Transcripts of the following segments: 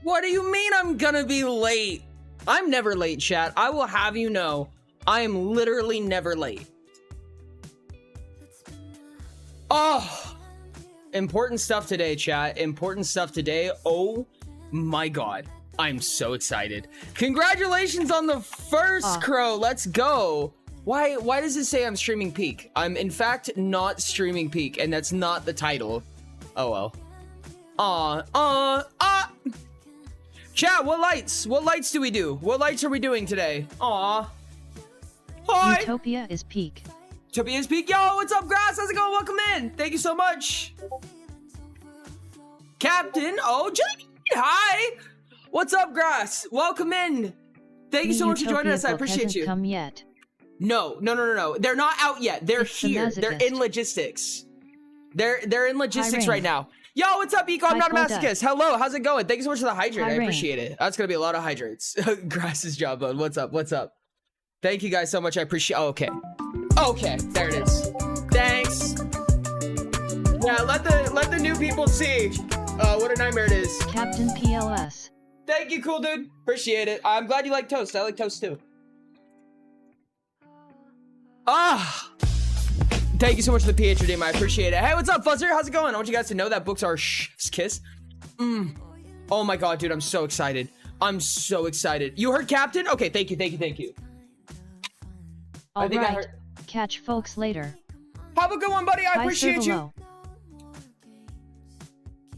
What do you mean I'm gonna be late? I'm never late, chat. I will have you know, I am literally never late. Oh, important stuff today, chat. Important stuff today. Oh my God. I'm so excited. Congratulations on the first crow. Let's go. Why does it say I'm streaming peak? I'm in fact not streaming peak, and that's not the title. Oh well. Chat, what lights? What lights do we do? What lights are we doing today? Aw. Hi. Utopia is peak. Utopia is peak. Yo, what's up, Grass? How's it going? Welcome in. Thank you so much. Captain. Oh, Jelly. Hi. What's up, Grass? Welcome in. Thank you so much for joining us. I appreciate you. Come yet. No. They're not out yet. They're here. They're in logistics. They're in logistics right now. Yo, what's up, Eco? I'm not a masochist. Hello, how's it going? Thank you so much for the hydrate. I appreciate it. That's gonna be a lot of hydrates. Grass's jawbone. What's up? What's up? Thank you guys so much. I appreciate. Oh, okay. Okay, there it is. Thanks. Yeah, let the new people see what a nightmare it is. Captain PLS. Thank you, cool dude. Appreciate it. I'm glad you like toast. I like toast too. Thank you so much for the PH redeem. I appreciate it. Hey, what's up, Fuzzer? How's it going? I want you guys to know that books are chef's kiss. Oh my God, dude, I'm so excited. I'm so excited. You heard Captain? Okay, thank you. All right. Catch folks later. Have a good one, buddy. I appreciate you.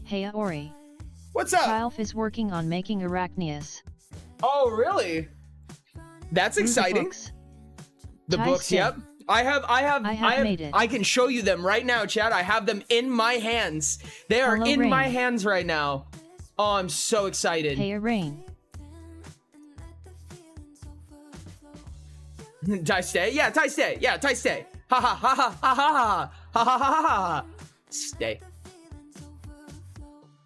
Hey, Ori. What's up? Kylf is working on making Arachnius. Oh, really? That's exciting. The books, yep. I have made it. I can show you them right now, chat. I have them in my hands. They are in my hands right now. Oh, I'm so excited. Hey, Rain. Tai stay? Yeah, Tai stay. Yeah, Tai stay. Ha ha ha ha ha ha ha ha ha ha. Stay.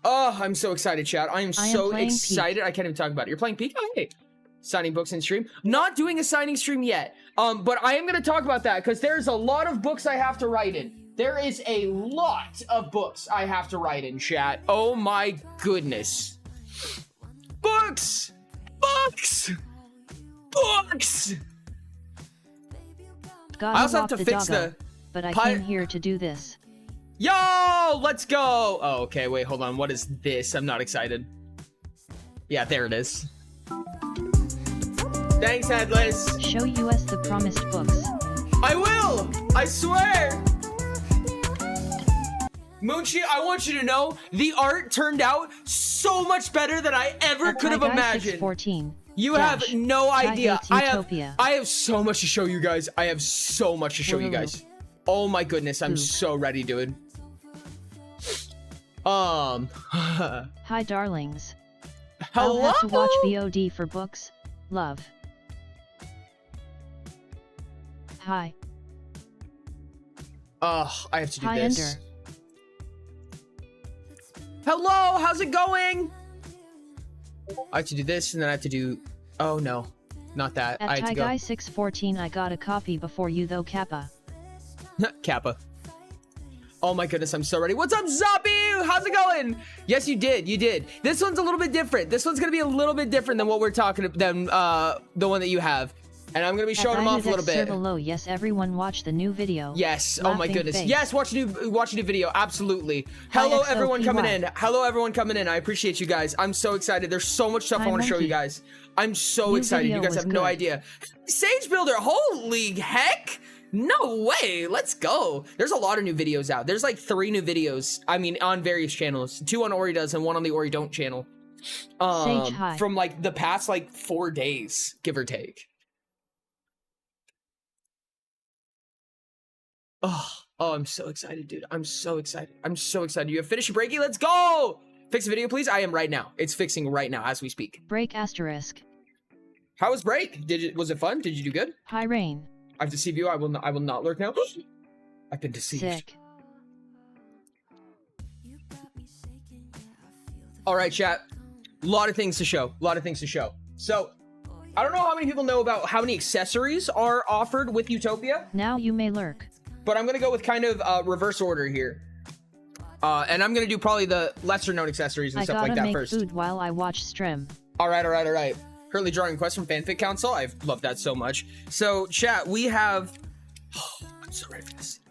Oh, I'm so excited, chat. I am so excited. I can't even talk about it. You're playing Peak? Oh, hey. Signing books in stream. Not doing a signing stream yet. But I am going to talk about that because there's a lot of books I have to write in. There is a lot of books I have to write in, chat. Oh my goodness. Books! Books! Books! I also have to fix but I came here to do this. Yo, let's go. Oh, okay, wait, hold on. What is this? I'm not excited. Yeah, there it is. Thanks, Headless. Show us the promised books. I will! I swear! Moonchi, I want you to know, the art turned out so much better than I ever could have imagined. 614. You have no idea. I have so much to show you guys. I have so much to show you guys. Oh my goodness, I'm so ready, dude. Hi, darlings. Hello? I'll have to watch VOD for books. Love. Hi. I have to do this. Ender. Hello, how's it going? I have to do this, and then I have to do... Oh, no. Not that. At I have to go... Guy 614, I got a copy before you, though, Kappa. Kappa. Oh my goodness, I'm so ready. What's up, Zoppy? How's it going? Yes, you did. You did. This one's a little bit different. This one's going to be a little bit different than what we're talking about, than the one that you have. And I'm going to be showing them off a little bit. Below. Yes, everyone watch the new video. Yes. Oh my goodness. Face. Yes, watch a new video. Absolutely. Hello, everyone coming in. Hello, everyone coming in. I appreciate you guys. I'm so excited. There's so much stuff I want to show you guys. I'm so excited. You guys have no idea. Sage Builder. Holy heck. No way. Let's go. There's a lot of new videos out. There's like 3 new videos. I mean, on various channels. 2 on Ori Does and 1 on the Ori Don't channel. From like the past like 4 days, give or take. Oh, I'm so excited, dude. I'm so excited. I'm so excited. You have finished your breaky? Let's go. Fix a video, please. I am right now. It's fixing right now as we speak. Break asterisk. How was break? Was it fun? Did you do good? Hi, Rain. I've deceived you. I will not lurk now. I've been deceived. Sick. All right, chat. A lot of things to show. So, I don't know how many people know about how many accessories are offered with Utopia. Now you may lurk. But I'm going to go with kind of reverse order here. And I'm gonna do probably the lesser known accessories and stuff like that first. I gotta make food while I watch stream. All right. Currently drawing requests from Fanfic Council. I love that so much. So chat, we have, I'm so ready for this.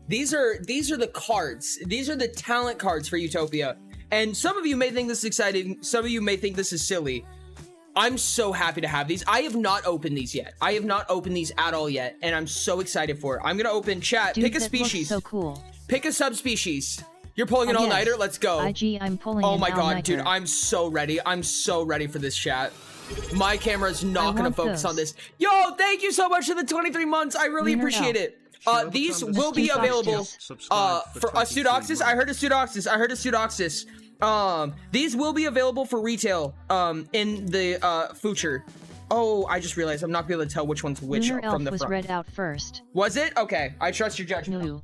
These are the cards. These are the talent cards for Utopia. And some of you may think this is exciting. Some of you may think this is silly. I'm so happy to have these. I have not opened these yet. I have not opened these at all yet. And I'm so excited for it. I'm gonna open chat. Dude, pick a species. So cool. Pick a subspecies. You're pulling an all-nighter? Let's go. IG, I'm pulling oh my god, dude, I'm so ready. I'm so ready for this chat. My camera is not gonna focus on this. Yo, thank you so much for the 23 months. I really appreciate it. These will be available for Astudoxis. I heard Astudoxis. These will be available for retail in the future. Oh, I just realized I'm not gonna be able to tell which one's which Lunar from the Elf front. was read out first. Was it? Okay, I trust your judgment. No.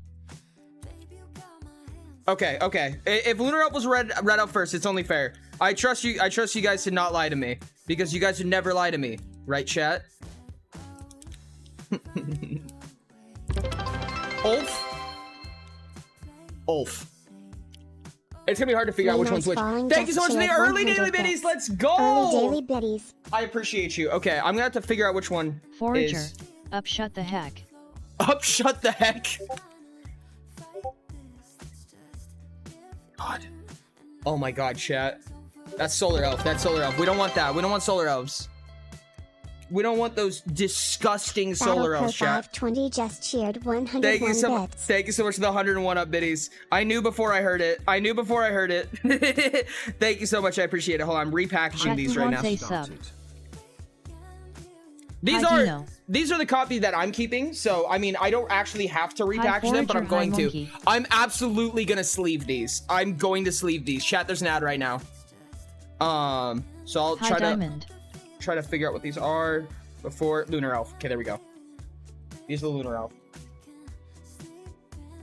Okay. If Lunar Elf was read out first, it's only fair. I trust you guys to not lie to me, because you guys would never lie to me, right, chat? Ulf. It's gonna be hard to figure out which one's which. Thank you so much for the early daily biddies. Let's go. Early daily biddies. I appreciate you. Okay, I'm gonna have to figure out which one Forager. is. Up shut the heck. Up shut the heck. God. Oh my god, chat. That's Solar Elf. We don't want that. We don't want Solar Elves. We don't want those disgusting Solar Elves, chat. 520 just cheered 101 Thank you so bits. Thank you so much for the 101 up biddies. I knew before I heard it. Thank you so much. I appreciate it. Hold on, I'm repackaging these right now. These are the copy that I'm keeping. So I mean, I don't actually have to repackage them, but I'm going to. I'm absolutely gonna sleeve these. I'm going to sleeve these. Chat, there's an ad right now. So I'll try to figure out what these are before Lunar Elf. Okay, there we go. These are the Lunar Elf.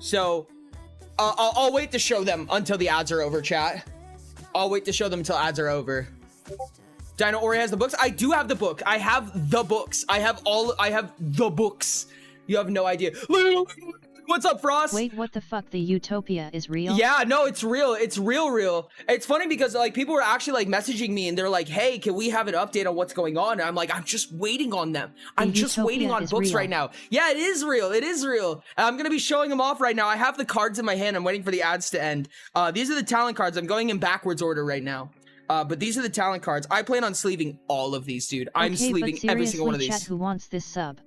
So I'll wait to show them until the ads are over, chat. I'll wait to show them until ads are over. Dino Ori has the books. I do have the book. I have the books. I have the books. You have no idea. What's up, Frost? Wait, what the fuck? The Utopia is real? Yeah, no, it's real. It's real. It's funny because like people were actually like messaging me and they're like, hey, can we have an update on what's going on? And I'm like, I'm just waiting on them. I'm just waiting on books right now. Yeah, it is real. And I'm going to be showing them off right now. I have the cards in my hand. I'm waiting for the ads to end. These are the talent cards. I'm going in backwards order right now. But these are the talent cards. I plan on sleeving all of these, dude. I'm sleeving every single one of these. Chat, who wants this sub?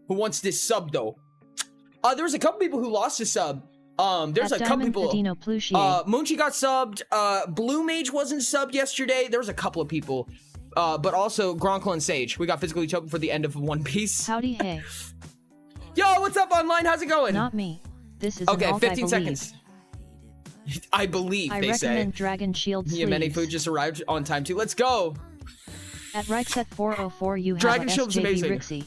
Who wants this sub, though? There was a couple people who lost a sub. There's a couple people. Moonchi got subbed. Blue Mage wasn't subbed yesterday. There was a couple of people. But also Gronkle and Sage. We got Physical Utopia for the end of One Piece. Howdy, hey. Yo, what's up online? How's it going? Not me. This is okay. An alt 15 seconds. I believe they say. I recommend Dragon Shield sleeves. Yemeni food just arrived on time too. Let's go. At Rixet 404, you Dragon have Shield's SJB amazing. Rixie.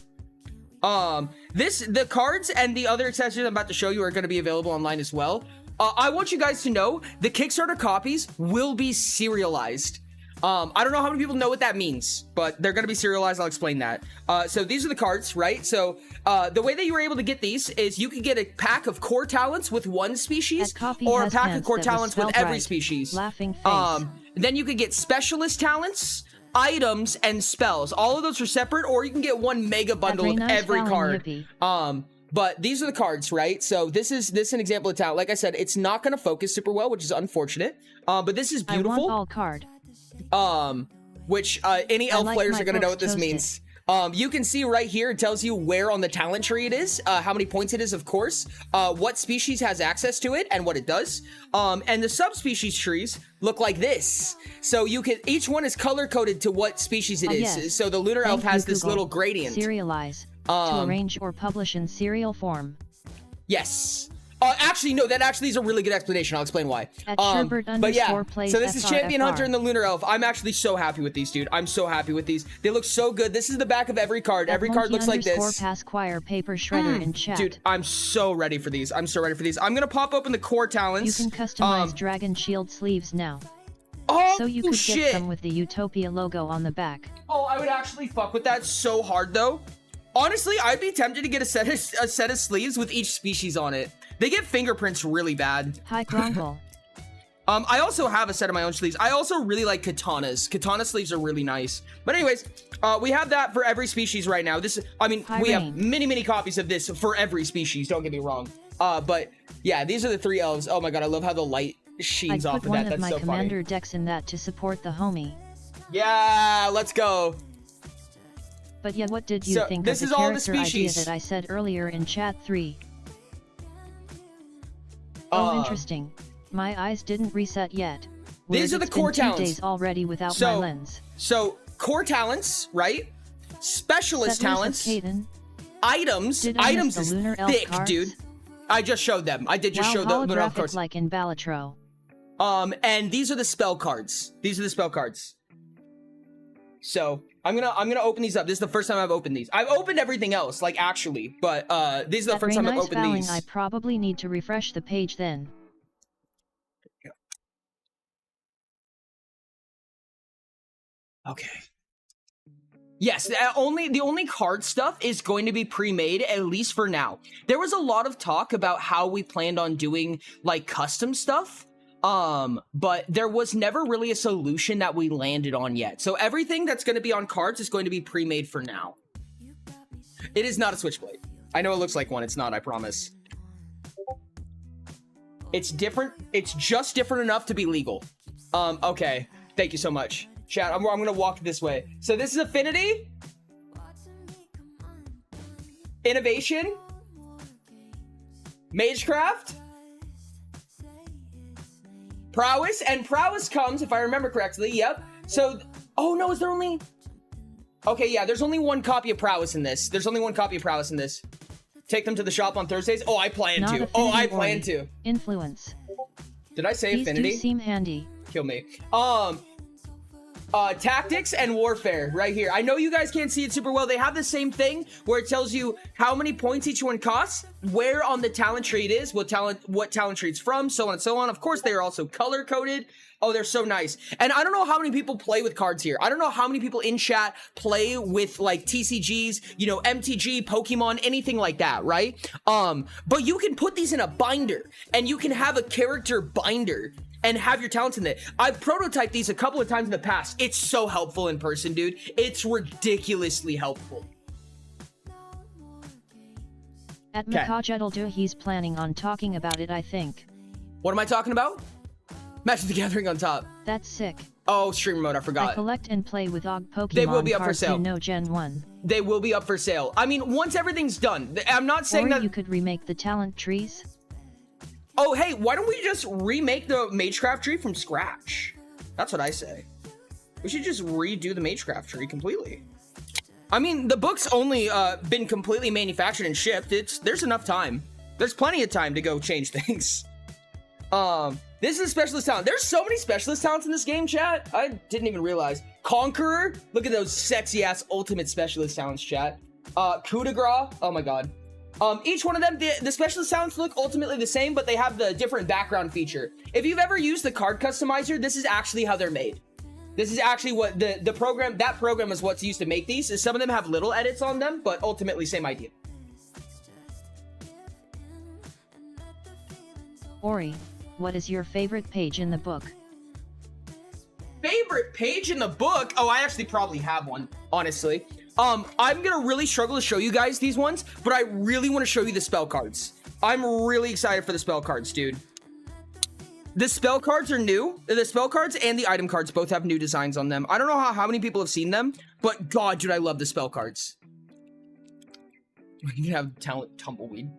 The cards and the other accessories I'm about to show you are going to be available online as well. I want you guys to know the Kickstarter copies will be serialized. I don't know how many people know what that means, but they're going to be serialized. I'll explain that. So these are the cards, right? So the way that you were able to get these is you could get a pack of core talents with one species or a pack of core talents with every species. Laughing face. Then you could get specialist talents, items, and spells. All of those are separate, or you can get one mega bundle of every card. But these are the cards, right? So this is an example of talent. Like I said, it's not going to focus super well, which is unfortunate. But this is beautiful. I want all card. Which any elf players are going to know what this means. You can see right here, it tells you where on the talent tree it is, how many points it is, of course, what species has access to it and what it does. And the subspecies trees look like this. So you can, each one is color coded to what species it is. Yes. So the Lunar Elf has this little gradient. Serialize. To arrange or publish in serial form. Yes. Actually, no, that actually is a really good explanation. I'll explain why. But yeah, so this is Champion Hunter and the Lunar Elf. I'm actually so happy with these, dude. I'm so happy with these. They look so good. This is the back of every card. Every card looks like this. Pasquire paper shredder in chat. Dude, I'm so ready for these. I'm so ready for these. I'm gonna pop open the core talents. You can customize Dragon Shield sleeves now. So you could get some with the Utopia logo on the back. Oh, I would actually fuck with that so hard, though. Honestly, I'd be tempted to get a set of sleeves with each species on it. They get fingerprints really bad. Hi, Gronkle. I also have a set of my own sleeves. I also really like katanas. Katana sleeves are really nice. But anyways, we have that for every species right now. This, I mean, we have many copies of this for every species. Don't get me wrong. But yeah, these are the 3 elves. Oh my god, I love how the light sheens off of that. That's so funny. I put one of my commander decks in that to support the homie. Yeah, let's go. But yeah, what did you think of the character idea that I said earlier in chat 3? Oh, interesting. My eyes didn't reset yet. These are the core talents. 2 days already without my lens. So core talents, right? Specialist talents. Items. Items is thick, dude. I just showed them. I did just show the lunar elf cards. Like in Balatro. And these are the spell cards. These are the spell cards. So I'm gonna open these up. This is the first time I've opened these. I've opened everything else, like actually, but these are the first time I've opened these. I probably need to refresh the page then. Okay. Yes, the only card stuff is going to be pre-made, at least for now. There was a lot of talk about how we planned on doing like custom stuff. But there was never really a solution that we landed on yet. So everything that's going to be on cards is going to be pre-made for now. It is not a switchblade. I know it looks like one. It's not, I promise. It's different. It's just different enough to be legal. Okay. Thank you so much. Chat, I'm going to walk this way. So this is Affinity. Innovation. Magecraft. Prowess, and prowess comes, if I remember correctly, yep. So, oh no, is there only... Okay, yeah, there's only 1 copy of prowess in this. There's only 1 copy of prowess in this. Take them to the shop on Thursdays? Oh, I plan to. Oh, I plan to. Influence. Did I say affinity? These do seem handy. Kill me. Tactics and warfare right here. I know you guys can't see it super well. They have the same thing where it tells you how many points each one costs, where on the talent tree it is, what talent tree it's from, so on and so on. Of course, they are also color coded. Oh, they're so nice. And I don't know how many people play with cards here. I don't know how many people in chat play with like TCGs, you know, MTG, Pokemon, anything like that, right? But you can put these in a binder and you can have a character binder and have your talents in it. I've prototyped these a couple of times in the past. It's so helpful in person, dude. It's ridiculously helpful. At Makajedaldu, he's planning on talking about it, I think. What am I talking about? Magic the Gathering on top. That's sick. Oh, stream mode, I forgot. I collect and play with OG Pokemon. They will be up for sale. No Gen 1. They will be up for sale. I mean, once everything's done. I'm not saying that... you could remake the talent trees. Oh, hey, why don't we just remake the Magecraft tree from scratch? That's what I say. We should just redo the Magecraft tree completely. I mean, the book's only been completely manufactured and shipped. There's enough time. There's plenty of time to go change things. This is a specialist talent. There's so many specialist talents in this game, chat. I didn't even realize. Conqueror. Look at those sexy-ass ultimate specialist talents, chat. Coup de grace. Oh, my God. Each one of them, the specialist talents look ultimately the same, but they have the different background feature. If you've ever used the card customizer, this is actually how they're made. This is actually what the program, that program is what's used to make these. Some of them have little edits on them, but ultimately same idea. Ori, what is your favorite page in the book? Favorite page in the book? Oh, I actually probably have one, honestly. I'm gonna really struggle to show you guys these ones, but I really want to show you the spell cards. I'm really excited for the spell cards, dude. The spell cards are new. The spell cards and the item cards both have new designs on them. I don't know how many people have seen them, but God, dude, I love the spell cards. You can have talent tumbleweed.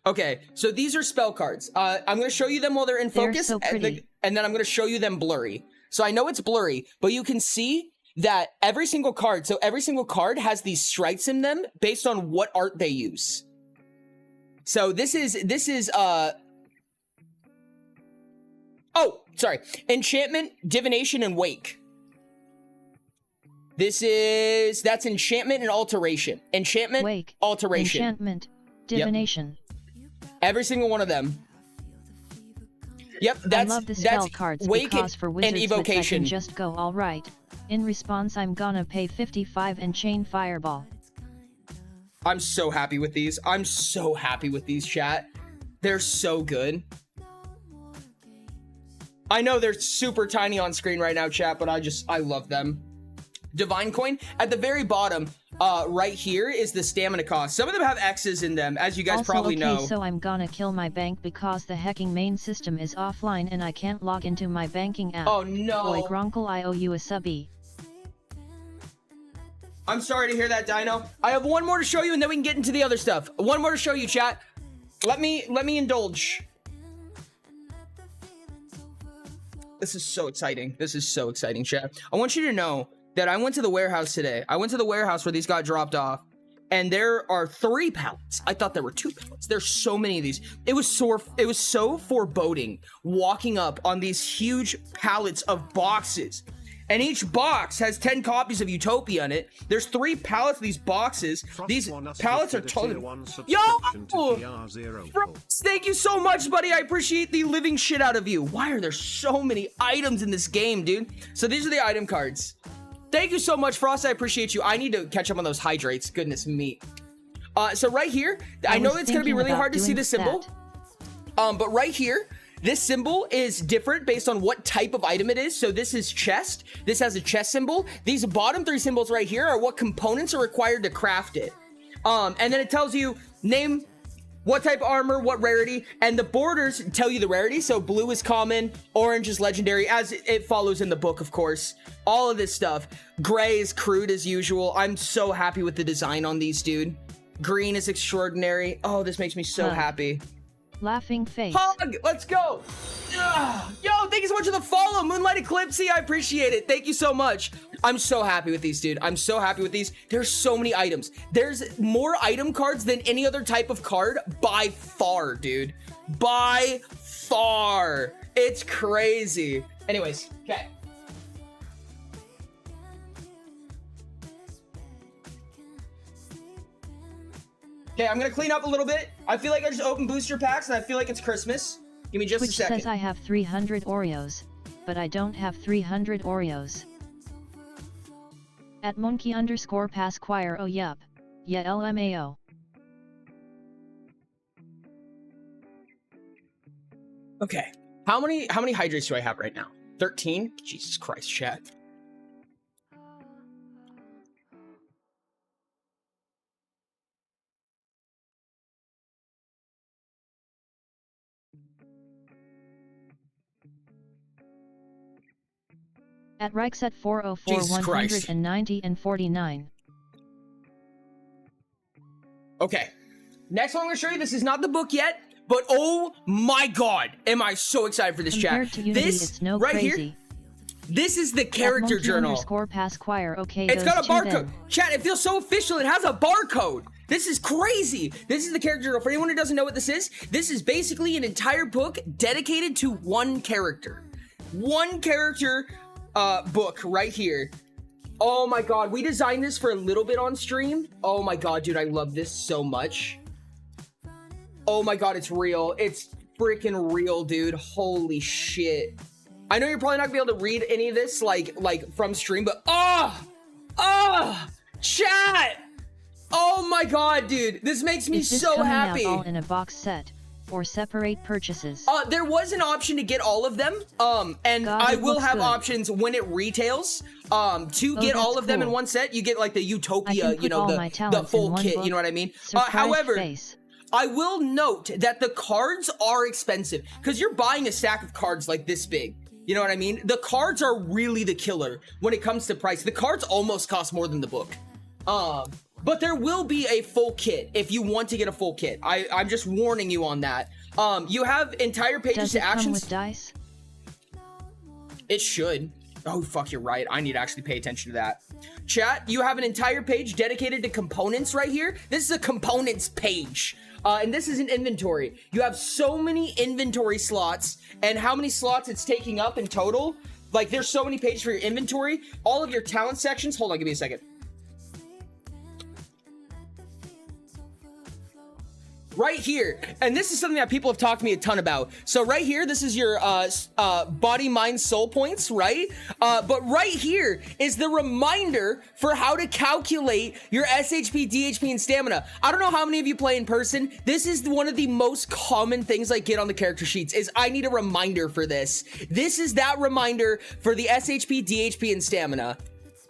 Okay, so these are spell cards. I'm gonna show you them while they're in focus, so pretty. and then I'm gonna show you them blurry. So I know it's blurry, but you can see that every single card has these stripes in them based on what art they use. So this is oh, sorry. Enchantment, Divination, and Wake. That's Enchantment and Alteration. Enchantment, Wake, Alteration. Enchantment, Divination. Yep. Every single one of them. Yep, I love the spell cards Wake because for wizards and Evocation. I can just go all right. In response, I'm gonna pay 55 and chain Fireball. I'm so happy with these. I'm so happy with these, chat. They're so good. I know they're super tiny on screen right now, chat, but I love them. Divine coin at the very bottom, right here is the stamina cost. Some of them have X's in them, as you guys also, probably know. So I'm gonna kill my bank because the hacking main system is offline and I can't log into my banking app. Oh no. Boy, Gronkle, I owe you a subby. I'm sorry to hear that, Dino. I have one more to show you and then we can get into the other stuff. One more to show you, chat. Let me indulge. This is so exciting. This is so exciting, chat. I want you to know that I went to the warehouse today. I went to the warehouse where these got dropped off, and there are 3 pallets. I thought there were 2 pallets. There's so many of these. It was so foreboding walking up on these huge pallets of boxes. And eeach box has 10 copies of Utopia in it. There's 3 pallets of these boxes. These pallets are totally... Yo! Thank you so much, buddy. I appreciate the living shit out of you. Why are there so many items in this game, dude? So these are the item cards. Thank you so much, Frost. I appreciate you. I need to catch up on those hydrates. Goodness me. So right here, I know it's going to be really hard to see the symbol. But right here, this symbol is different based on what type of item it is. So this is chest. This has a chest symbol. These bottom 3 symbols right here are what components are required to craft it. And then it tells you name, what type of armor, what rarity, and the borders tell you the rarity. So blue is common, orange is legendary, as it follows in the book, of course. All of this stuff. Gray is crude as usual. I'm so happy with the design on these, dude. Green is extraordinary. Oh, this makes me so happy. Laughing face. Hug! Let's go! Yo, thank you so much for the follow, Moonlight Eclipse. I appreciate it. Thank you so much. I'm so happy with these, dude. I'm so happy with these. There's so many items. There's more item cards than any other type of card by far, dude. By far. It's crazy. Anyways, okay. Okay, I'm gonna clean up a little bit. I feel like I just opened booster packs and I feel like it's Christmas. Give me just a second. Says I have 300 Oreos, but I don't have 300 Oreos. At monkey_pasquire, oh yup. Yeah, LMAO. Okay. How many hydrates do I have right now? 13? Jesus Christ, chat. At Reichset 404 190 and 49. Okay. Next one I'm going to show you. This is not the book yet, but oh my god, am I so excited for this, chat. To Unity, this it's no right crazy. Here, this is the character journal. _pasquire, okay, it's got a barcode. then. Chat, it feels so official. It has a barcode. This is crazy. This is the character journal. For anyone who doesn't know what this is basically an entire book dedicated to one character. One character book right here. Oh my god, we designed this for a little bit on stream. Oh my god, dude, I love this so much. Oh my god, it's real. It's freaking real, dude. Holy shit. I know you're probably not gonna be able to read any of this like from stream, but chat. Oh my god, dude, this makes me so happy. Out all in a box set or separate purchases? There was an option to get all of them, and God, I will have good. options when it retails. To get all of them in one set, you get like the Utopia, you know, the full kit. You know what I mean? However, I will note that the cards are expensive because you're buying a stack of cards like this big. You know what I mean? The cards are really the killer when it comes to price. The cards almost cost more than the book. But there will be a full kit if you want to get a full kit. I'm just warning you on that. You have entire pages to actions. Come with dice? It should. Oh, fuck, you're right. I need to actually pay attention to that. Chat, you have an entire page dedicated to components right here. This is a components page. And this is an inventory. You have so many inventory slots, and how many slots it's taking up in total. Like, there's so many pages for your inventory. All of your talent sections. Hold on, give me a second. right here, and this is something that people have talked to me a ton about. So right here, this is your body, mind, soul points, right? But right here is the reminder for how to calculate your SHP, DHP, and stamina. I don't know how many of you play in person. This is one of the most common things I get on the character sheets is I need a reminder for this. This is that reminder for the SHP, DHP, and stamina.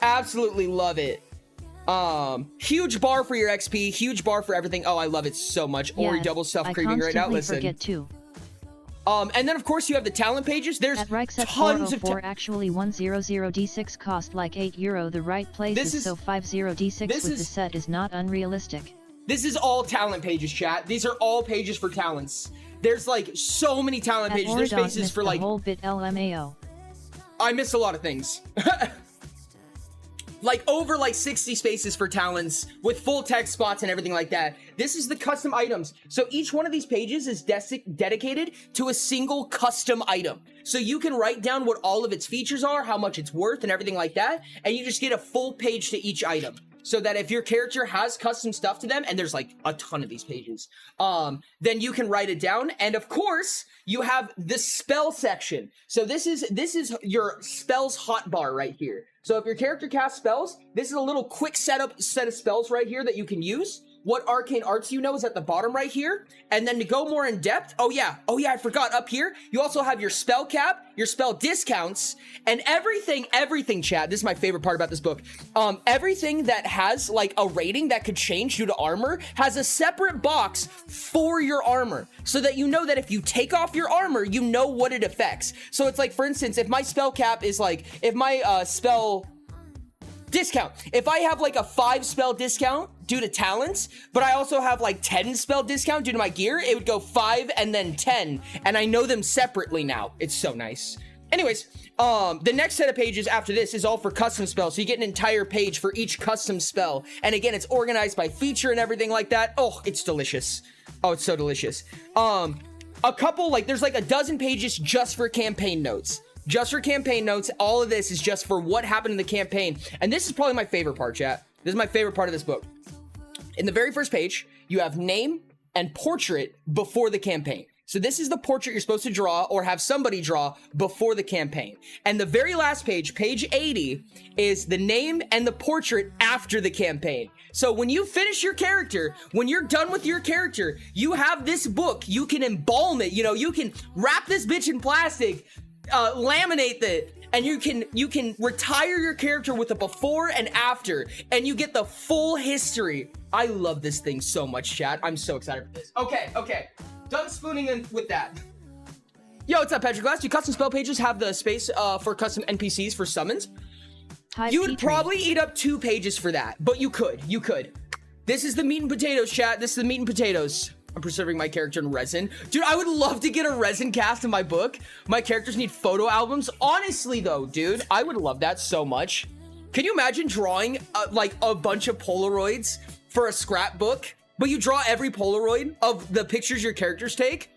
Absolutely love it. Huge bar for your XP, huge bar for everything. Oh, I love it so much. Yes, Ori double self creaming right now. Listen. Forget too. And then of course you have the talent pages. There's tons of actually 100d6 cost like €8. The right place is so 50d6 with the set is not unrealistic. This is all talent pages, chat. These are all pages for talents. There's like so many talent pages. There's spaces for like whole bit LMAO. I miss a lot of things. Like over like 60 spaces for talents with full text spots and everything like that. This is the custom items. So each one of these pages is dedicated to a single custom item. So you can write down what all of its features are, how much it's worth and everything like that. And you just get a full page to each item. So that if your character has custom stuff to them, and there's like a ton of these pages, then you can write it down. And of course, you have the spell section. So this is your spells hotbar right here. So if your character casts spells, this is a little quick set of spells right here that you can use. What arcane arts you know is at the bottom right here. And then to go more in depth, oh yeah, I forgot up here, you also have your spell cap, your spell discounts, and everything, chat. This is my favorite part about this book. Everything that has like a rating that could change due to armor has a separate box for your armor. So that you know that if you take off your armor, you know what it affects. So it's like, for instance, if my spell cap is like, if my spell discount, if I have like a 5 spell discount due to talents, but I also have like 10 spell discount due to my gear, it would go 5 and then 10, and I know them separately now. It's so nice. Anyways, the next set of pages after this is all for custom spells, so you get an entire page for each custom spell, and again, it's organized by feature and everything like that. Oh, it's delicious. Oh, it's so delicious. A couple, like, there's like a dozen pages just for campaign notes. Just for campaign notes. All of this is just for what happened in the campaign. And this is probably my favorite part, chat. This is my favorite part of this book. In the very first page, you have name and portrait before the campaign. So this is the portrait you're supposed to draw or have somebody draw before the campaign. And the very last page, page 80, is the name and the portrait after the campaign. So when you finish your character, when you're done with your character, you have this book. You can embalm it. You know, you can wrap this bitch in plastic, laminate it, and you can retire your character with a before and after, and you get the full history. I love this thing so much, chat. I'm so excited for this. Okay. Done spooning in with that. Yo, what's up, Petroglass? Do custom spell pages have the space for custom NPCs for summons? You would probably eat up 2 pages for that, but you could. This is the meat and potatoes, chat. This is the meat and potatoes. I'm preserving my character in resin. Dude, I would love to get a resin cast in my book. My characters need photo albums. Honestly, though, dude, I would love that so much. Can you imagine drawing like a bunch of Polaroids for a scrapbook, but you draw every Polaroid of the pictures your characters take?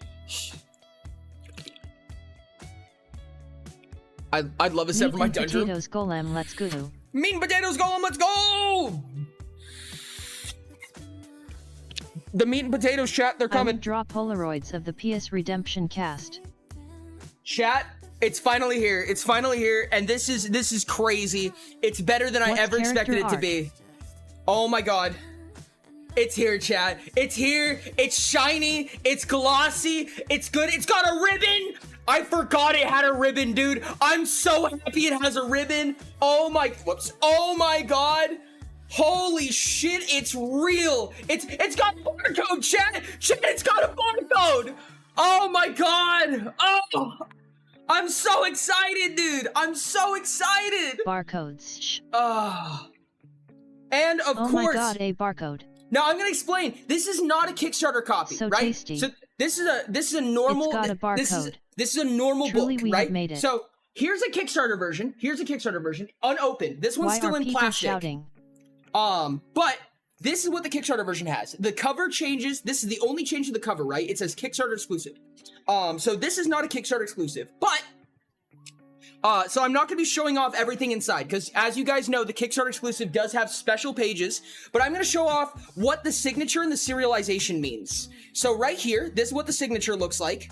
I'd love a set for my dungeon. Meat and potatoes golem, let's go. Meat and potatoes golem, let's go! The meat and potatoes, chat, they're coming. I would draw Polaroids of the PS Redemption cast. Chat, it's finally here. It's finally here, and this is crazy. It's better than I ever expected it to be. Oh my god. It's here, chat. It's here. It's shiny. It's glossy. It's good. It's got a ribbon. I forgot it had a ribbon, dude. I'm so happy it has a ribbon. Oh my, whoops. Oh my god. Holy shit, it's real. It's got a barcode, chat. Chat, it's got a barcode. Oh my god. Oh, I'm so excited, dude. I'm so excited. Barcodes. And of course. Oh my god, a barcode. Now I'm gonna explain. This is not a Kickstarter copy, so right? Tasty. So this is a normal. It's got a barcode. This is a normal Truly book, we right? Have made it. So here's a Kickstarter version. Unopened. This one's still in plastic. Shouting? But this is what the Kickstarter version has. The cover changes. This is the only change to the cover, right? It says Kickstarter exclusive. So this is not a Kickstarter exclusive, but So I'm not going to be showing off everything inside because, as you guys know, the Kickstarter exclusive does have special pages, but I'm going to show off what the signature and the serialization means. So right here, this is what the signature looks like,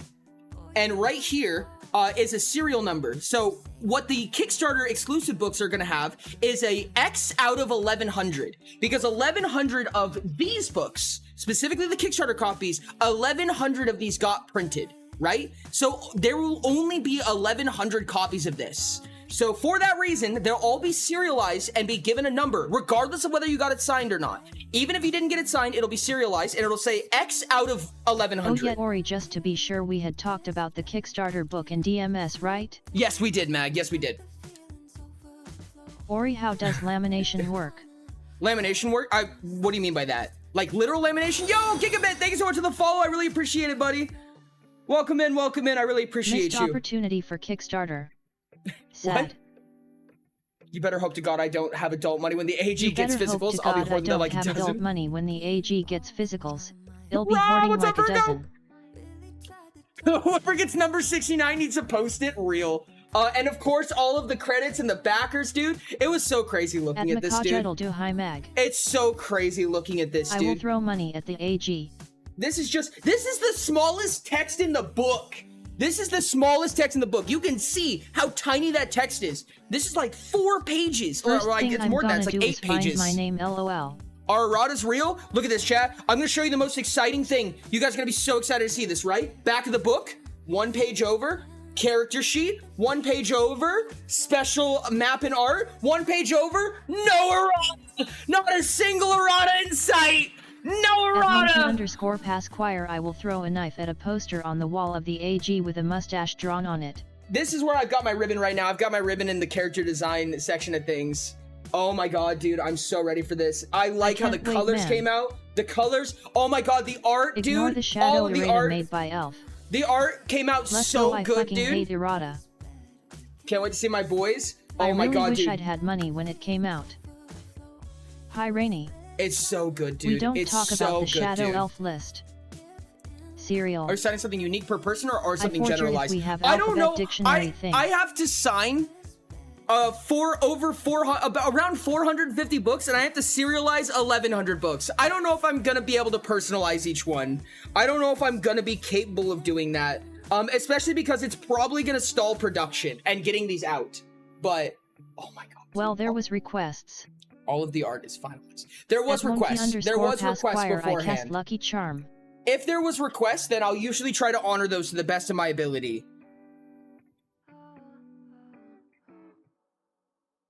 and right here is a serial number. So what the Kickstarter exclusive books are going to have is a X out of 1100, because 1100 of these books, specifically the Kickstarter copies, 1100 of these got printed. Right? So there will only be 1100 copies of this. So for that reason, they'll all be serialized and be given a number, regardless of whether you got it signed or not. Even if you didn't get it signed, it'll be serialized and it'll say X out of 1100. Oh yeah, Ori, just to be sure, we had talked about the Kickstarter book in DMS, right? Yes, we did, Mag. Yes, we did. Ori, how does lamination work? Lamination work? What do you mean by that? Like literal lamination? Yo, Gigabit, thank you so much for the follow. I really appreciate it, buddy. Welcome in, welcome in. I really appreciate Missed you. Opportunity for Kickstarter. Sad. What? You better hope to God I don't have adult money when the AG gets physicals. I'll be hoarding them like a dozen. Adult money when the AG gets physicals. It'll be Rob, hoarding what's like up, a dozen. Whoever gets number 69 needs to post it real. And of course, all of the credits and the backers, dude. It was so crazy looking at this, dude. It'll do high mag. It's so crazy looking at this, dude. I will throw money at the AG. This is the smallest text in the book. This is the smallest text in the book. You can see how tiny that text is. This is like 4 pages. First or like, thing it's I'm more than that. gonna It's like do 8 is find pages. my name, LOL. Our errata's real? Look at this, chat. I'm gonna show you the most exciting thing. You guys are gonna be so excited to see this, right? Back of the book, 1 page over. Character sheet, 1 page over. Special map and art, 1 page over. No errata! Not a single errata in sight! No errata! At _Pasquire, I will throw a knife at a poster on the wall of the AG with a mustache drawn on it. This is where I've got my ribbon right now. I've got my ribbon in the character design section of things. Oh my god, dude, I'm so ready for this. I like how the colors came out. The colors, oh my god, the art, Ignore dude. The shadow all of the art made by Elf. The art came out so I good, fucking dude. hate errata. Can't wait to see my boys. Oh I my really god, wish dude. I'd had money when it came out. Hi, Rainy. It's so good, dude. We don't it's talk so about the good, shadow dude. elf list. Cereal. Are you signing something unique per person or something I generalized? We have I don't know. Dictionary I have to sign around 450 books, and I have to serialize 1100 books. I don't know if I'm gonna be able to personalize each one. I don't know if I'm gonna be capable of doing that. Especially because it's probably gonna stall production and getting these out. But oh my god. Well, there was requests. All of the art is finalized. There was requests. There was requests beforehand. I cast Lucky Charm. If there was requests, then I'll usually try to honor those to the best of my ability.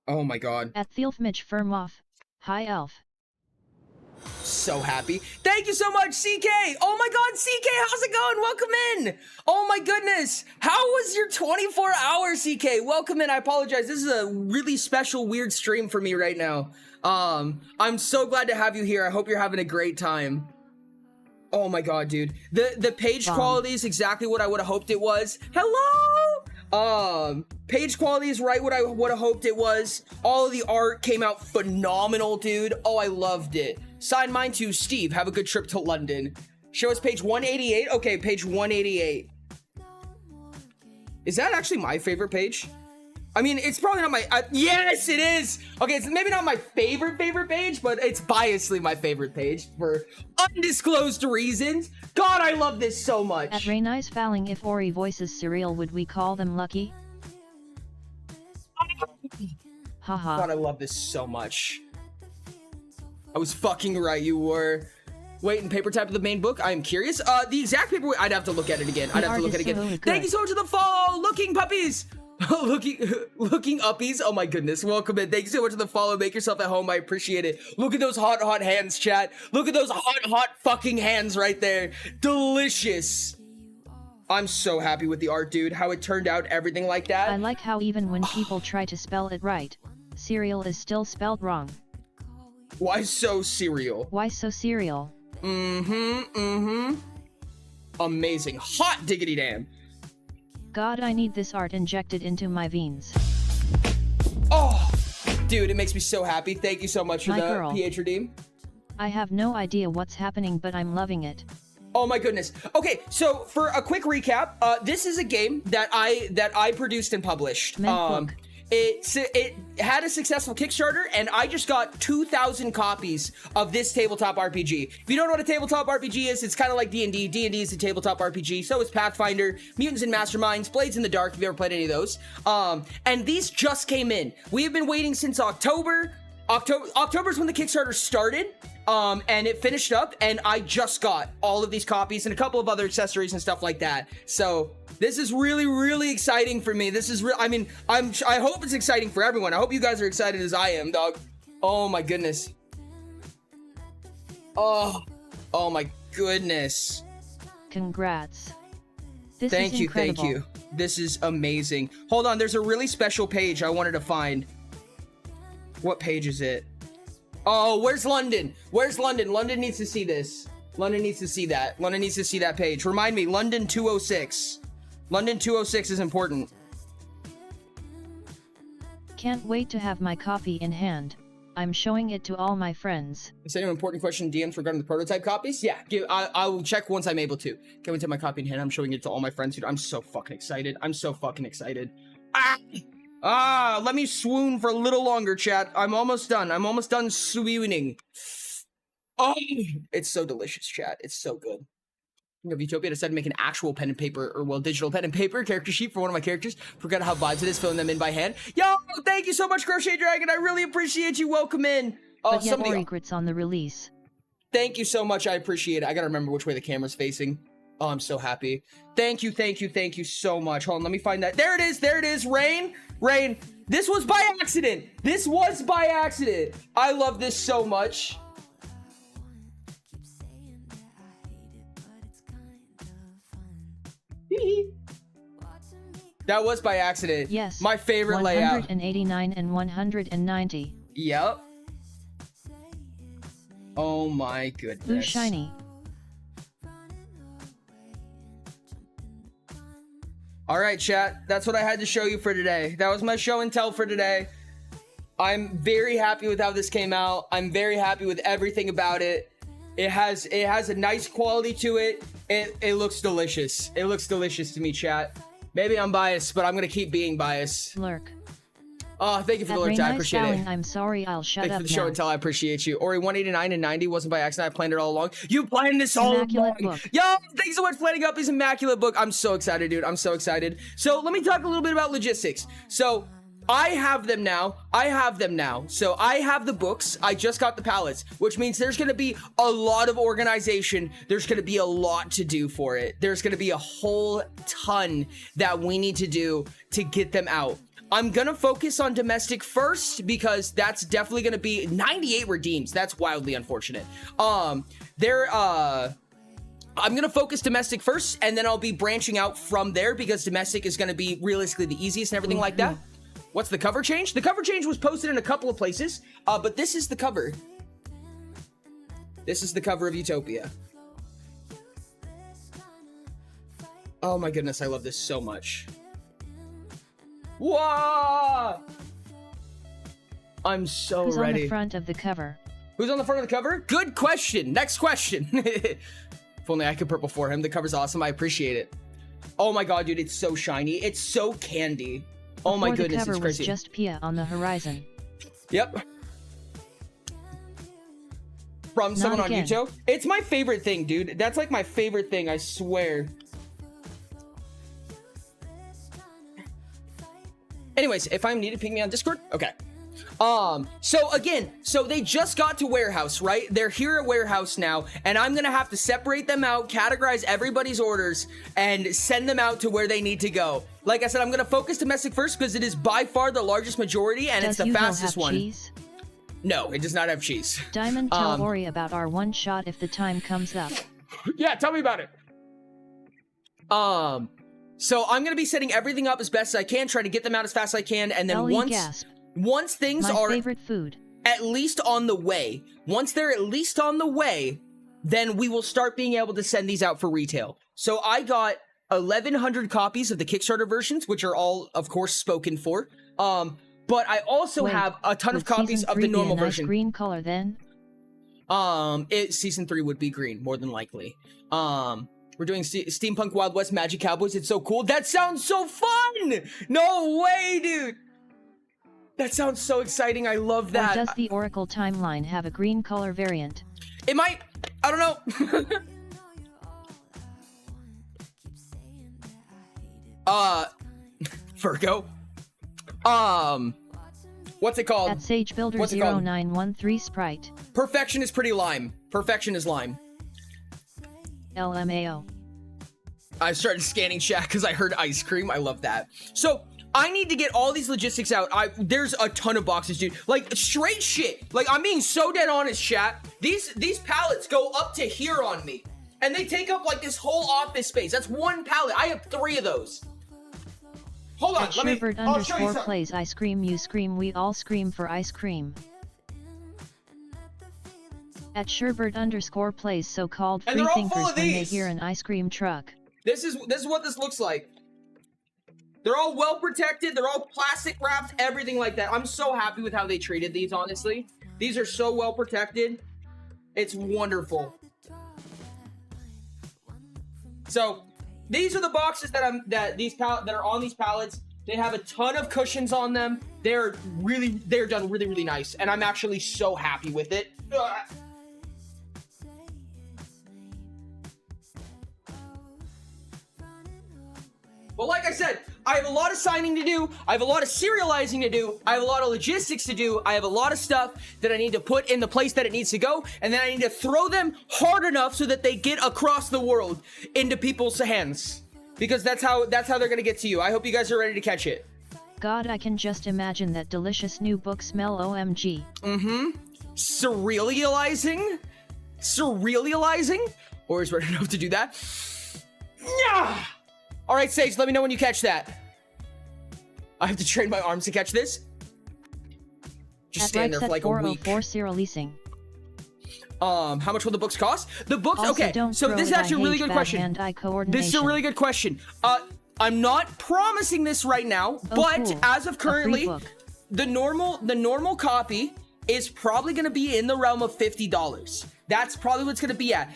Oh my god. At Thielfmich Firmoff. Hi, Elf. So happy. Thank you so much, CK. Oh my god, CK, how's it going? Welcome in. Oh my goodness. How was your 24 hours, CK? Welcome in. I apologize. This is a really special, weird stream for me right now. I'm so glad to have you here. I hope you're having a great time. Oh my god, dude. The page quality is exactly what I would have hoped it was. Hello! Page quality is right what I would have hoped it was. All of the art came out phenomenal, dude. Oh, I loved it. Sign mine to Steve. Have a good trip to London. Show us page 188. Okay, page 188. Is that actually my favorite page? I mean, it's probably not my... yes, it is! Okay, it's maybe not my favorite page, but it's biasly my favorite page for undisclosed reasons. God, I love this so much. At Rainice Falling, if Ori voices Cyril, would we call them lucky? Haha. God, I love this so much. I was fucking right, you were. Wait, in paper type of the main book? I am curious. The exact paper... I'd have to look at it again. I'd have to look at it again. Thank you so much for the follow, looking puppies! looking uppies. Oh my goodness, welcome in. Thank you so much for the follow. Make yourself at home. I appreciate it. Look at those hot hands, chat. Look at those hot fucking hands right there. Delicious. I'm so happy with the art, dude. How it turned out, everything like that. I like how even when people try to spell it right, cereal is still spelled wrong. Why so cereal? Why so cereal? Amazing. Hot diggity damn. God, I need this art injected into my veins. Oh, dude, it makes me so happy. Thank you so much for the PH redeem. I have no idea what's happening, but I'm loving it. Oh my goodness. Okay, so for a quick recap, this is a game that I produced and published. It had a successful Kickstarter, and I just got 2,000 copies of this tabletop RPG. If you don't know what a tabletop RPG is, it's kind of like D&D. D&D is a tabletop RPG. So is Pathfinder, Mutants and Masterminds, Blades in the Dark, if you ever played any of those. And these just came in. We have been waiting since October. October's when the Kickstarter started, and it finished up, and I just got all of these copies and a couple of other accessories and stuff like that. So this is really, really exciting for me. This is I mean, I hope it's exciting for everyone. I hope you guys are excited as I am, dog. Oh my goodness. Oh my goodness. Congrats. This Thank is you, incredible. thank you. This is amazing. Hold on, there's a really special page I wanted to find. What page is it? Oh, where's London? Where's London? London needs to see this. London needs to see that. London needs to see that page. Remind me, London 206. London 206 is important. Can't wait to have my copy in hand. I'm showing it to all my friends. Is there an important question in DMs regarding the prototype copies? Yeah, I will check once I'm able to. Can't wait to have my copy in hand. I'm showing it to all my friends. Dude, I'm so fucking excited. I'm so fucking excited. Let me swoon for a little longer, chat. I'm almost done. I'm almost done swooning. Oh, it's so delicious, chat. It's so good. You know, Utopia decided to make an actual pen and paper, or well, digital pen and paper character sheet for one of my characters. Forgot how vibes it is, filling them in by hand. Yo, thank you so much, Crochet Dragon. I really appreciate you. Welcome in. But yet more regrets on the release. Thank you so much. I appreciate it. I gotta remember which way the camera's facing. Oh, I'm so happy. Thank you, thank you, thank you so much. Hold on, let me find that. There it is. There it is. Rain. Rain. This was by accident. This was by accident. I love this so much. That was by accident. Yes. My favorite layout. 189 and 190. Yep. Oh my goodness. Blue shiny. All right, chat. That's what I had to show you for today. That was my show and tell for today. I'm very happy with how this came out. I'm very happy with everything about it. It has a nice quality to it. It looks delicious. It looks delicious to me, chat. Maybe I'm biased, but I'm gonna keep being biased. Lurk. Oh, thank you for the lurk. I appreciate it. I'm sorry, I'll shut up now. Thank you for the show and tell. I appreciate you. Ori 189 and 90 wasn't by accident. I planned it all along. You planned this all along. Yo, thanks so much for planning up his immaculate book. I'm so excited, dude. I'm so excited. So let me talk a little bit about logistics. So I have them now. So I have the books. I just got the pallets, which means there's going to be a lot of organization. There's going to be a lot to do for it. There's going to be a whole ton that we need to do to get them out. I'm going to focus on domestic first because that's definitely going to be 98 redeems. That's wildly unfortunate. I'm going to focus domestic first, and then I'll be branching out from there because domestic is going to be realistically the easiest and everything like that. What's the cover change? The cover change was posted in a couple of places, but this is the cover. This is the cover of Utopia. Oh my goodness, I love this so much. Whoa! I'm so Who's ready. Who's on the front of the cover? Who's on the front of the cover? Good question. Next question. If only I could purple for him. The cover's awesome. I appreciate it. Oh my god, dude, it's so shiny. It's so candy. Oh my goodness, it's crazy. The cover was just Pia on the horizon. Yep. From someone on YouTube. It's my favorite thing, dude. That's like my favorite thing, I swear. Anyways, if I'm needed, ping me on Discord. Okay. So they just got to warehouse, right? They're here at warehouse now, and I'm gonna have to separate them out, categorize everybody's orders, and send them out to where they need to go. Like I said, I'm gonna focus domestic first because it is by far the largest majority, and it's the fastest one. Cheese? No, it does not have cheese. Diamond, tell Ori about our one shot if the time comes up. Yeah, tell me about it. So I'm gonna be setting everything up as best as I can, trying to get them out as fast as I can, and then once things are favorite food. At least on the way, once they're at least on the way, then we will start being able to send these out for retail. So I got 1,100 copies of the Kickstarter versions, which are all, of course, spoken for. But I also have a ton of copies of the normal version. Green color then? Season 3 would be green, more than likely. We're doing Steampunk Wild West Magic Cowboys. It's so cool. That sounds so fun! No way, dude! That sounds so exciting. I love that. Or does the Oracle timeline have a green color variant? It might. I don't know. Virgo. What's it called? At Sage Builder 0913 Sprite. Perfection is pretty lime. Perfection is lime. LMAO. I started scanning chat because I heard ice cream. I love that. So I need to get all these logistics out. There's a ton of boxes, dude. Like straight shit. Like I'm being so dead honest, chat. These pallets go up to here on me, and they take up like this whole office space. That's one pallet. I have 3 of those. Hold on. At Sherbert underscore plays I scream, you scream, we all scream for ice cream. At Sherbert underscore plays so-called free thinkers when they hear an ice cream truck. This is what this looks like. They're all well protected. They're all plastic wrapped, everything like that. I'm so happy with how they treated these, honestly. These are so well protected. It's wonderful. So these are the boxes that are on these pallets. They have a ton of cushions on them. They're done really, really nice. And I'm actually so happy with it. But like I said, I have a lot of signing to do. I have a lot of serializing to do. I have a lot of logistics to do. I have a lot of stuff that I need to put in the place that it needs to go. And then I need to throw them hard enough so that they get across the world into people's hands. Because that's how they're going to get to you. I hope you guys are ready to catch it. God, I can just imagine that delicious new book smell, OMG. Serializing? Serializing? Or is ready enough to do that? Yeah! All right, Sage, let me know when you catch that. I have to train my arms to catch this. Just stand there for like a week. 404 leasing. How much will the books cost? The books, also, okay, so this is actually a really good question. This is a really good question. I'm not promising this right now, but cool. As of currently, the normal copy is probably going to be in the realm of $50. That's probably what it's going to be at.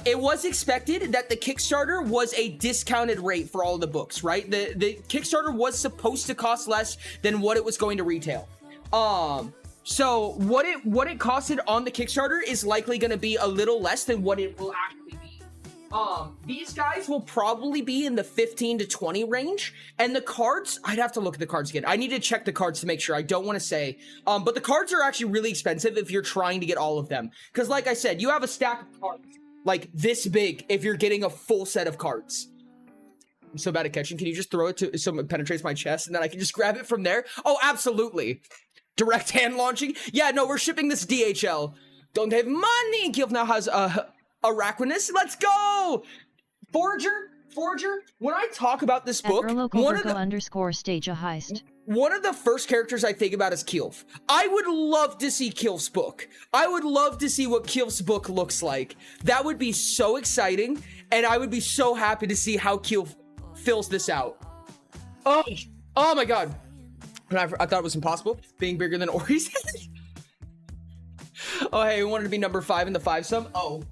It was expected that the Kickstarter was a discounted rate for all of the books, right? The Kickstarter was supposed to cost less than what it was going to retail. So what it costed on the Kickstarter is likely going to be a little less than what it will actually be. These guys will probably be in the 15 to 20 range, and the cards, I'd have to look at the cards again. I need to check the cards to make sure. I don't want to say, but the cards are actually really expensive if you're trying to get all of them. Because like I said, you have a stack of cards like this big if you're getting a full set of cards. I'm so bad at catching. Can you just throw it to so it penetrates my chest and then I can just grab it from there? Oh, absolutely. Direct hand launching. Yeah, no, we're shipping this DHL. Don't have money. Gilf now has Arachninus. Let's go. Forger. When I talk about this book, one of the stage a heist. One of the first characters I think about is Kilf. I would love to see Kilf's book. I would love to see what Kilf's book looks like. That would be so exciting, and I would be so happy to see how Kilf fills this out. Oh my god. I thought it was impossible, being bigger than Ori's head. Oh, hey, we wanted to be number 5 in the 5-sum. Oh.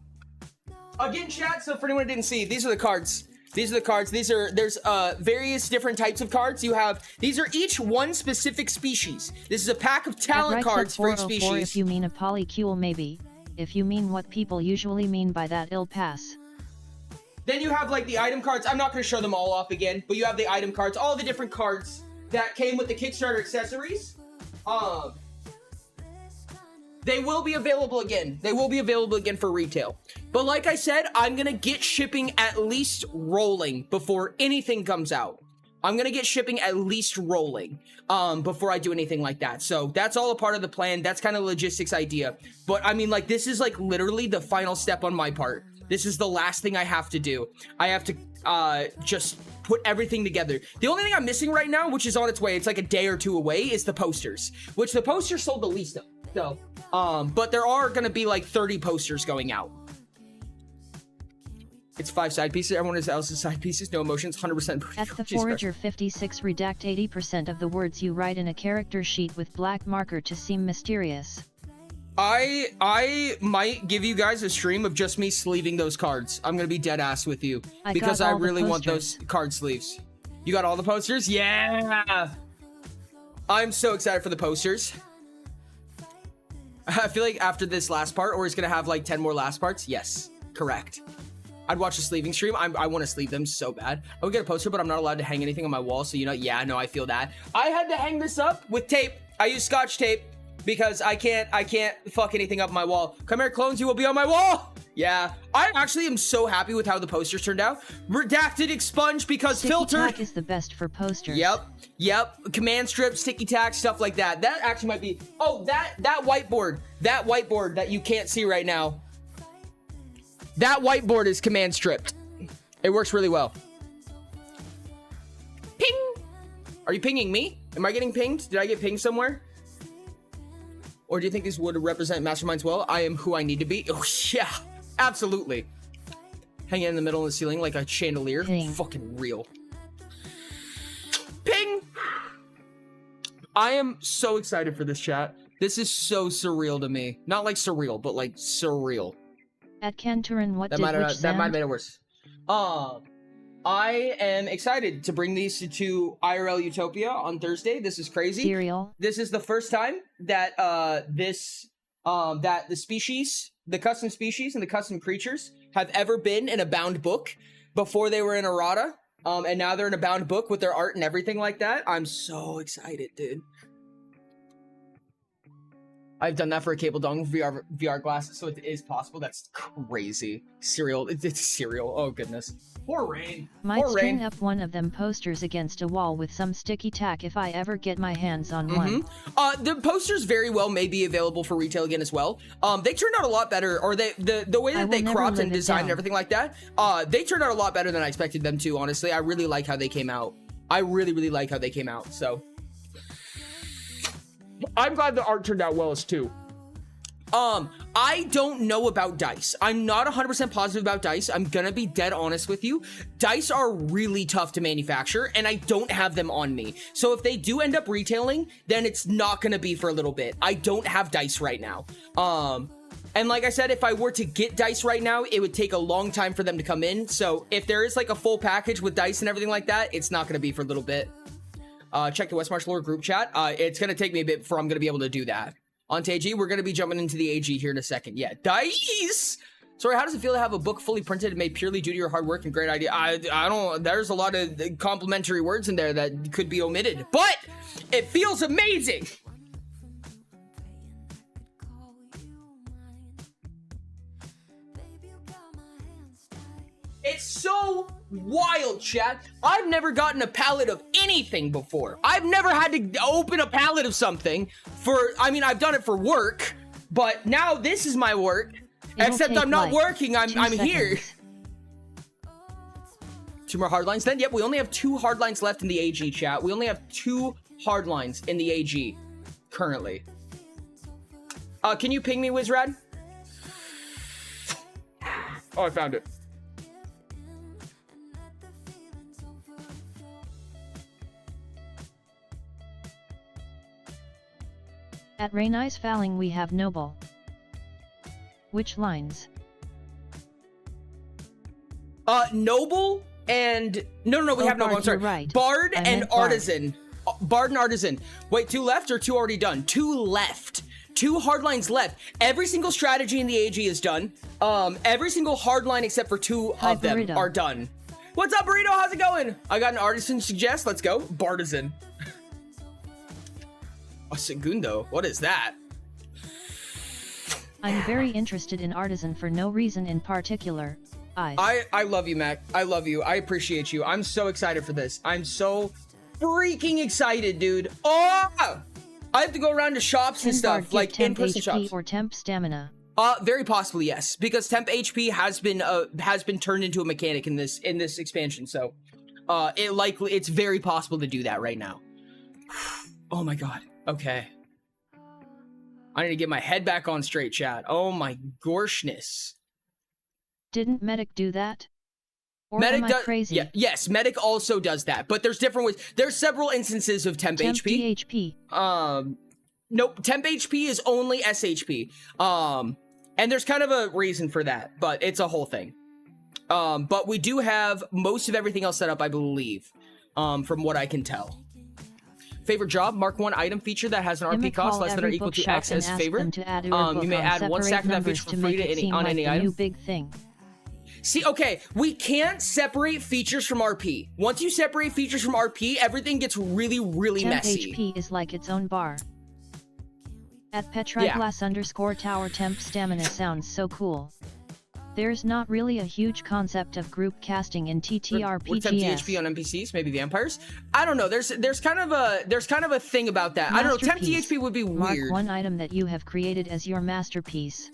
Again, chat, so for anyone who didn't see, these are the cards. There's various different types of cards. These are each one specific species. This is a pack of talent cards for each species. If you mean a polycule, maybe. If you mean what people usually mean by that, it'll pass. Then you have like the item cards. I'm not going to show them all off again, but you have the item cards, all the different cards that came with the Kickstarter accessories. They will be available again. They will be available again for retail. But like I said, I'm gonna get shipping at least rolling before anything comes out. I'm gonna get shipping at least rolling before I do anything like that. So that's all a part of the plan. That's kind of logistics idea. But I mean, like, this is like literally the final step on my part. This is the last thing I have to do. I have to just put everything together. The only thing I'm missing right now, which is on its way, it's like a day or two away, is the posters, which the posters sold the least of. So, but there are gonna be like 30 posters going out. It's 5 side pieces. Everyone else's side pieces. No emotions. 100%. At the Forager 56, redact 80% of the words you write in a character sheet with black marker to seem mysterious. I might give you guys a stream of just me sleeving those cards. I'm gonna be dead ass with you because I really want those card sleeves. You got all the posters? Yeah. I'm so excited for the posters. I feel like after this last part, or it's gonna have like 10 more last parts. Yes, correct. I'd watch a sleeving stream. I want to sleeve them so bad. I would get a poster, but I'm not allowed to hang anything on my wall. So, you know, yeah, no, I feel that. I had to hang this up with tape. I use Scotch tape because I can't fuck anything up my wall. Come here, clones, you will be on my wall. Yeah, I actually am so happy with how the posters turned out. Redacted, expunged because sticky filtered. Tack is the best for posters. Yep. Command strip, sticky tack, stuff like that. That actually might be. Oh, that whiteboard that you can't see right now. That whiteboard is command stripped. It works really well. Ping. Are you pinging me? Am I getting pinged? Did I get pinged somewhere? Or do you think this would represent masterminds well? I am who I need to be. Oh yeah, absolutely. Hanging in the middle of the ceiling like a chandelier. Ping. Fucking real. Ping. I am so excited for this chat. This is so surreal to me. Not like surreal, but like surreal. At Canturin, what That did might which have sound? made it worse. I am excited to bring these to IRL Utopia on Thursday. This is crazy. Cereal. This is the first time that that the species, the custom species and the custom creatures have ever been in a bound book. Before they were in errata, and now they're in a bound book with their art and everything like that. I'm so excited, dude. I've done that for a cable dong VR glasses, so it is possible. That's crazy. Cereal. It's cereal. Oh, goodness. Poor Rain. Might Poor string Rain. up one of them posters against a wall with some sticky tack if I ever get my hands on one. The posters very well may be available for retail again as well. They turned out a lot better, or the way that they cropped and designed and everything like that, they turned out a lot better than I expected them to, honestly. I really like how they came out. I really, really like how they came out, so. I'm glad the art turned out well as too. I don't know about dice. I'm not 100% positive about dice. I'm gonna be dead honest with you. Dice are really tough to manufacture, and I don't have them on me. So if they do end up retailing, then it's not gonna be for a little bit. I don't have dice right now. And like I said, if I were to get dice right now, it would take a long time for them to come in. So if there is like a full package with dice and everything like that, it's not gonna be for a little bit. Check the West March Lore group chat. It's going to take me a bit before I'm going to be able to do that. On to AG, we're going to be jumping into the AG here in a second. Yeah, dice! Sorry, how does it feel to have a book fully printed and made purely due to your hard work and great idea? I don't, there's a lot of complimentary words in there that could be omitted, but it feels amazing! It's so wild, chat. I've never gotten a palette of anything before. I've never had to open a palette of something for, I mean, I've done it for work, but now this is my work. Except I'm not working, I'm here. 2 more hardlines then? Yep, we only have 2 hardlines left in the AG, chat. We only have 2 hardlines in the AG currently. Can you ping me, Wizrad? Oh, I found it. At Rainey's Fouling we have Noble. Which lines? Noble and... No, we have Noble, I'm sorry. Right. Bard and Artisan. Bard and Artisan. Wait, 2 left or 2 already done? 2 left. 2 hardlines left. Every single strategy in the AG is done. Every single hardline except for 2 of them are done. What's up, Burrito? How's it going? I got an Artisan suggest. Let's go. Bartisan. A segundo? What is that? I'm very interested in Artisan for no reason in particular. I love you, Mac. I love you. I appreciate you. I'm so excited for this. I'm so freaking excited, dude. Oh! I have to go around to shops and stuff, like in-person shops. Or temp stamina. Very possibly, yes, because temp HP has been turned into a mechanic in this expansion. So, it's very possible to do that right now. Oh my god. Okay. I need to get my head back on straight, chat. Oh my gorshness. Didn't Medic do that? Or Medic am I crazy? Yeah, yes, Medic also does that, but there's different ways. There's several instances of temp HP. DHP. Nope, temp HP is only SHP. And there's kind of a reason for that, but it's a whole thing. But we do have most of everything else set up, I believe, from what I can tell. Favorite job, mark one item feature that has an RP cost less than or equal to X as favorite. You may add one stack of that feature for free to on any item. Big thing. See, okay, we can't separate features from RP. Once you separate features from RP, everything gets really, really temp messy. HP is like its own bar. At Petriglass_tower temp stamina sounds so cool. There's not really a huge concept of group casting in TTRPG. What's temp THP on NPCs? Maybe vampires? I don't know. There's kind of a thing about that. I don't know. Temp THP would be weird. Mark one item that you have created as your masterpiece.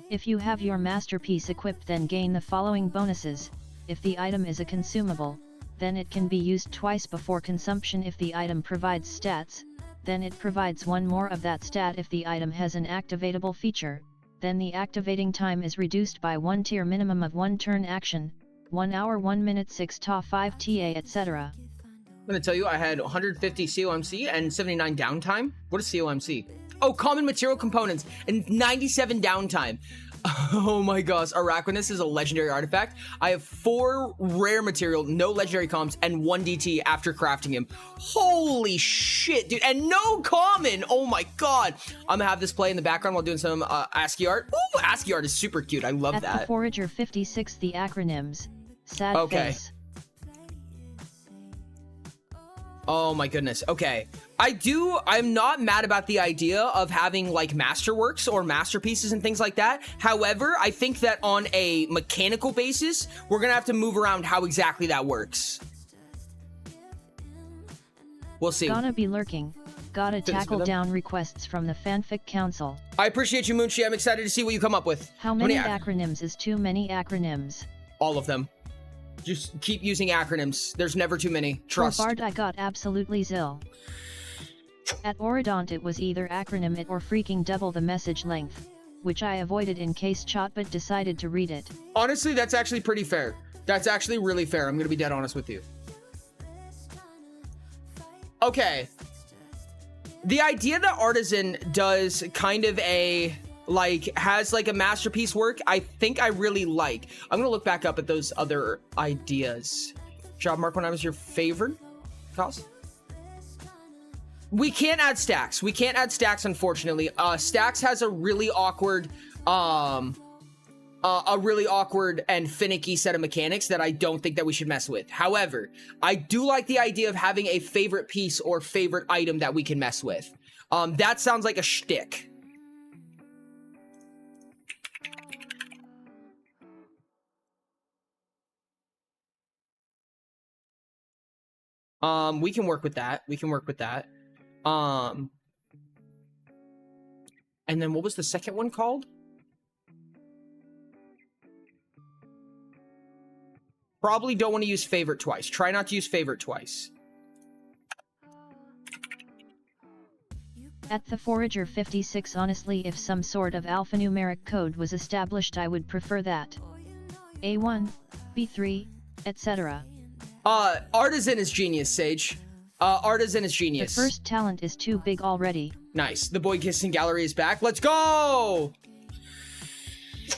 If you have your masterpiece equipped, then gain the following bonuses. If the item is a consumable, then it can be used twice before consumption. If the item provides stats, then it provides one more of that stat. If the item has an activatable feature, then the activating time is reduced by 1 tier, minimum of 1 turn action, 1 hour, 1 minute, 6 ta, 5 ta, etc. I'm gonna tell you, I had 150 COMC and 79 downtime. What is COMC? Oh, common material components and 97 downtime. Oh my gosh, Araquanus is a legendary artifact. I have 4 rare material, no legendary comms, and 1 DT after crafting him. Holy shit, dude, and no common. Oh my god. I'm gonna have this play in the background while doing some ASCII art. Ooh, ASCII art is super cute. I love that. At the Forager 56, the acronyms. Sad face. Oh my goodness. Okay. I'm not mad about the idea of having like masterworks or masterpieces and things like that. However, I think that on a mechanical basis, we're gonna have to move around how exactly that works. We'll see. Gonna be lurking. Gotta tackle down requests from the fanfic council. I appreciate you, Moonchi. I'm excited to see what you come up with. How many acronyms is too many acronyms? All of them. Just keep using acronyms. There's never too many. Trust. For Bard, I got absolutely zill. At Oridont, it was either acronym it or freaking double the message length, which I avoided in case Chatbot decided to read it. Honestly, that's actually pretty fair. That's actually really fair. I'm gonna be dead honest with you. Okay. The idea that Artisan does kind of a has like a masterpiece work, I think I really like. I'm gonna look back up at those other ideas. Job mark when I was your favorite cost. We can't add stacks. We can't add stacks, unfortunately. Stacks has a really awkward and finicky set of mechanics that I don't think that we should mess with. However, I do like the idea of having a favorite piece or favorite item that we can mess with. That sounds like a shtick. We can work with that. We can work with that. And then what was the second one called? Probably don't want to use favorite twice. Try not to use favorite twice. At the Forager 56, honestly, if some sort of alphanumeric code was established, I would prefer that. A1, B3, etc. Artisan is genius, Sage. Artisan is genius. The first talent is too big already. Nice. The boy kissing gallery is back. Let's go!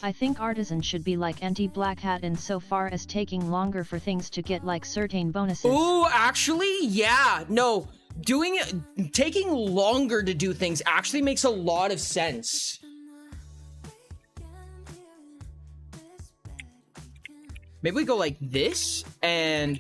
I think Artisan should be like anti-Black Hat in so far as taking longer for things to get like certain bonuses. Ooh, actually, yeah. No, taking longer to do things actually makes a lot of sense. Maybe we go like this and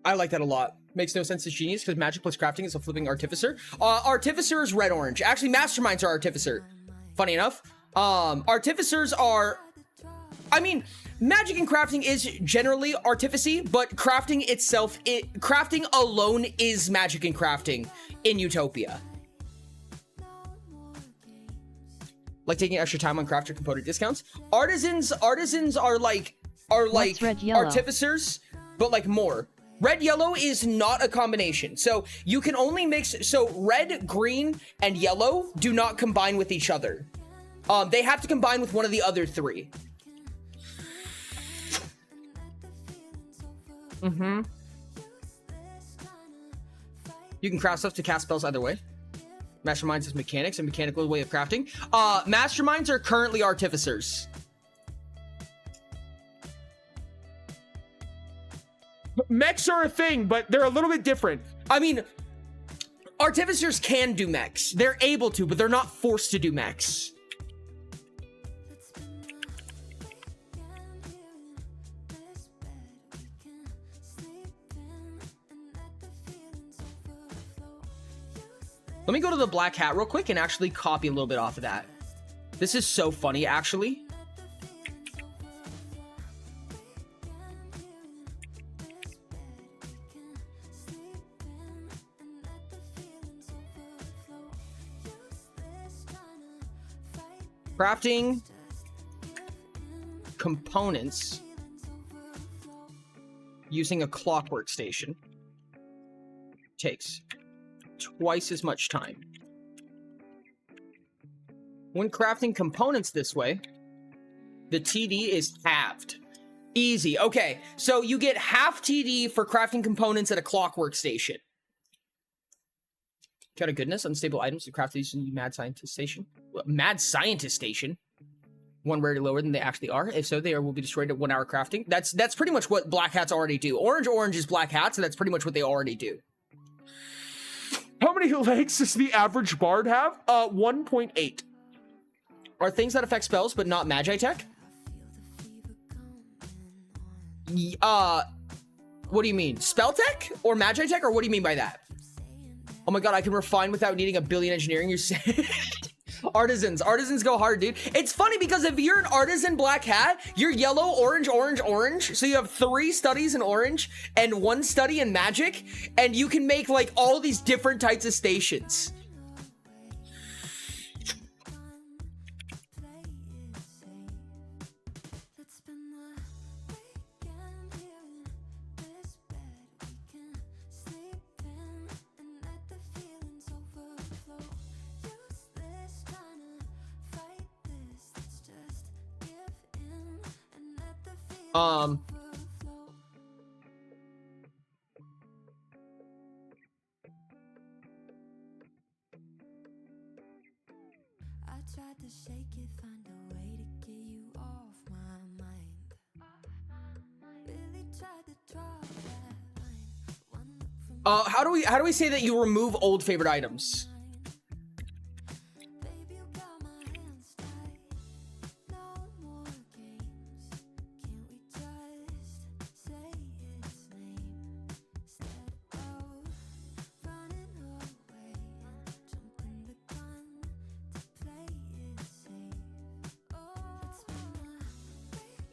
I like that a lot. Makes no sense as genius because magic plus crafting is a flipping artificer. Artificer is red orange. Actually, masterminds are artificer. Funny enough. Artificers are, I mean, magic and crafting is generally artificy, but crafting itself, crafting alone is magic and crafting in Utopia. Like taking extra time on crafter component discounts. Artisans are like red, yellow? Artificers, but like more. Red yellow is not a combination. So you can only mix, so red, green, and yellow do not combine with each other. They have to combine with one of the other three. Mm-hmm. You can craft stuff to cast spells either way. Masterminds is mechanics and mechanical way of crafting. Masterminds are currently artificers. Mechs are a thing, but they're a little bit different. I mean, artificers can do mechs. They're able to, but they're not forced to do mechs. Let me go to the black hat real quick and actually copy a little bit off of that. This is so funny, actually. Crafting components using a clockwork station takes twice as much time. When crafting components this way, the TD is halved. Easy. Okay, so you get half TD for crafting components at a clockwork station. Out of goodness, unstable items to craft these in the Mad Scientist Station. Mad Scientist Station. One rarity lower than they actually are. If so, they will be destroyed at 1 hour crafting. That's pretty much what black hats already do. Orange is black hat, so that's pretty much what they already do. How many legs does the average bard have? 1.8. Are things that affect spells but not magi tech? What do you mean? Spell tech or magi tech, or what do you mean by that? Oh my god, I can refine without needing a billion engineering. You're saying artisans go hard, dude. It's funny because if you're an artisan black hat, you're yellow, orange. So you have 3 studies in orange and 1 study in magic, and you can make like all these different types of stations. How do we say that you remove old favorite items?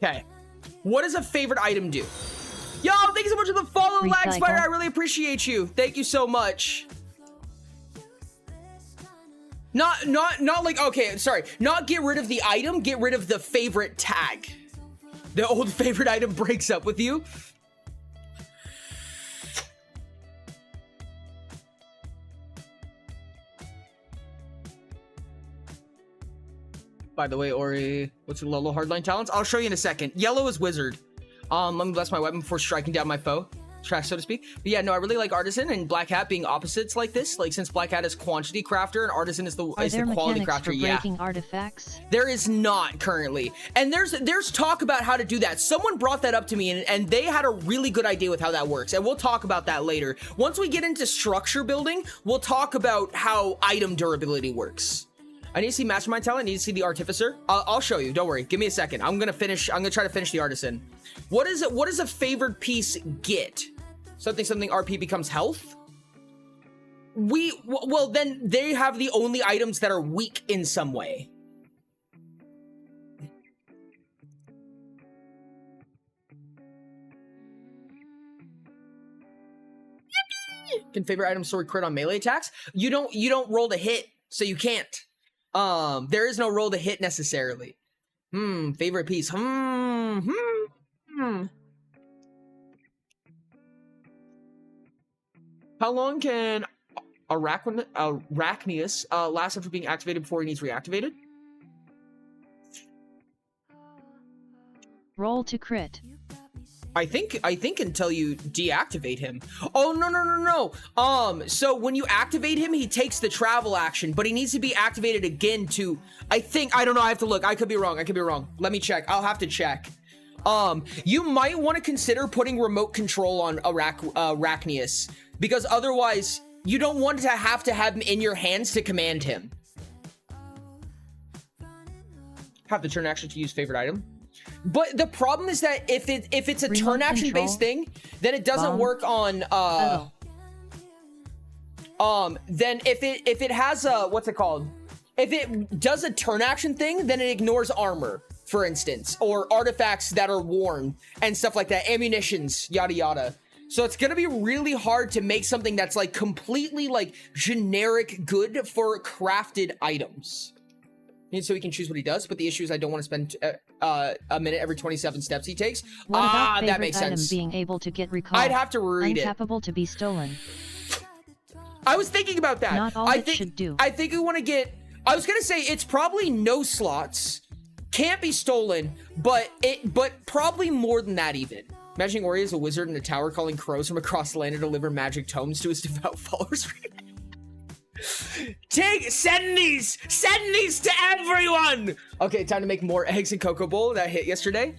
Okay. What does a favorite item do? Yo, thank you so much for the follow, Lagspire. I really appreciate you. Thank you so much. Not like, okay, sorry. Not get rid of the item, get rid of the favorite tag. The old favorite item breaks up with you. By the way, Ori, what's your Lolo hardline talents? I'll show you in a second. Yellow is wizard. Let me bless my weapon before striking down my foe. Trash, so to speak. But yeah, no, I really like artisan and black hat being opposites like this. Like, since black hat is quantity crafter and artisan is the quality crafter. For breaking artifacts? There is not currently. And there's talk about how to do that. Someone brought that up to me and they had a really good idea with how that works. And we'll talk about that later. Once we get into structure building, we'll talk about how item durability works. I need to see Mastermind talent. I need to see the Artificer. I'll show you. Don't worry. Give me a second. I'm gonna try to finish the Artisan. What does a favored piece get? Something RP becomes health? Well, then they have the only items that are weak in some way. Can favorite item sword crit on melee attacks? You don't roll to hit, so you can't. There is no roll to hit necessarily. Favorite piece. How long can Arachnius last after being activated before he needs reactivated? Roll to crit. I think until you deactivate him. Oh, no. So when you activate him, he takes the travel action, but he needs to be activated again to, I don't know, I have to look. I could be wrong. Let me check. I'll have to check. You might want to consider putting remote control on Arachnius, because otherwise you don't want to have him in your hands to command him. Have the turn action to use favorite item. But the problem is that if it's a turn action based thing, then it doesn't work on then if it has a, what's it called? If it does a turn action thing, then it ignores armor, for instance, or artifacts that are worn and stuff like that, ammunitions, yada yada. So it's gonna be really hard to make something that's like completely like generic good for crafted items. And so he can choose what he does, but the issue is I don't want to spend a minute every 27 steps he takes. What about that makes item sense. being able to get recalled? I'd have to read it. Uncapable to be stolen. I was thinking about that. Not all it should do. I think we want to get. I was gonna say it's probably no slots, can't be stolen, but probably more than that even. Imagining Ori is a wizard in a tower calling crows from across the land to deliver magic tomes to his devout followers. Send these to everyone. Okay, time to make more eggs and cocoa bowl that hit yesterday.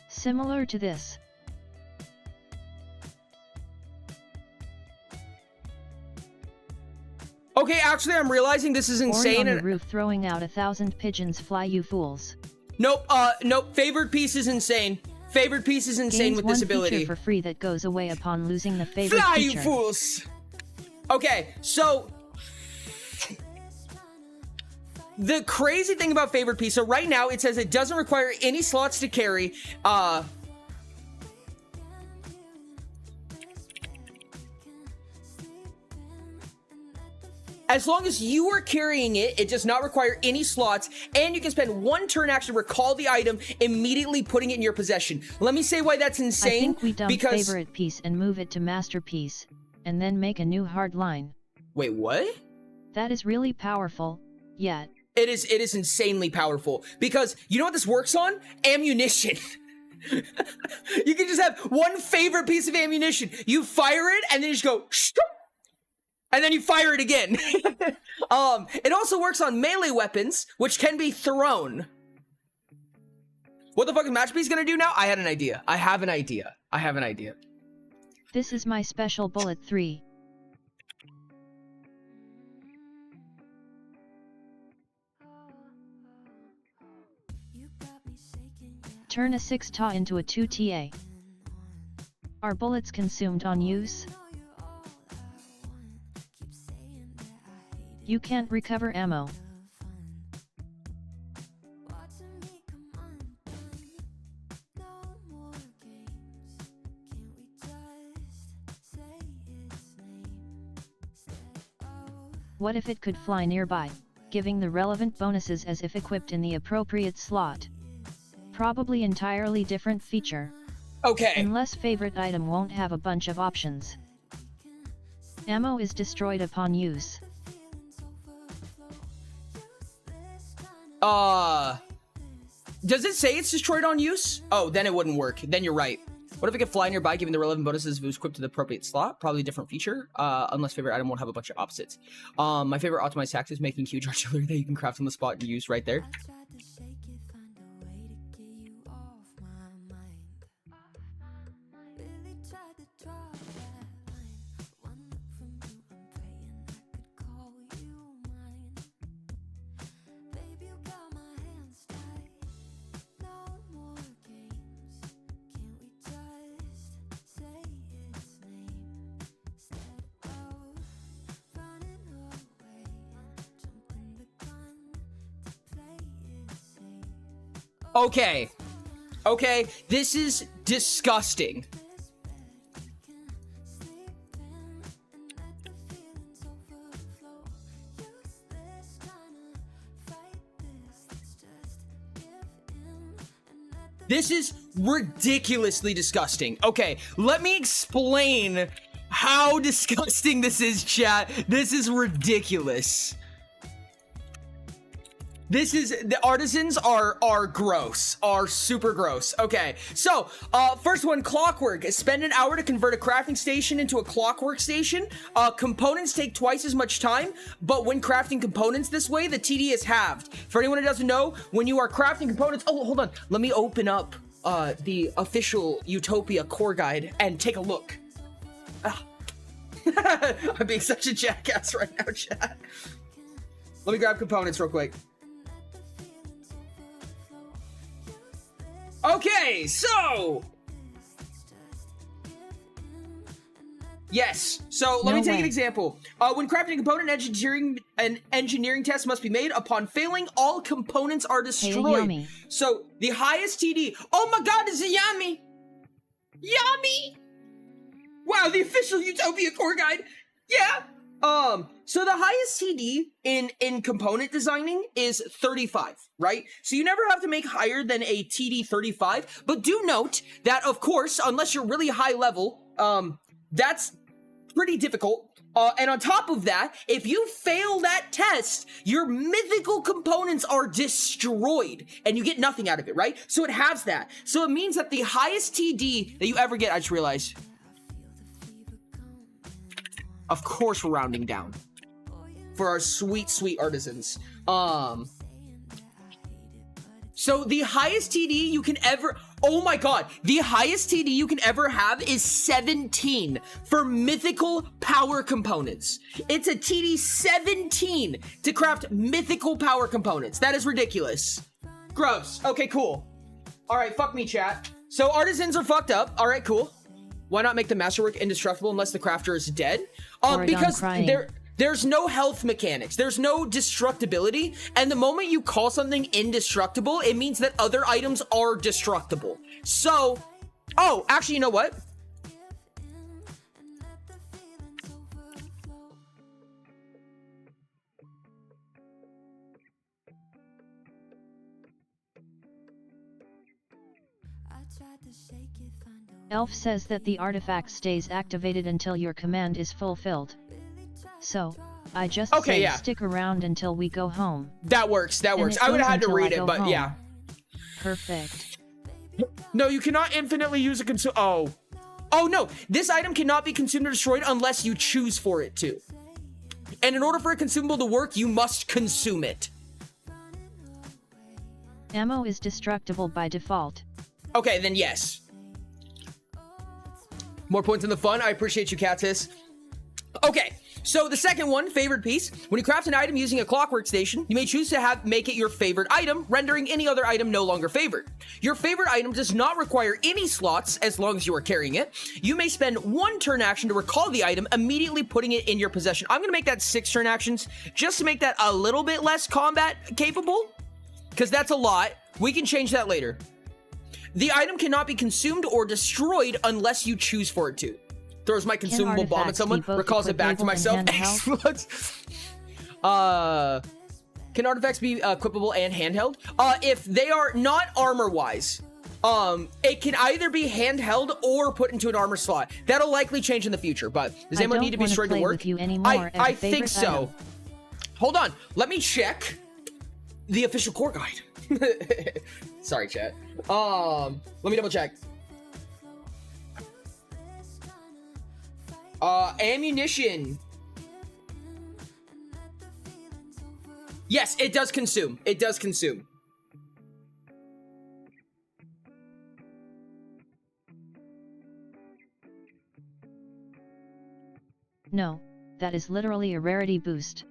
Similar to this. Okay, actually, I'm realizing this is insane. Ori on the roof throwing out 1,000 pigeons fly, you fools. Nope, favorite piece is insane. Favorite piece is insane Gains with this one ability. feature for free that goes away upon losing the favorite Fly, feature. you fools! Okay, so the crazy thing about favorite piece, so right now it says it doesn't require any slots to carry. As long as you are carrying it, it does not require any slots, and you can spend one turn action to recall the item, immediately putting it in your possession. Let me say why that's insane. I think we dump because... favorite piece and move it to masterpiece, and then make a new hard line. Wait, what? That is really powerful, yet. It is insanely powerful, because you know what this works on? Ammunition. You can just have one favorite piece of ammunition. You fire it, and then you just go, shoo, and then you fire it again. It also works on melee weapons, which can be thrown. What the fuck is Masterpiece gonna do now? I have an idea. This is my special bullet 3. Turn a 6 Ta into a 2 Ta. Are bullets consumed on use? You can't recover ammo. What if it could fly nearby, giving the relevant bonuses as if equipped in the appropriate slot? Probably entirely different feature. Okay. Unless favorite item won't have a bunch of options. Ammo is destroyed upon use. Does it say it's destroyed on use? Oh, then it wouldn't work. Then you're right. What if it could fly nearby, giving the relevant bonuses if it was equipped to the appropriate slot? Probably a different feature, unless favorite item won't have a bunch of opposites. My favorite optimized tact is making huge artillery that you can craft on the spot and use right there. Okay, Okay, this is disgusting. This is ridiculously disgusting. Okay, let me explain how disgusting this is, chat. This is ridiculous. The artisans are gross, are super gross. Okay, so first one, clockwork. Spend an hour to convert a crafting station into a clockwork station. Components take twice as much time, but when crafting components this way, the TD is halved. For anyone who doesn't know, when you are crafting components, oh, hold on, let me open up the official Utopia core guide and take a look. I'm being such a jackass right now, chat. Let me grab components real quick. Okay, so yes, so let me take an example. When crafting a component, engineering test must be made. Upon failing, all components are destroyed. Hey, so the highest TD. Oh my god, is it yummy? Yummy! Wow, the official Utopia core guide. Yeah. So the highest TD in component designing is 35, right? So you never have to make higher than a TD 35, but do note that, of course, unless you're really high level, that's pretty difficult. And on top of that, if you fail that test, your mythical components are destroyed and you get nothing out of it, right? So it has that. So it means that the highest TD that you ever get, I just realized, of course we're rounding down for our sweet, sweet artisans. So the highest TD you can ever, oh my god, the highest TD you can ever have is 17 for mythical power components. It's a TD 17 to craft mythical power components. That is ridiculous. Gross. Okay, cool. All right, fuck me, chat. So artisans are fucked up. All right, cool. Why not make the masterwork indestructible unless the crafter is dead? Because there's no health mechanics. There's no destructibility. And the moment you call something indestructible, it means that other items are destructible. So, oh, actually, you know what? Elf says that the artifact stays activated until your command is fulfilled. So, I just say stick around until we go home. That works, that works. I would have had to read it, but home. Yeah. Perfect. No, you cannot infinitely use a consume. Oh no, this item cannot be consumed or destroyed unless you choose for it to. And in order for a consumable to work, you must consume it. Ammo is destructible by default. Okay, then yes. More points in the fun. I appreciate you, Catis. Okay, so the second one, favored piece. When you craft an item using a clockwork station, you may choose to make it your favorite item, rendering any other item no longer favored. Your favorite item does not require any slots as long as you are carrying it. You may spend one turn action to recall the item, immediately putting it in your possession. I'm going to make that 6 turn actions just to make that a little bit less combat capable, because that's a lot. We can change that later. The item cannot be consumed or destroyed unless you choose for it to. Throws my consumable bomb at someone, recalls it back to myself. Excellent. Can artifacts be equipable and handheld? If they are not armor-wise, it can either be handheld or put into an armor slot. That'll likely change in the future, but does anyone need to be destroyed to work? I think so. Hold on, let me check the official core guide. Sorry, chat. Let me double check. Ammunition. Yes, it does consume. It does consume. No, that is literally a rarity boost.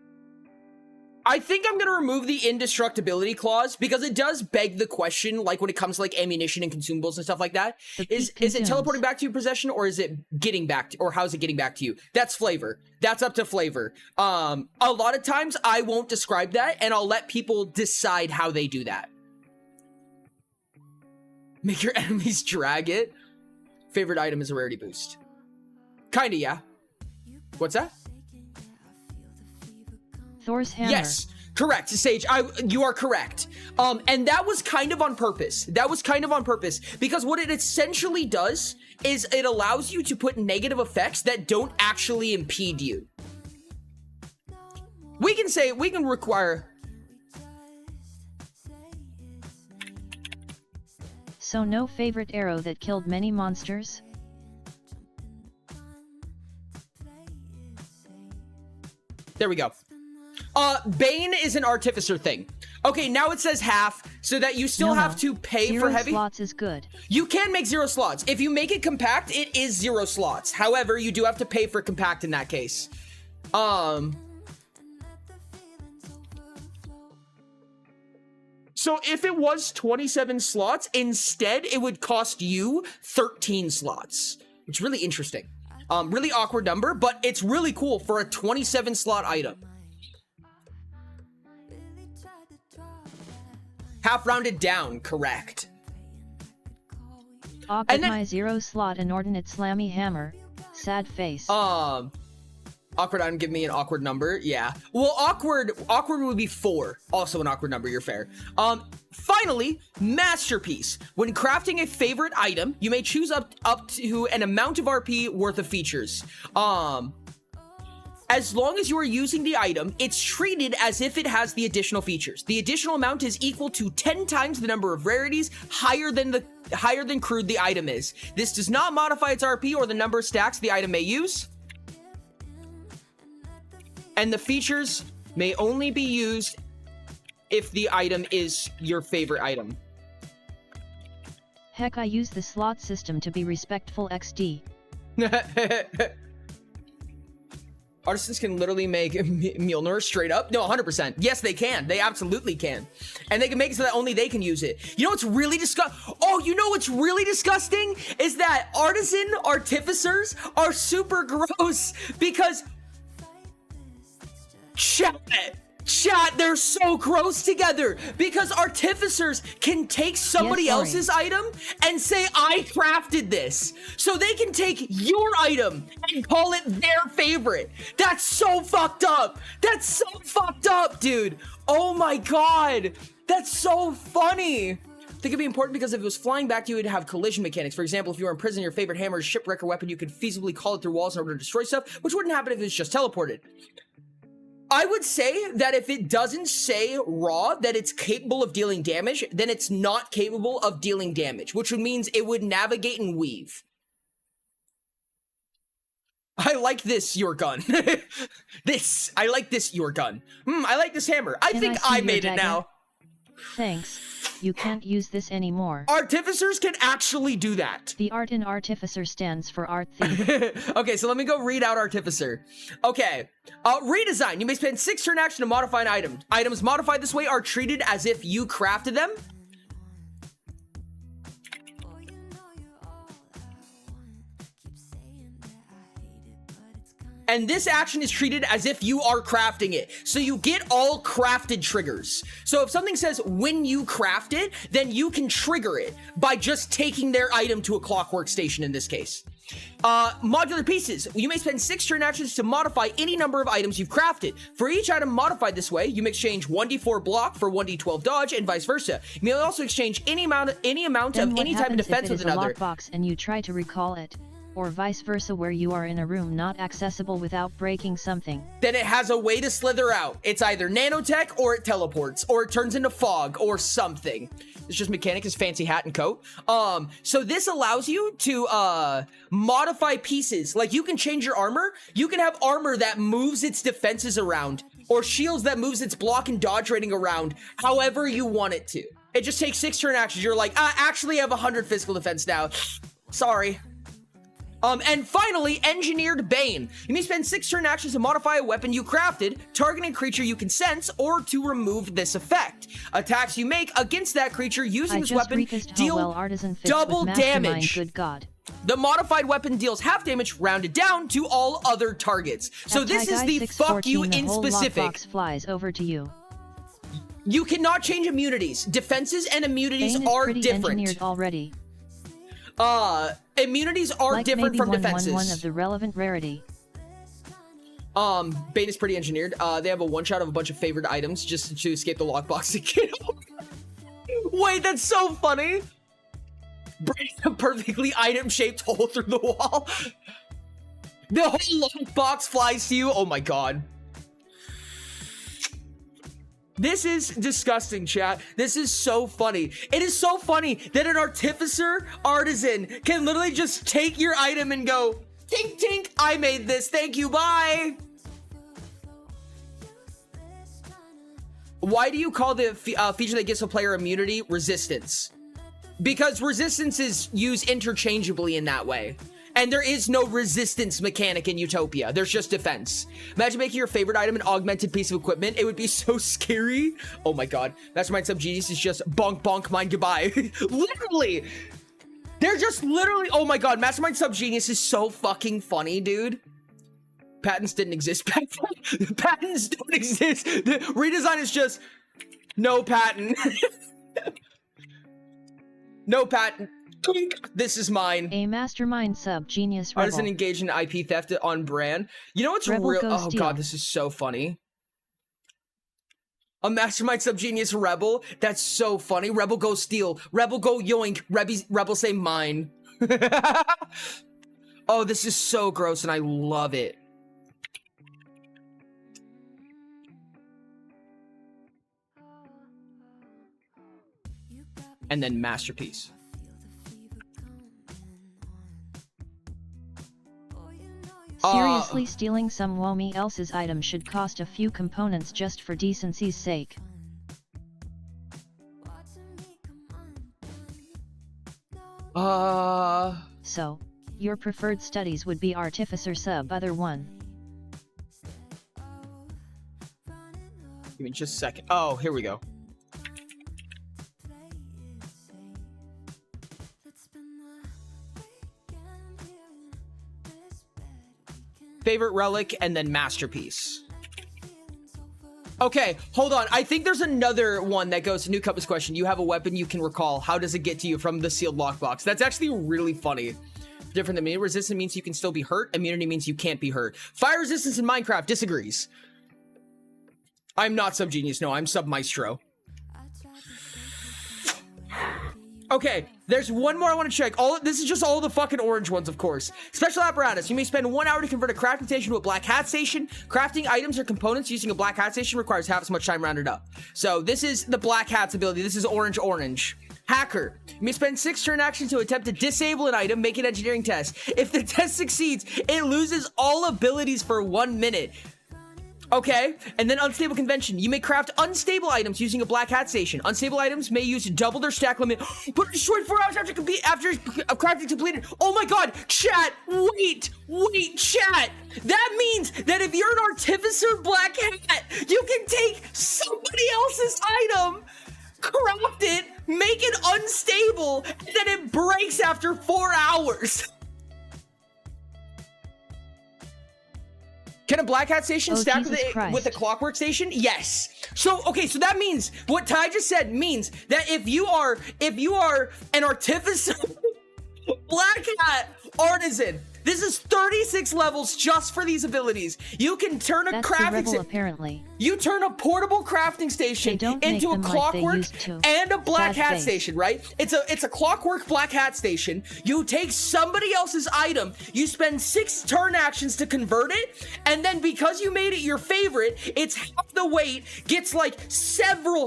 I think I'm going to remove the indestructibility clause because it does beg the question, like when it comes to like ammunition and consumables and stuff like that. Is it teleporting back to your possession, or is it getting back to, or how's it getting back to you? That's flavor. That's up to flavor. A lot of times I won't describe that and I'll let people decide how they do that. Make your enemies drag it. Favorite item is a rarity boost. Kinda, yeah. What's that? Thor's hammer. Yes, correct, Sage. You are correct. And that was kind of on purpose. Because what it essentially does is it allows you to put negative effects that don't actually impede you. We can require. So no favorite arrow that killed many monsters? There we go. Bane is an artificer thing. Okay, now it says half, so that you still have to pay for heavy. 0 slots is good. You can make 0 slots. If you make it compact, it is 0 slots. However, you do have to pay for compact in that case. So if it was 27 slots, instead it would cost you 13 slots. It's really interesting. Really awkward number, but it's really cool for a 27 slot item. Half rounded down, correct. Awkward my 0 slot inordinate slammy hammer. Sad face. Awkward item, give me an awkward number. Yeah. Well, awkward would be 4. Also an awkward number, you're fair. Finally, masterpiece. When crafting a favorite item, you may choose up to an amount of RP worth of features. As long as you are using the item, it's treated as if it has the additional features. The additional amount is equal to 10 times the number of rarities higher than crude the item is. This does not modify its RP or the number of stacks the item may use. And the features may only be used if the item is your favorite item. Heck, I use the slot system to be respectful XD. Artisans can literally make Mjolnir straight up. No, 100%. Yes, they can. They absolutely can. And they can make it so that only they can use it. You know what's really you know what's really disgusting? Is that artificers are super gross because... Chat, they're so gross together because artificers can take somebody else's item and say, I crafted this. So they can take your item and call it their favorite. That's so fucked up. That's so fucked up, dude. Oh my God. That's so funny. They could be important because if it was flying back to you, it'd have collision mechanics. For example, if you were in prison, your favorite hammer is shipwreck or weapon, you could feasibly call it through walls in order to destroy stuff, which wouldn't happen if it's just teleported. I would say that if it doesn't say raw that it's capable of dealing damage, then it's not capable of dealing damage, which means it would navigate and weave. I like this, your gun. I like this, your gun. I like this hammer. I think I made it now. Thanks. You can't use this anymore. Artificers can actually do that. The art in Artificer stands for art thief. Okay, so let me go read out Artificer. Okay, redesign. You may spend 6 turn action to modify an item. Items modified this way are treated as if you crafted them. And this action is treated as if you are crafting it. So you get all crafted triggers. So if something says when you craft it, then you can trigger it by just taking their item to a clockwork station in this case. Modular pieces. You may spend 6 turn actions to modify any number of items you've crafted. For each item modified this way, you may exchange 1d4 block for 1d12 dodge and vice versa. You may also exchange any amount of any type of defense with another. If it is a lockbox and you try to recall it, or vice versa where you are in a room not accessible without breaking something, then it has a way to slither out. It's either nanotech or it teleports or it turns into fog or something. It's just mechanic, his fancy hat and coat. So this allows you to modify pieces. Like you can change your armor. You can have armor that moves its defenses around or shields that moves its block and dodge rating around however you want it to. It just takes 6 turn actions. You're like, I actually have 100 physical defense now. Sorry. And finally, Engineered Bane. You may spend 6 turn actions to modify a weapon you crafted, target a creature you can sense, or to remove this effect. Attacks you make against that creature using this weapon deal double damage. Good God. The modified weapon deals half damage rounded down to all other targets. So this is the fuck you in specific. Flies over to you. You cannot change immunities. Defenses and immunities Bane is are pretty different. engineered already. Immunities are Like different maybe from 111 defenses. of the relevant rarity. Bane is pretty engineered. They have a one-shot of a bunch of favorite items just to escape the lockbox and get out. Wait, that's so funny. Break a perfectly item-shaped hole through the wall. The whole lockbox flies to you. Oh my god. This is disgusting, chat. This is so funny. It is so funny that an artificer artisan can literally just take your item and go, tink, tink, I made this. Thank you, bye. Why do you call the feature that gives a player immunity resistance? Because resistance is used interchangeably in that way. And there is no resistance mechanic in Utopia. There's just defense. Imagine making your favorite item an augmented piece of equipment. It would be so scary. Oh my god. Mastermind Subgenius is just bonk, bonk, mine, goodbye. Literally. They're just literally, oh my god. Mastermind Subgenius is so fucking funny, dude. Patents didn't exist back then. Patents don't exist. The redesign is just no patent. No patent. This is mine. A mastermind sub genius rebel. Artisan engaged in IP theft on brand. You know what's Rebel real? go Oh steal. god, this is so funny. A mastermind subgenius rebel. That's so funny. Rebel go steal. Rebel go yoink. Rebel say mine. Oh, this is so gross and I love it. And then masterpiece. Seriously, stealing someone else's item should cost a few components just for decency's sake. So, your preferred studies would be artificer sub other one. Give me just a second. Oh, here we go. Favorite relic and then masterpiece. Okay, hold on. I think there's another one that goes to New Compass question. You have a weapon you can recall. How does it get to you from the sealed lockbox? That's actually really funny. Different than immunity. Resistance means you can still be hurt. Immunity means you can't be hurt. Fire resistance in Minecraft disagrees. I'm not Subgenius. No, I'm Sub Maestro. Okay, there's one more I want to check. This is just all the fucking orange ones, of course. Special apparatus. You may spend 1 hour to convert a crafting station to a black hat station. Crafting items or components using a black hat station requires half as much time rounded up. So this is the black hat's ability. This is orange. Hacker. You may spend 6 turn actions to attempt to disable an item. Make an engineering test. If the test succeeds, it loses all abilities for 1 minute. Okay, and then unstable convention. You may craft unstable items using a black hat station. Unstable items may use double their stack limit, but destroyed 4 hours after crafting completed. Oh my god, chat, wait, chat. That means that if you're an artificer black hat, you can take somebody else's item, craft it, make it unstable, and then it breaks after 4 hours. Can a black hat station stack with a clockwork station? Yes. So, okay, so that means, what Ty just said means that if you are an artificer black hat artisan, this is 36 levels just for these abilities. You can turn a apparently. You turn a portable crafting station into a clockwork and a black hat station, right? It's a clockwork black hat station. You take somebody else's item, you spend 6 turn actions to convert it, and then because you made it your favorite, it's half the weight, gets like several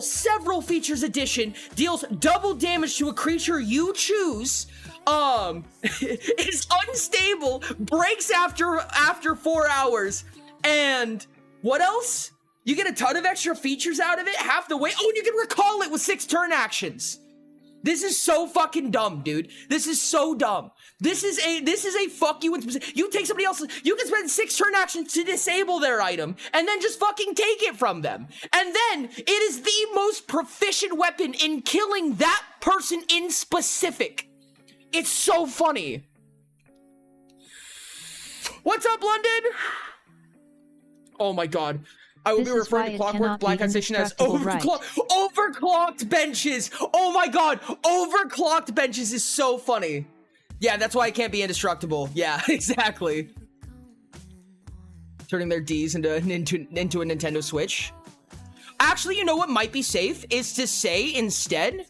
features addition, deals double damage to a creature you choose. Is unstable, breaks after 4 hours, and what else? You get a ton of extra features out of it, half the way. Oh, and you can recall it with 6 turn actions. This is so fucking dumb, dude. This is so dumb. This is a fuck you. You take somebody else's, you can spend 6 turn actions to disable their item, and then just fucking take it from them. And then it is the most proficient weapon in killing that person in specific. It's so funny. What's up, London? Oh my god. I will This be is referring why to it Clockwork cannot Black be Hat Station as indestructible, right? overclocked benches. Oh my god, overclocked benches is so funny. Yeah, that's why it can't be indestructible. Yeah, exactly. Turning their Ds into a Nintendo Switch. Actually, you know what might be safe is to say instead.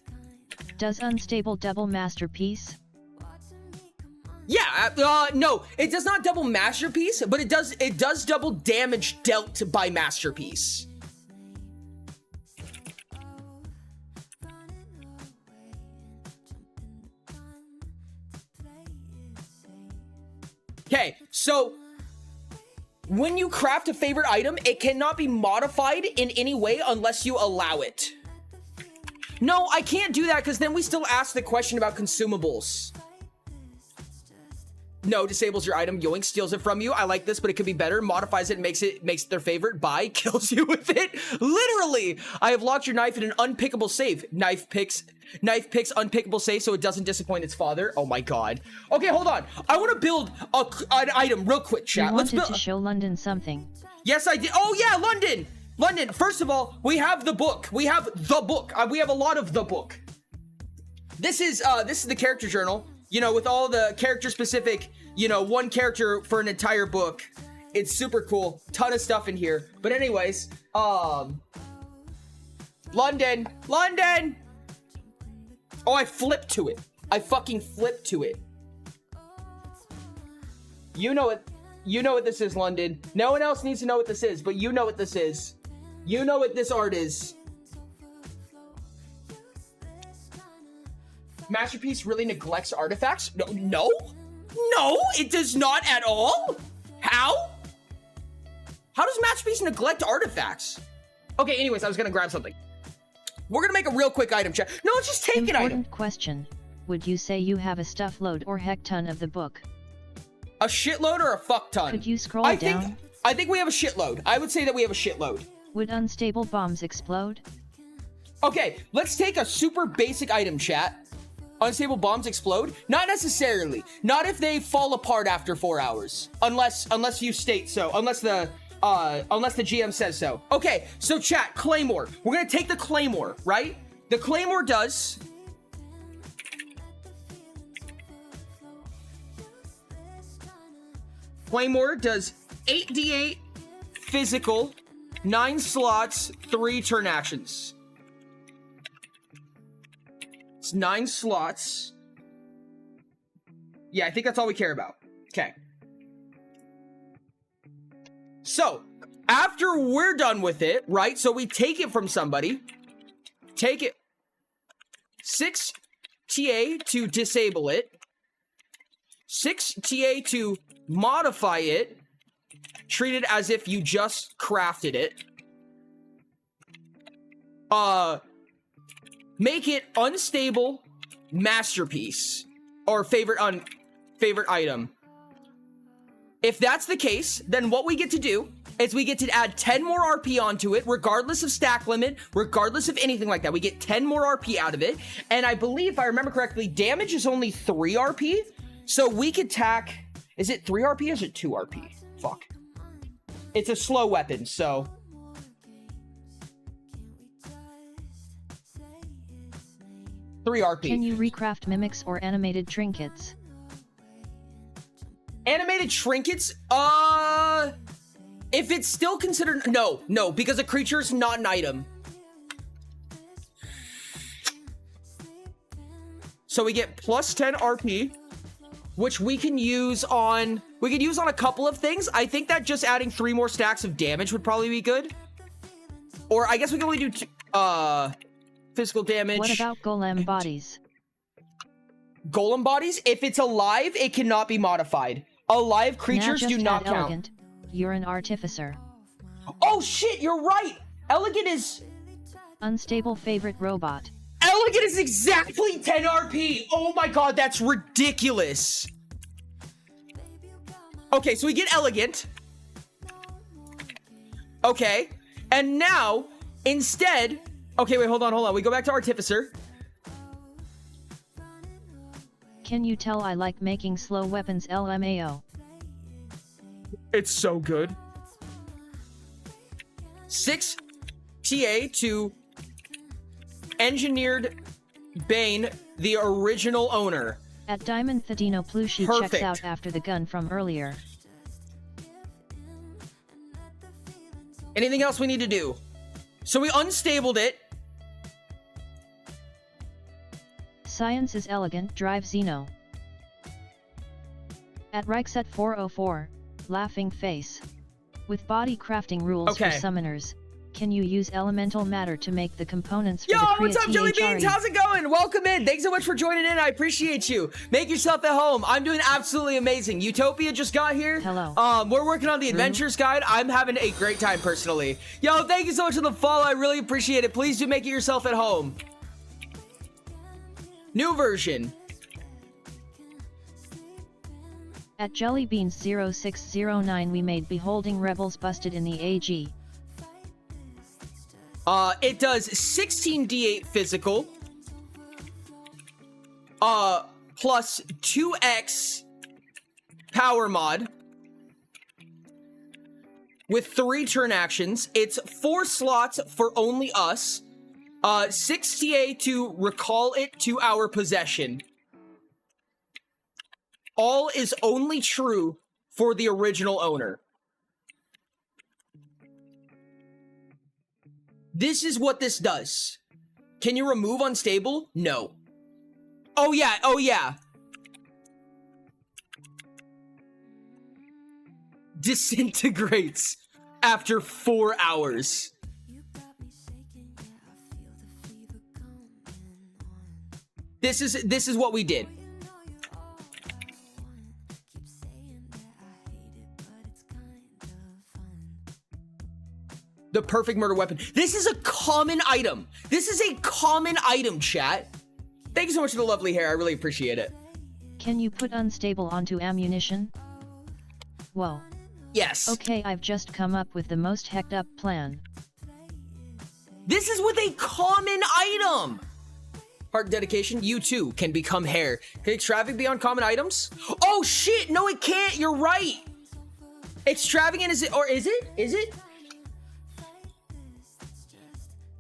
Does unstable double masterpiece? Yeah, no, it does not double masterpiece, but it does double damage dealt by masterpiece. Okay, so when you craft a favorite item, it cannot be modified in any way unless you allow it. No, I can't do that because then we still ask the question about consumables. No, disables your item. Yoink, steals it from you. I like this, but it could be better. Modifies it, makes it their favorite. Buy, kills you with it. Literally, I have locked your knife in an unpickable safe. Knife picks unpickable safe so it doesn't disappoint its father. Oh my god. Okay, hold on. I want to build an item real quick, chat. You Let's wanted build. to show London something. Yes, I did. Oh yeah, London. London. First of all, we have the book. We have the book. We have a lot of the book. This is the character journal. You know, with all the character specific, you know, one character for an entire book. It's super cool. Ton of stuff in here. But anyways, London. Oh, I flipped to it. I fucking flipped to it. You know what this is, London. No one else needs to know what this is, but you know what this is. You know what this art is. Masterpiece really neglects artifacts? No, it does not at all. How does Masterpiece neglect artifacts? Okay, anyways, I was gonna grab something. We're gonna make a real quick item check. No, let's just take an item. Important question. Would you say you have a stuff load or hecton of the book? A shitload or a fuck ton? Could you scroll down? I think we have a shitload. I would say that we have a shitload. Would unstable bombs explode? Okay, let's take a super basic item, chat. Unstable bombs explode? Not necessarily. Not if they fall apart after 4 hours. Unless you state so. Unless the GM says so. Okay, so chat, Claymore. We're gonna take the Claymore, right? The Claymore does... Claymore does 8d8 physical, 9 slots, 3 turn actions. It's 9 slots. Yeah, I think that's all we care about. Okay. So, after we're done with it, right? So we take it from somebody. Take it. 6 TA to disable it. 6 TA to modify it. Treat it as if you just crafted it. Make it unstable masterpiece or favorite item. If that's the case, then what we get to do is we get to add 10 more RP onto it, regardless of stack limit, regardless of anything like that. We get 10 more RP out of it. And I believe, if I remember correctly, damage is only 3 RP. So we could tack, is it 3 RP or is it 2 RP? Fuck. It's a slow weapon, so... Three RP. Can you recraft mimics or animated trinkets? Animated trinkets? If it's still considered... No, because a creature is not an item. So we get plus 10 RP, which we can use on... We could use on a couple of things. I think that just adding 3 more stacks of damage would probably be good. Or I guess we can only do... physical damage. What about golem bodies? Golem bodies? If it's alive, it cannot be modified. Alive creatures do not count. Elegant. You're an artificer. Oh shit, you're right! Elegant is... Unstable favorite robot. Elegant is exactly 10 RP! Oh my god, that's ridiculous! Okay, so we get Elegant. Okay, and now, instead... Okay, wait, hold on. We go back to Artificer. Can you tell I like making slow weapons LMAO? It's so good. 6 TA to Engineered Bane, the original owner. At Diamond Thadino Plushi Perfect. checks out after the gun from earlier. Anything else we need to do? So we unstabled it. Science is elegant, drive Xeno. At Reichset 404, laughing face. With body crafting rules for summoners, can you use elemental matter to make the components for Yo, the what's up, Jelly Beans? TTRPG? How's it going? Welcome in. Thanks so much for joining in. I appreciate you. Make yourself at home. I'm doing absolutely amazing. Utopia just got here. Hello. We're working on the Adventures Guide. I'm having a great time personally. Yo, thank you so much for the follow. I really appreciate it. Please do make it yourself at home. New version. At Jellybeans 0609 we made Beholding Rebels busted in the AG. It does 16d8 physical. Plus 2x power mod. With 3 turn actions. It's 4 slots for only us. 6 TA to recall it to our possession. All is only true for the original owner. This is what this does. Can you remove unstable? No. Oh yeah, oh yeah. Disintegrates after 4 hours. This is what we did. The perfect murder weapon. This is a common item. This is a common item, chat. Thank you so much for the lovely hair. I really appreciate it. Can you put unstable onto ammunition? Whoa. Yes. Okay, I've just come up with the most hecked up plan. This is with a common item. Heart dedication. You too can become hair. Can extravagant be on common items? Oh shit! No, it can't. You're right. Extravagant is it, or is it? Is it?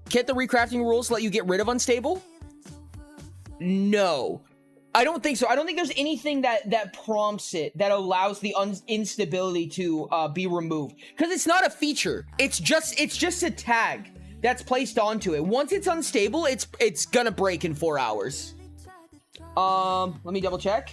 Can't the recrafting rules let you get rid of unstable? No. I don't think so. I don't think there's anything that prompts it, that allows the instability to be removed. Because it's not a feature. It's just a tag that's placed onto it. Once it's unstable, it's gonna break in 4 hours. Let me double check.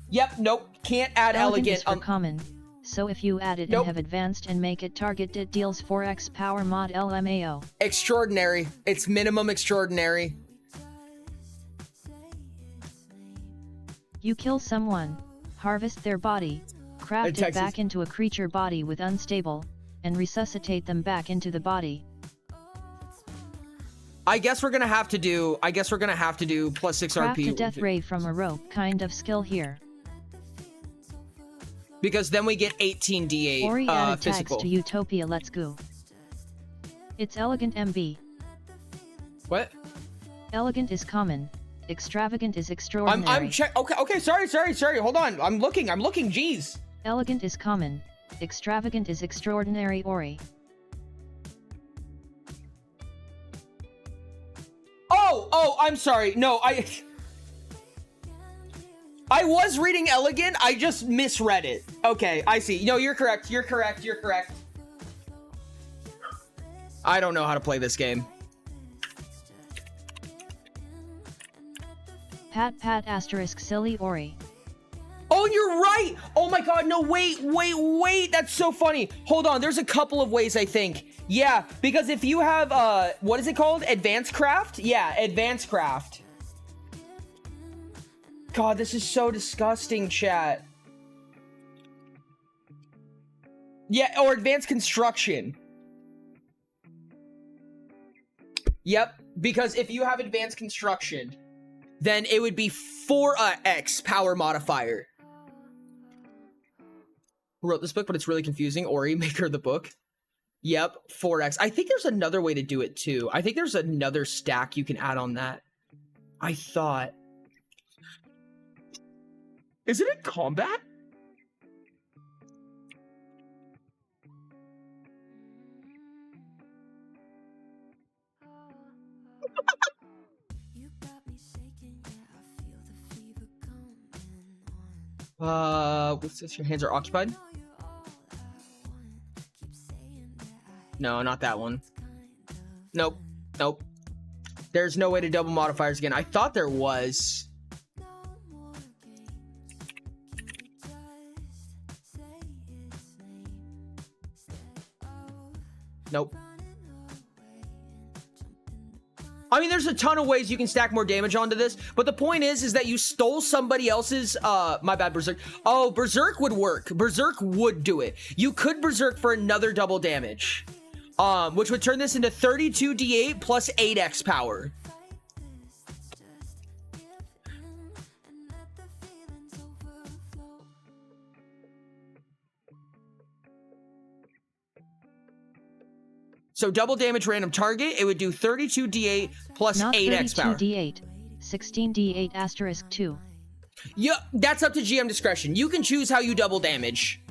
Yep, nope. Can't add elegant. Is for common. So if you add it and have advanced and make it target, it deals 4x power mod LMAO. Extraordinary. It's minimum extraordinary. You kill someone, harvest their body, craft it back into a creature body with unstable, and resuscitate them back into the body. I guess we're gonna have to do plus 6 Craft RP. a death ray from a rope kind of skill here. Because then we get 18 D8 Ori added physical. tags to Utopia, let's go. It's elegant MB. What? Elegant is common. Extravagant is extraordinary. I'm okay, sorry. Hold on. I'm looking, jeez. Elegant is common. Extravagant is extraordinary, Ori. Oh, I'm sorry. No, I was reading elegant, I just misread it. Okay, I see. No, you're correct. I don't know how to play this game. Pat asterisk silly Ori. Oh, you're right! Oh my god, no, wait, that's so funny. Hold on, there's a couple of ways, I think. Yeah, because if you have, what is it called? Advanced Craft? Yeah, Advanced Craft. God, this is so disgusting, chat. Yeah, or Advanced Construction. Yep, because if you have Advanced Construction, then it would be 4x power modifier. Who wrote this book, but it's really confusing. Ori, maker of the book. Yep, 4x. I think there's another way to do it too. I think there's another stack you can add on that. I thought. Is it in combat? What's this? Your hands are occupied? No, not that one. Nope. Nope. There's no way to double modifiers again. I thought there was. Nope. I mean, there's a ton of ways you can stack more damage onto this, but the point is that you stole somebody else's, my bad, Berserk. Oh, Berserk would work. Berserk would do it. You could Berserk for another double damage, which would turn this into 32d8 plus 8x power. So double damage random target, it would do 32d8 plus Not 8x power. 32d8, 16d8 asterisk 2. Yeah, that's up to GM discretion. You can choose how you double damage.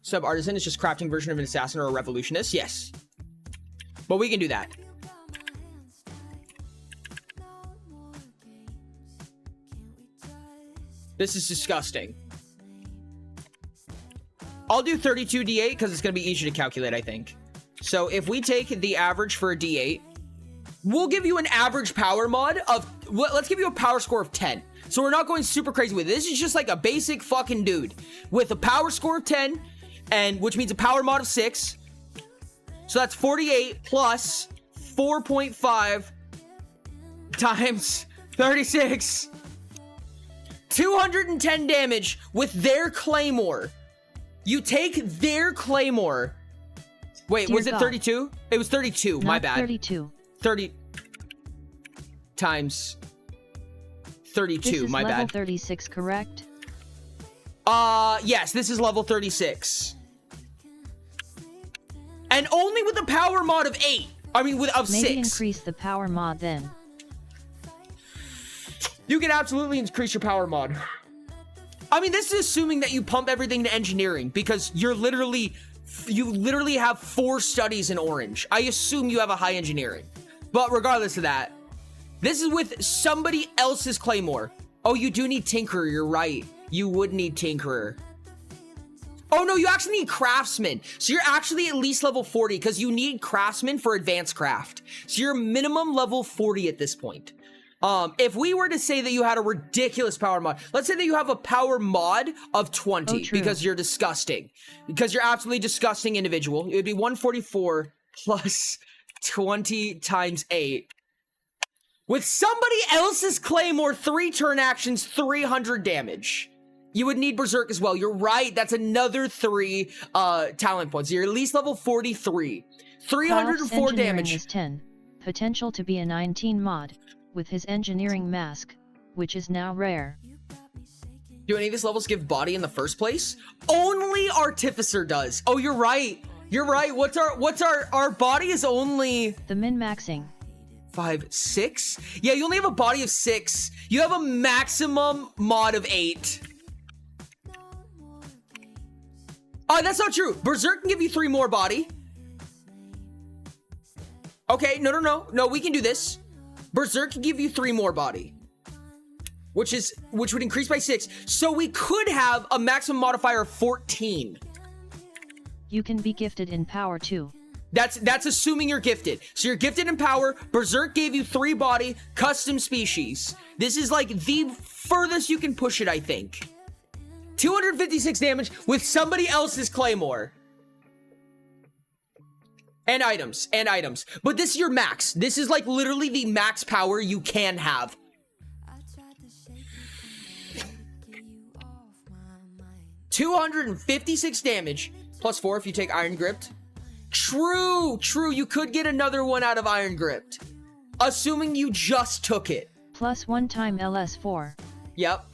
Sub-artisan is just crafting version of an assassin or a revolutionist. Yes. But we can do that. This is disgusting. I'll do 32d8 because it's going to be easier to calculate, I think. So if we take the average for a d8, we'll give you an average power mod of, let's give you a power score of 10. So we're not going super crazy with it. This is just like a basic fucking dude with a power score of 10, and which means a power mod of 6. So that's 48 plus 4.5 times 36. 210 damage with their claymore. You take their claymore. Wait, Dear was it God. 32? It was 32, my Not bad. 32. 30 times 32, This is my level bad. 36, correct? Yes, this is level 36. And only with a power mod of 8. I mean, of Maybe 6. increase the power mod then. You can absolutely increase your power mod. I mean, this is assuming that you pump everything to engineering, because you literally have 4 studies in orange. I assume you have a high engineering. But regardless of that, this is with somebody else's claymore. Oh, you do need Tinkerer, you're right. You would need Tinkerer. Oh no, you actually need Craftsman. So you're actually at least level 40, because you need Craftsman for advanced craft. So you're minimum level 40 at this point. If we were to say that you had a ridiculous power mod, let's say that you have a power mod of 20, because you're disgusting, because you're absolutely disgusting individual. It would be 144 plus 20 times 8. With somebody else's claymore, 3 turn actions, 300 damage. You would need Berserk as well. You're right. That's another 3 talent points. You're at least level 43. 304 Engineering damage. is 10. Potential to be a 19 mod, with his engineering mask, which is now rare. Do any of these levels give body in the first place? Only Artificer does. Oh, you're right. You're right. What's our body is only The min-maxing. 5, 6? Yeah, you only have a body of 6. You have a maximum mod of 8. Oh, that's not true. Berserk can give you 3 more body. Okay, no, we can do this. Berserk can give you 3 more body, which would increase by 6. So we could have a maximum modifier of 14. You can be gifted in power too. That's assuming you're gifted. So you're gifted in power. Berserk gave you 3 body, custom species. This is like the furthest you can push it, I think. 256 damage with somebody else's claymore. And items. But this is your max. This is like literally the max power you can have. $256 damage. Plus 4 if you take Iron Gripped. True. You could get another one out of Iron Gripped. Assuming you just took it. Plus 1 time LS4. Yep.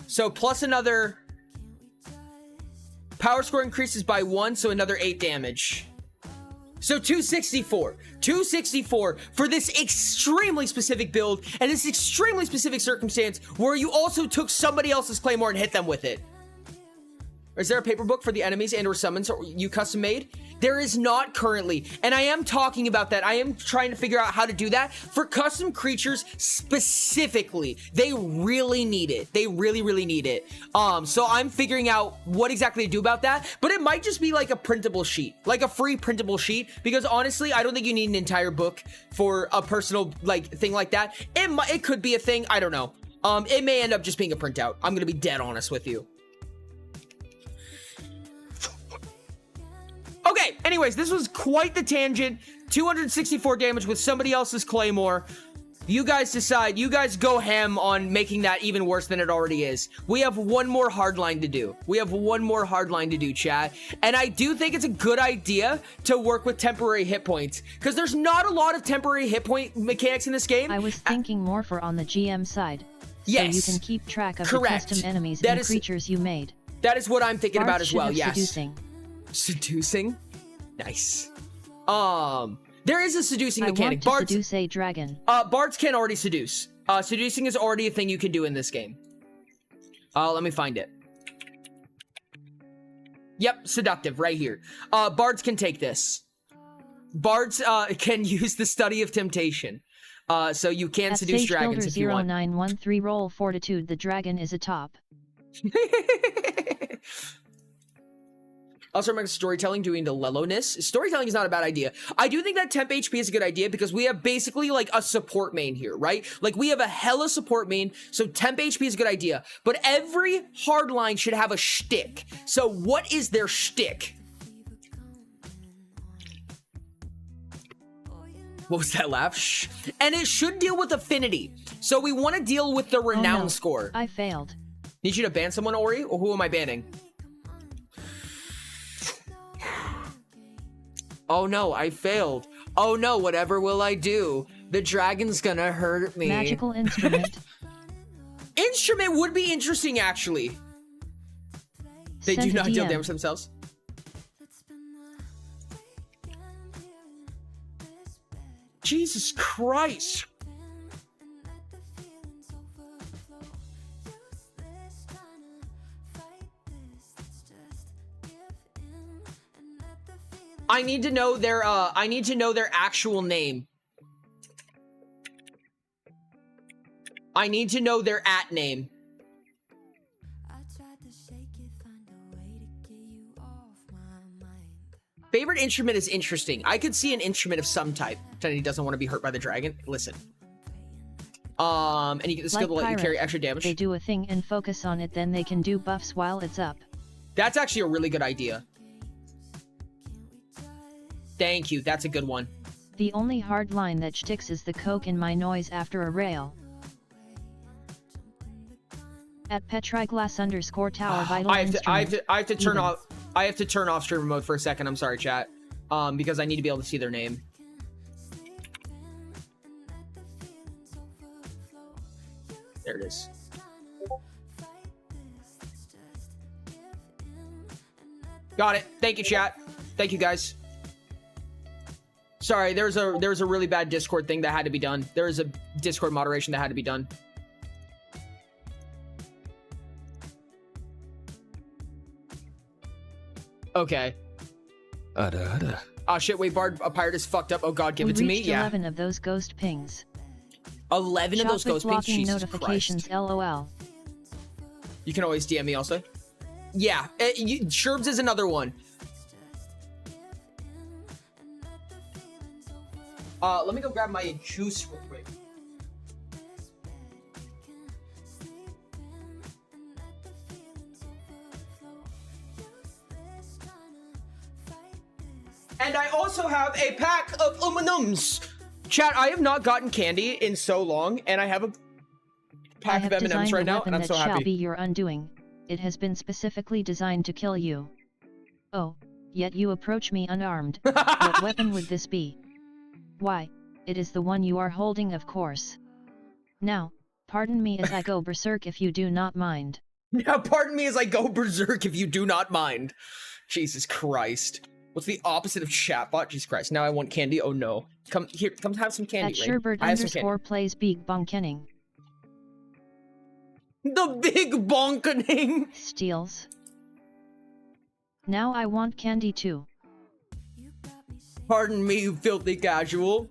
So plus another... Power score increases by 1, so another 8 damage. So 264. 264 for this extremely specific build and this extremely specific circumstance where you also took somebody else's claymore and hit them with it. Is there a paper book for the enemies and or summons you custom made? There is not currently, and I am talking about that. I am trying to figure out how to do that for custom creatures specifically. They really need it. They really, really need it. So I'm figuring out what exactly to do about that, but it might just be like a printable sheet, like a free printable sheet, because honestly, I don't think you need an entire book for a personal like thing like that. It could be a thing. I don't know. It may end up just being a printout. I'm gonna be dead honest with you. Okay, anyways, this was quite the tangent. 264 damage with somebody else's Claymore. You guys decide. You guys go ham on making that even worse than it already is. We have one more hardline to do. We have one more hardline to do, chat. And I do think it's a good idea to work with temporary hit points, because there's not a lot of temporary hit point mechanics in this game. I was thinking more for on the GM side. Yes. So you can keep track of Correct. the custom enemies That and is- creatures you made. That is what I'm thinking about as well, Bard should have yes. Seducing. Seducing? Nice. There is a seducing I mechanic. want to seduce a dragon. Bards can already seduce. Seducing is already a thing you can do in this game. Let me find it. Yep, seductive, right here. Bards can take this. Bards can use the study of temptation. So you can At seduce Sage dragons Builder if you want. 0913 roll fortitude, the dragon is a top. Also remember storytelling doing the Lelo-ness. Storytelling is not a bad idea. I do think that temp HP is a good idea because we have basically like a support main here, right? Like we have a hella support main, so temp HP is a good idea. But every hardline should have a shtick. So what is their shtick? What was that laugh? Shh. And it should deal with affinity. So we want to deal with the renown Oh no, score. I failed. Need you to ban someone, Ori? Or who am I banning? Oh no, I failed. Oh no, whatever will I do? The dragon's gonna hurt me. Magical instrument. Instrument would be interesting, actually. They Send do a not deal DM. damage themselves. Jesus Christ. I need to know their actual name. I need to know their @ name. Favorite instrument is interesting. I could see an instrument of some type. Teddy doesn't want to be hurt by the dragon. Listen. And you get the skill to let you carry extra damage. They do a thing and focus on it, then they can do buffs while it's up. That's actually a really good idea. Thank you. That's a good one. The only hard line that sticks is the coke in my noise after a rail. At Petriglass_tower vital I have to turn Even. off. I have to turn off streamer mode for a second. I'm sorry, chat. Because I need to be able to see their name. There it is. Got it. Thank you, chat. Thank you, guys. Sorry, there was a really bad Discord thing that had to be done. There was a Discord moderation that had to be done. Okay. Oh shit, wait, Bard, a pirate is fucked up. Oh god, give We it to me. reached Yeah. 11 of those ghost pings. 11 of those Shop with ghost pings. blocking Jesus notifications, Christ. LOL. You can always DM me also. Yeah, Sherbs is another one. Let me go grab my juice real quick. And I also have a pack of M&Ms. Chat, I have not gotten candy in so long, and I have a pack of M&Ms right now, and I'm so Shall happy. be your undoing. It has been specifically designed to kill you. Oh, yet you approach me unarmed. What weapon would this be? Why, it is the one you are holding, of course. Now, pardon me as I go berserk if you do not mind. Now, pardon me as I go berserk if you do not mind. Jesus Christ. What's the opposite of chatbot? Jesus Christ. Now I want candy. Oh no. Come here. Come have some candy. At Rain. Sherbird I have some candy. _ plays Big Bonkening. The big bonkening. Steals. Now I want candy too. Pardon me, you filthy casual.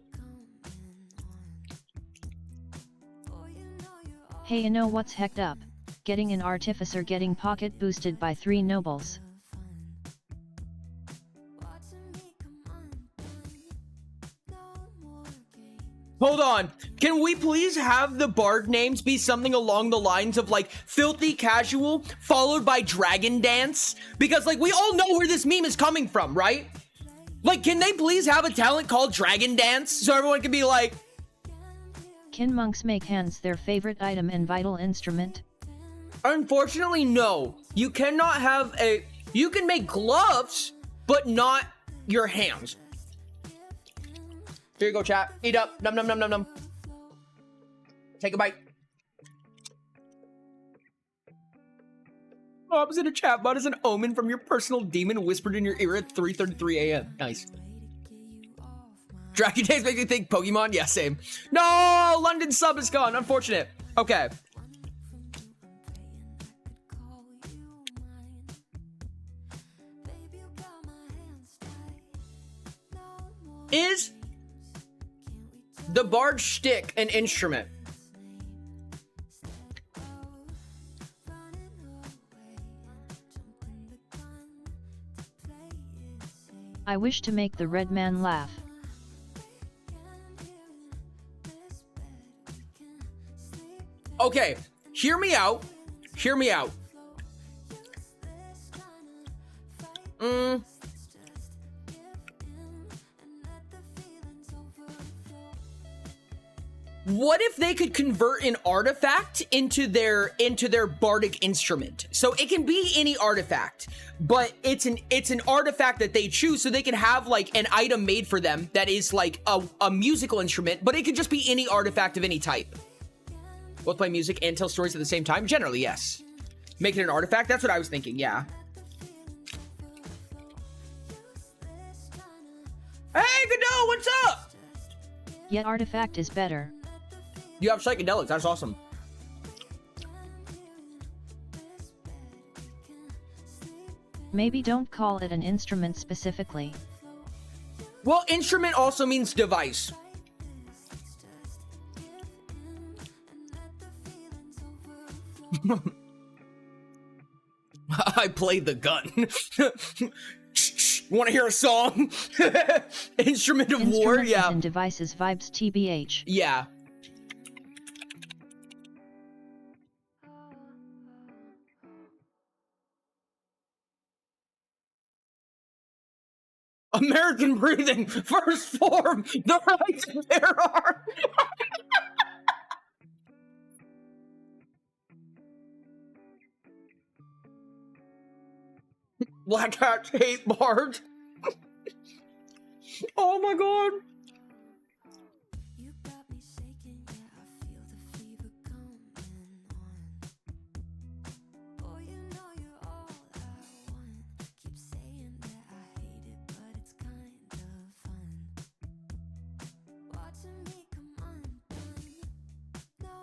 Hey, you know what's hecked up? Getting an artificer getting pocket boosted by 3 nobles. Hold on. Can we please have the bard names be something along the lines of like filthy casual followed by dragon dance? Because like we all know where this meme is coming from, right? Like, can they please have a talent called dragon dance so everyone can be like, Can monks make hands their favorite item and vital instrument? unfortunately, no. You cannot have a, you can make gloves, but not your hands. Here you go, chat. Eat up. Num num num num num. Take a bite. Opposite a chatbot is an omen from your personal demon whispered in your ear at 3:33 a.m. Nice. Dragon Days make me think Pokemon? Yeah, same. No! London sub is gone. Unfortunate. Okay. Is the bard shtick an instrument? I wish to make the red man laugh. Okay, hear me out. Hear me out. What if they could convert an artifact into their bardic instrument? So it can be any artifact, but it's an artifact that they choose, so they can have like an item made for them that is like a musical instrument, but it could just be any artifact of any type. Both play music and tell stories at the same time? Generally, yes. Make it an artifact? That's what I was thinking, yeah. Hey, Godot, what's up? Yet artifact is better. You have psychedelics, that's awesome. Maybe don't call it an instrument specifically. Well, instrument also means device. I played the gun. Want to hear a song? Instrument of war, Instruments yeah. and devices vibes TBH. Yeah. American breathing, first form, the rights there are. Black hats hate Bard. Oh my god.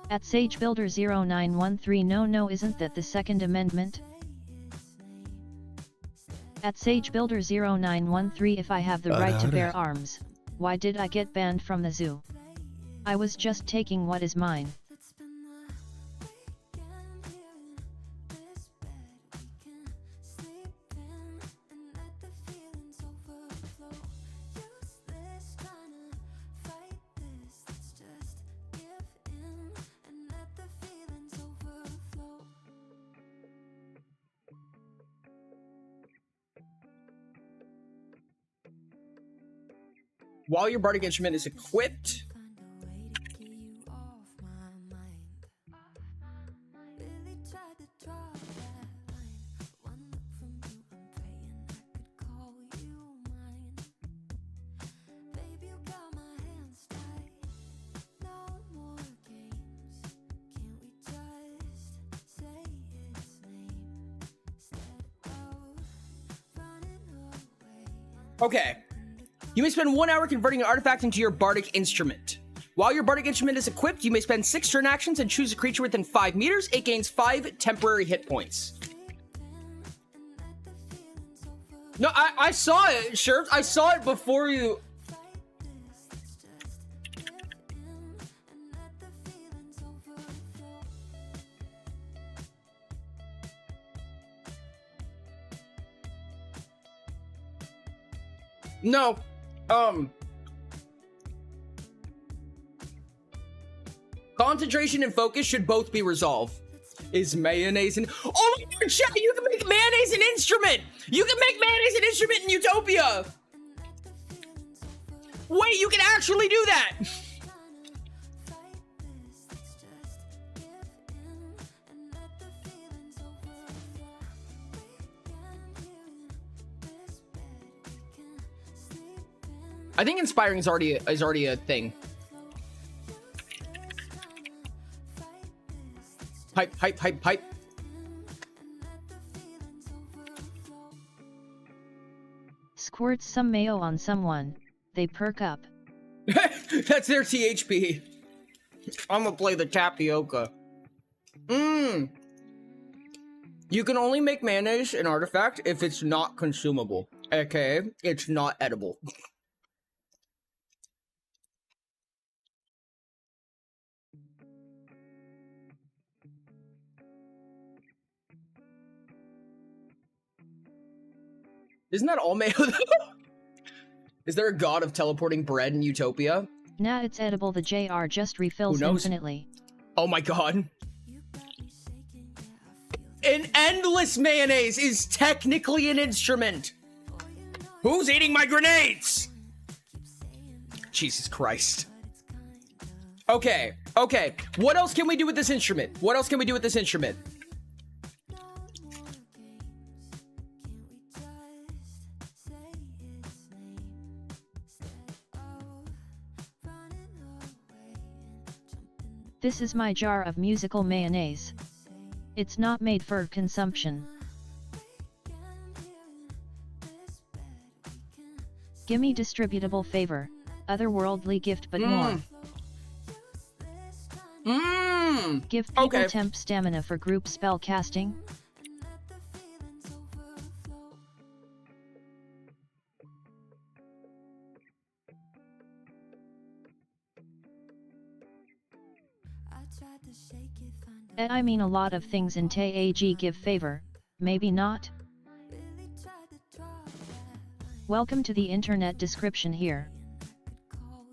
At SageBuilder0913 no isn't that the Second Amendment? At SageBuilder0913 if I have the right to bear arms, why did I get banned from the zoo? I was just taking what is mine. While your bardic instrument is equipped, okay. You may spend 1 hour converting an artifact into your bardic instrument. While your bardic instrument is equipped, you may spend 6 turn actions and choose a creature within 5 meters. It gains 5 temporary hit points. No, I saw it, sure. I saw it before you. No, concentration and focus should both be resolved. Is mayonnaise and oh my god, chat, you can make mayonnaise an instrument. You can make mayonnaise an instrument in Utopia. Wait, you can actually do that. I think inspiring is already a thing. Hype. Squirt some mayo on someone, they perk up. That's their THP. I'm gonna play the tapioca. You can only make mayonnaise an artifact if it's not consumable. Okay, it's not edible. Isn't that all mayo though? Is there a god of teleporting bread in Utopia? Nah, it's edible. The JR just refills infinitely. Oh my god. An endless mayonnaise is technically an instrument. Who's eating my grenades? Jesus Christ. Okay. What else can we do with this instrument? This is my jar of musical mayonnaise. It's not made for consumption. Gimme distributable favor, otherworldly gift but more. Give people temp stamina for group spell casting. I mean a lot of things in TAG give favor, maybe not? Welcome to the internet description here.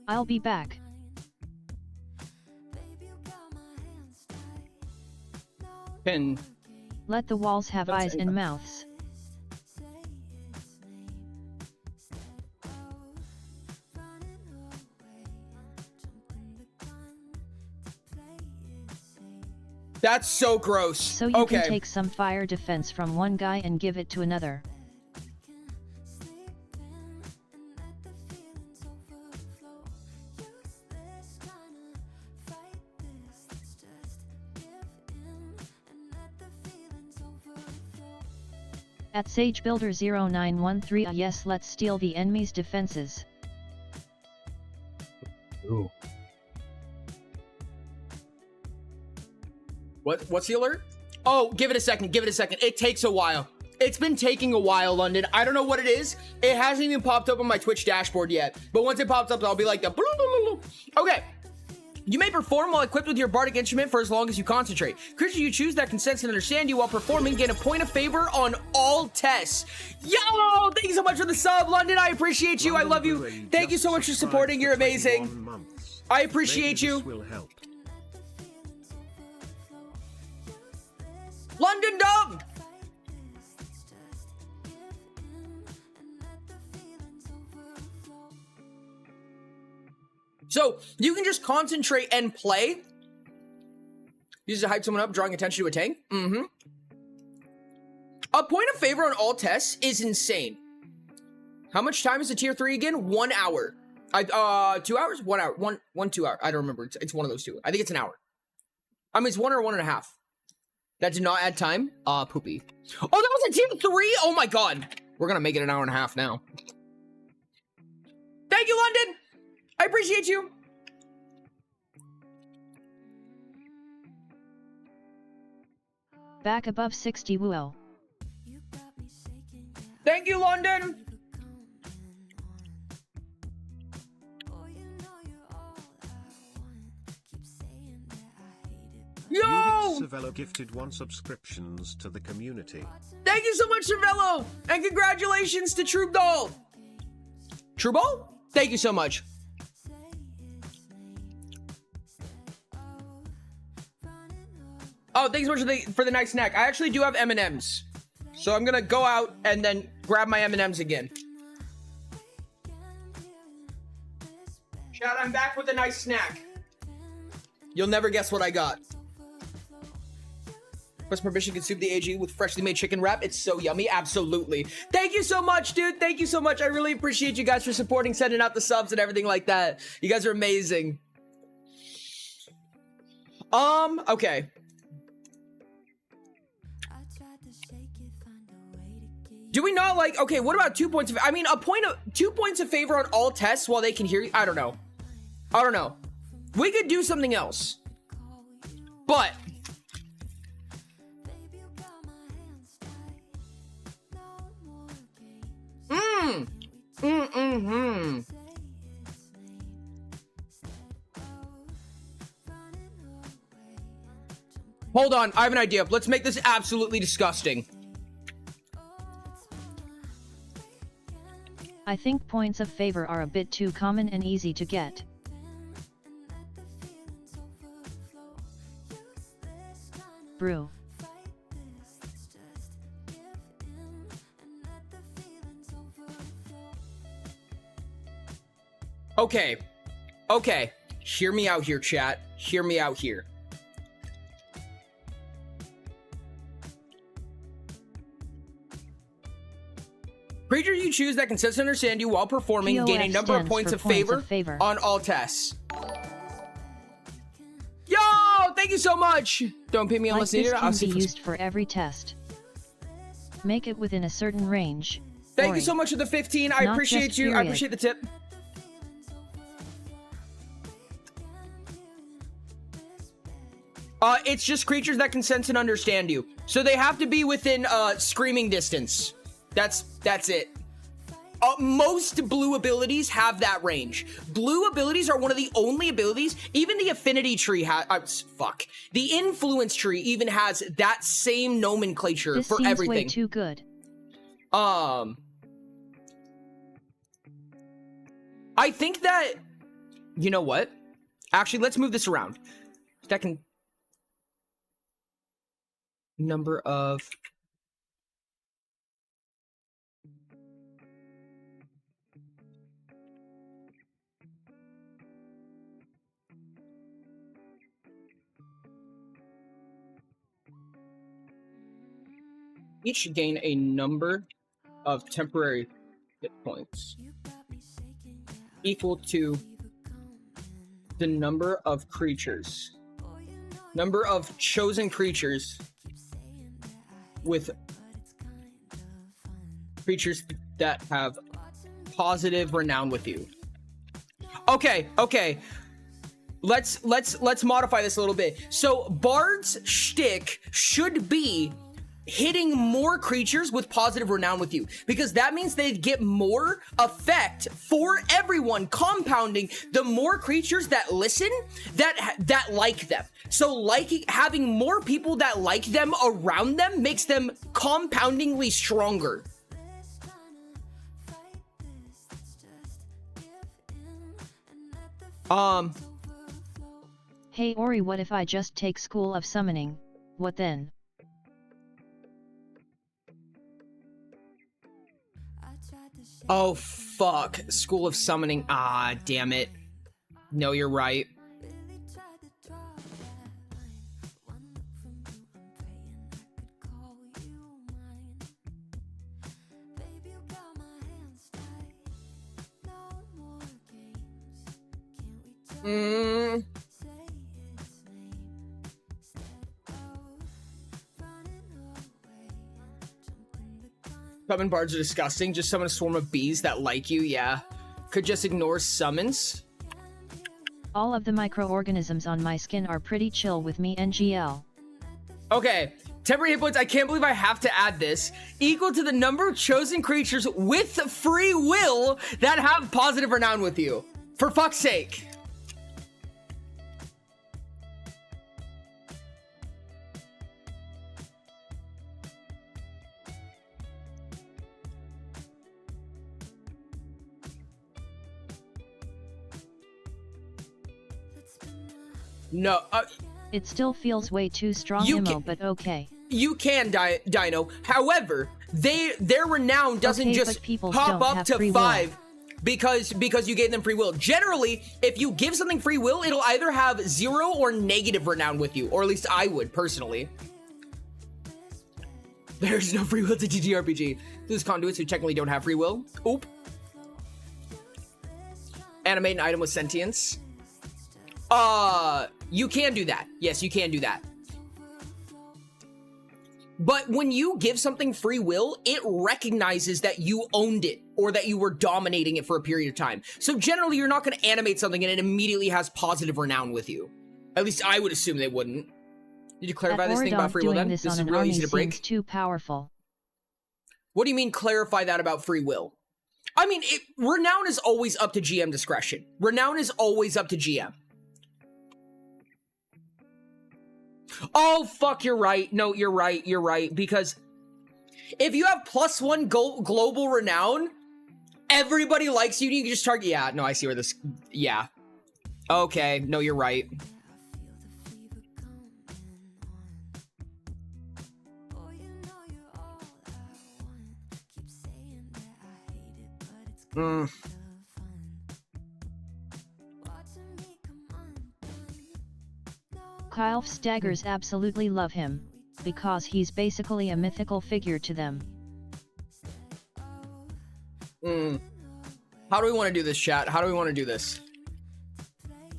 I'll be back. Pin. Let the walls have eyes and mouths. That's so gross. So you can take some fire defense from one guy and give it to another. At SageBuilder0913, yes, let's steal the enemy's defenses. Ooh. What's the alert? Oh, give it a second. It takes a while. It's been taking a while, London. I don't know what it is. It hasn't even popped up on my Twitch dashboard yet. But once it pops up, I'll be like the okay. You may perform while equipped with your bardic instrument for as long as you concentrate. Creatures you choose that can sense and understand you while performing gain a point of favor on all tests. Yo! Thank you so much for the sub, London. I appreciate you. I love you. Thank you so much for supporting. You're amazing. I appreciate you. London Dub! So, you can just concentrate and play. Use to hype someone up, drawing attention to a tank. A point of favor on all tests is insane. How much time is a tier 3 again? 1 hour. 2 hours? 1 hour. 2 hour. I don't remember. It's one of those two. I think it's an hour. I mean, it's 1 or 1.5. That did not add time. Poopy. Oh, that was a tier 3? Oh my god. We're gonna make it an hour and a half now. Thank you, London. I appreciate you. Back above 60 woo. Thank you, London. Yo! Savello gifted 1 subscriptions to the community. Thank you so much, Cervello! And congratulations to Troop Doll! Troop Doll? Thank you so much. Oh, thanks so much for the nice snack. I actually do have M&Ms. So I'm gonna go out and then grab my M&Ms again. Chat, I'm back with a nice snack. You'll never guess what I got. Request permission to consume the AG with freshly made chicken wrap. It's so yummy. Absolutely. Thank you so much, dude. Thank you so much. I really appreciate you guys for supporting, sending out the subs and everything like that. You guys are amazing. Okay. Do we not like, okay, what about 2 points of, I mean, 2 points of favor on all tests while they can hear you? I don't know. I don't know. We could do something else. But hold on, I have an idea. Let's make this absolutely disgusting. I think points of favor are a bit too common and easy to get. Brew. Okay. Okay. Hear me out here, chat. Hear me out here. Creature you choose that can sense and understand you while performing POF gain a number of points of favor on all tests. Yo! Thank you so much! Don't pay me unless Like needed. this I'll can see be used for every test. Make it within a certain range. Thank you so much for the 15. I Not appreciate just you. I period. appreciate the tip. It's just creatures that can sense and understand you. So they have to be within screaming distance. That's it. Most blue abilities have that range. Blue abilities are one of the only abilities, even the affinity tree has, the influence tree even has that same nomenclature This for seems everything. way too good. I think that, you know what? Actually, let's move this around. Second number of each gain a number of temporary hit points equal to the number of chosen creatures with creatures that have positive renown with you. Okay. Let's modify this a little bit. So Bard's shtick should be hitting more creatures with positive renown with you, because that means they get more effect for everyone, compounding the more creatures that listen that like them. So having more people that like them around them makes them compoundingly stronger. Hey Ori, what if I just take School of Summoning? What then? Oh fuck, School of Summoning. Ah, damn it. No, you're right. Summon bards are disgusting. Just summon a swarm of bees that like you, yeah. Could just ignore summons. All of the microorganisms on my skin are pretty chill with me, NGL. Okay, Temporary hit points, I can't believe I have to add this, equal to the number of chosen creatures with free will that have positive renown with you. For fuck's sake. No, It still feels way too strong ammo, but okay. You can, Dino. However, their renown doesn't Okay, just but people pop don't up have to free 5 will. because you gave them free will. Generally, if you give something free will, it'll either have 0 or negative renown with you, or at least I would personally. There's no free will to TTRPG. There's conduits who technically don't have free will. Oop. Animate an item with sentience. You can do that. Yes, you can do that. But when you give something free will, it recognizes that you owned it or that you were dominating it for a period of time. So generally, you're not going to animate something and it immediately has positive renown with you. At least I would assume they wouldn't. Did you clarify this thing about free will then? This is really easy to break. Too powerful. What do you mean clarify that about free will? I mean, renown is always up to GM discretion. Renown is always up to GM. Oh, fuck, you're right. No, you're right. Because if you have +1 global renown, everybody likes you, and you can just target... Yeah, no, I see where this... Yeah. Okay, no, you're right. Kyle Staggers absolutely love him, because he's basically a mythical figure to them. How do we want to do this, chat? How do we want to do this?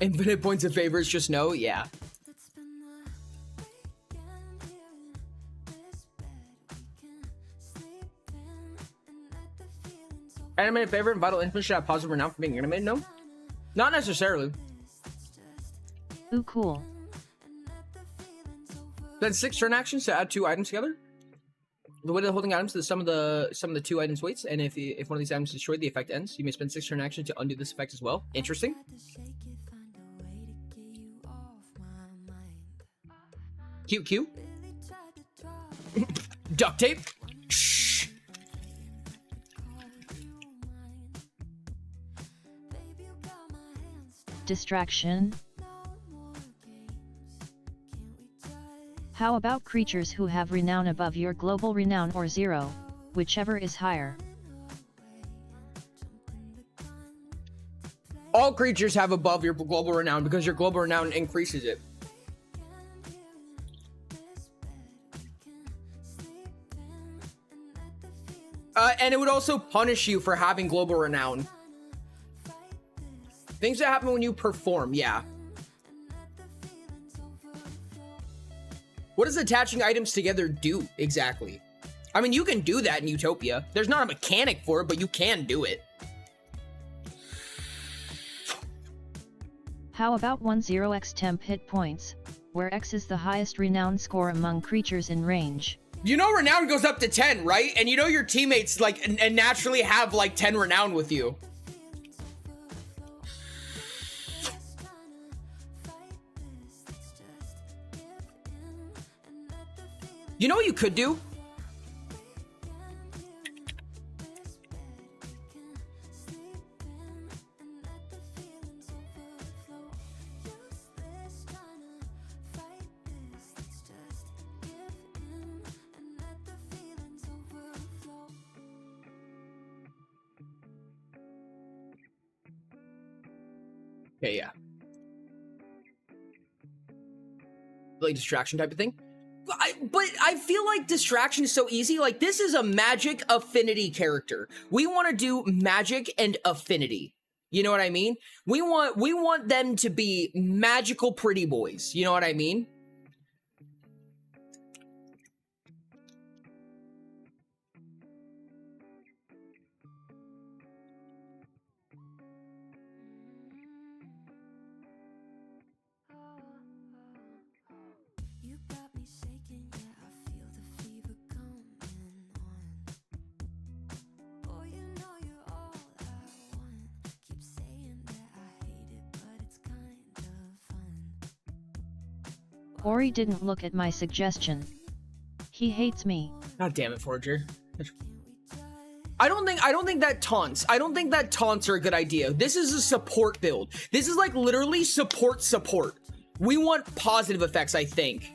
Infinite points of favors, just no? Yeah. Animated favorite and vital infant should have positive renown for being animated? No? Not necessarily. Ooh, cool. Then 6 turn actions to add 2 items together. The weight of the holding items to the sum of the 2 items' weights, and if one of these items is destroyed, the effect ends. You may spend 6 turn actions to undo this effect as well. Interesting. Cute. Duct tape. Shh. Distraction. How about creatures who have renown above your global renown or 0, whichever is higher? All creatures have above your global renown because your global renown increases it. And it would also punish you for having global renown. Things that happen when you perform, yeah. What does attaching items together do exactly? I mean, you can do that in Utopia. There's not a mechanic for it, but you can do it. How about 10x temp hit points, where X is the highest renown score among creatures in range? You know renown goes up to 10, right? And you know your teammates like and naturally have like 10 renown with you. You know what you could do? Okay, yeah. Like distraction type of thing. But I feel like distraction is so easy. Like, this is a magic affinity character. We want to do magic and affinity. You know what I mean? We want them to be magical pretty boys. You know what I mean? Ori didn't look at my suggestion. He hates me. God damn it, Forger. I don't think that taunts. I don't think that taunts are a good idea. This is a support build. This is like literally support. We want positive effects, I think.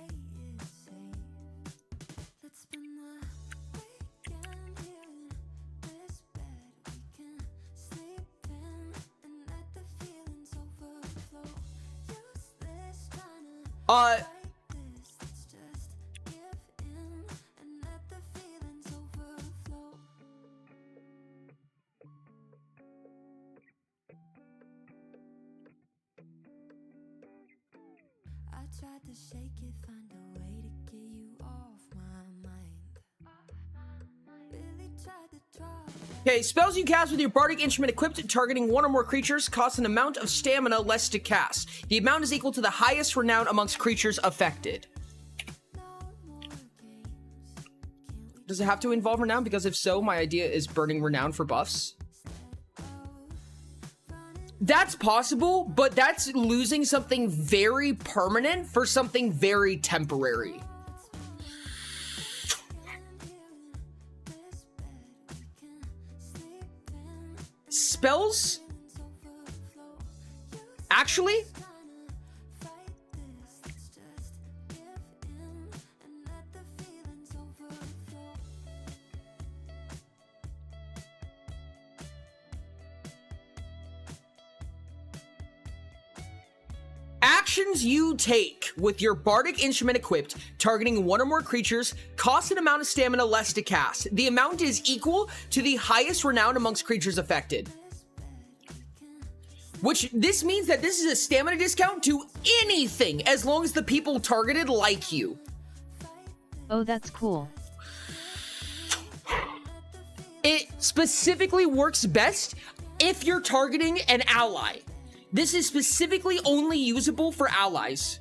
Tried to shake it, find a way to get you off my mind. Really tried to drop. Okay, spells you cast with your bardic instrument equipped targeting one or more creatures cost an amount of stamina less to cast. The amount is equal to the highest renown amongst creatures affected. Does it have to involve renown? Because if so, my idea is burning renown for buffs. That's possible, but that's losing something very permanent for something very temporary. Spells? Actually? Actions you take with your bardic instrument equipped, targeting one or more creatures, cost an amount of stamina less to cast. The amount is equal to the highest renown amongst creatures affected. Which, this means that this is a stamina discount to anything, as long as the people targeted like you. Oh, that's cool. It specifically works best if you're targeting an ally. This is specifically only usable for allies.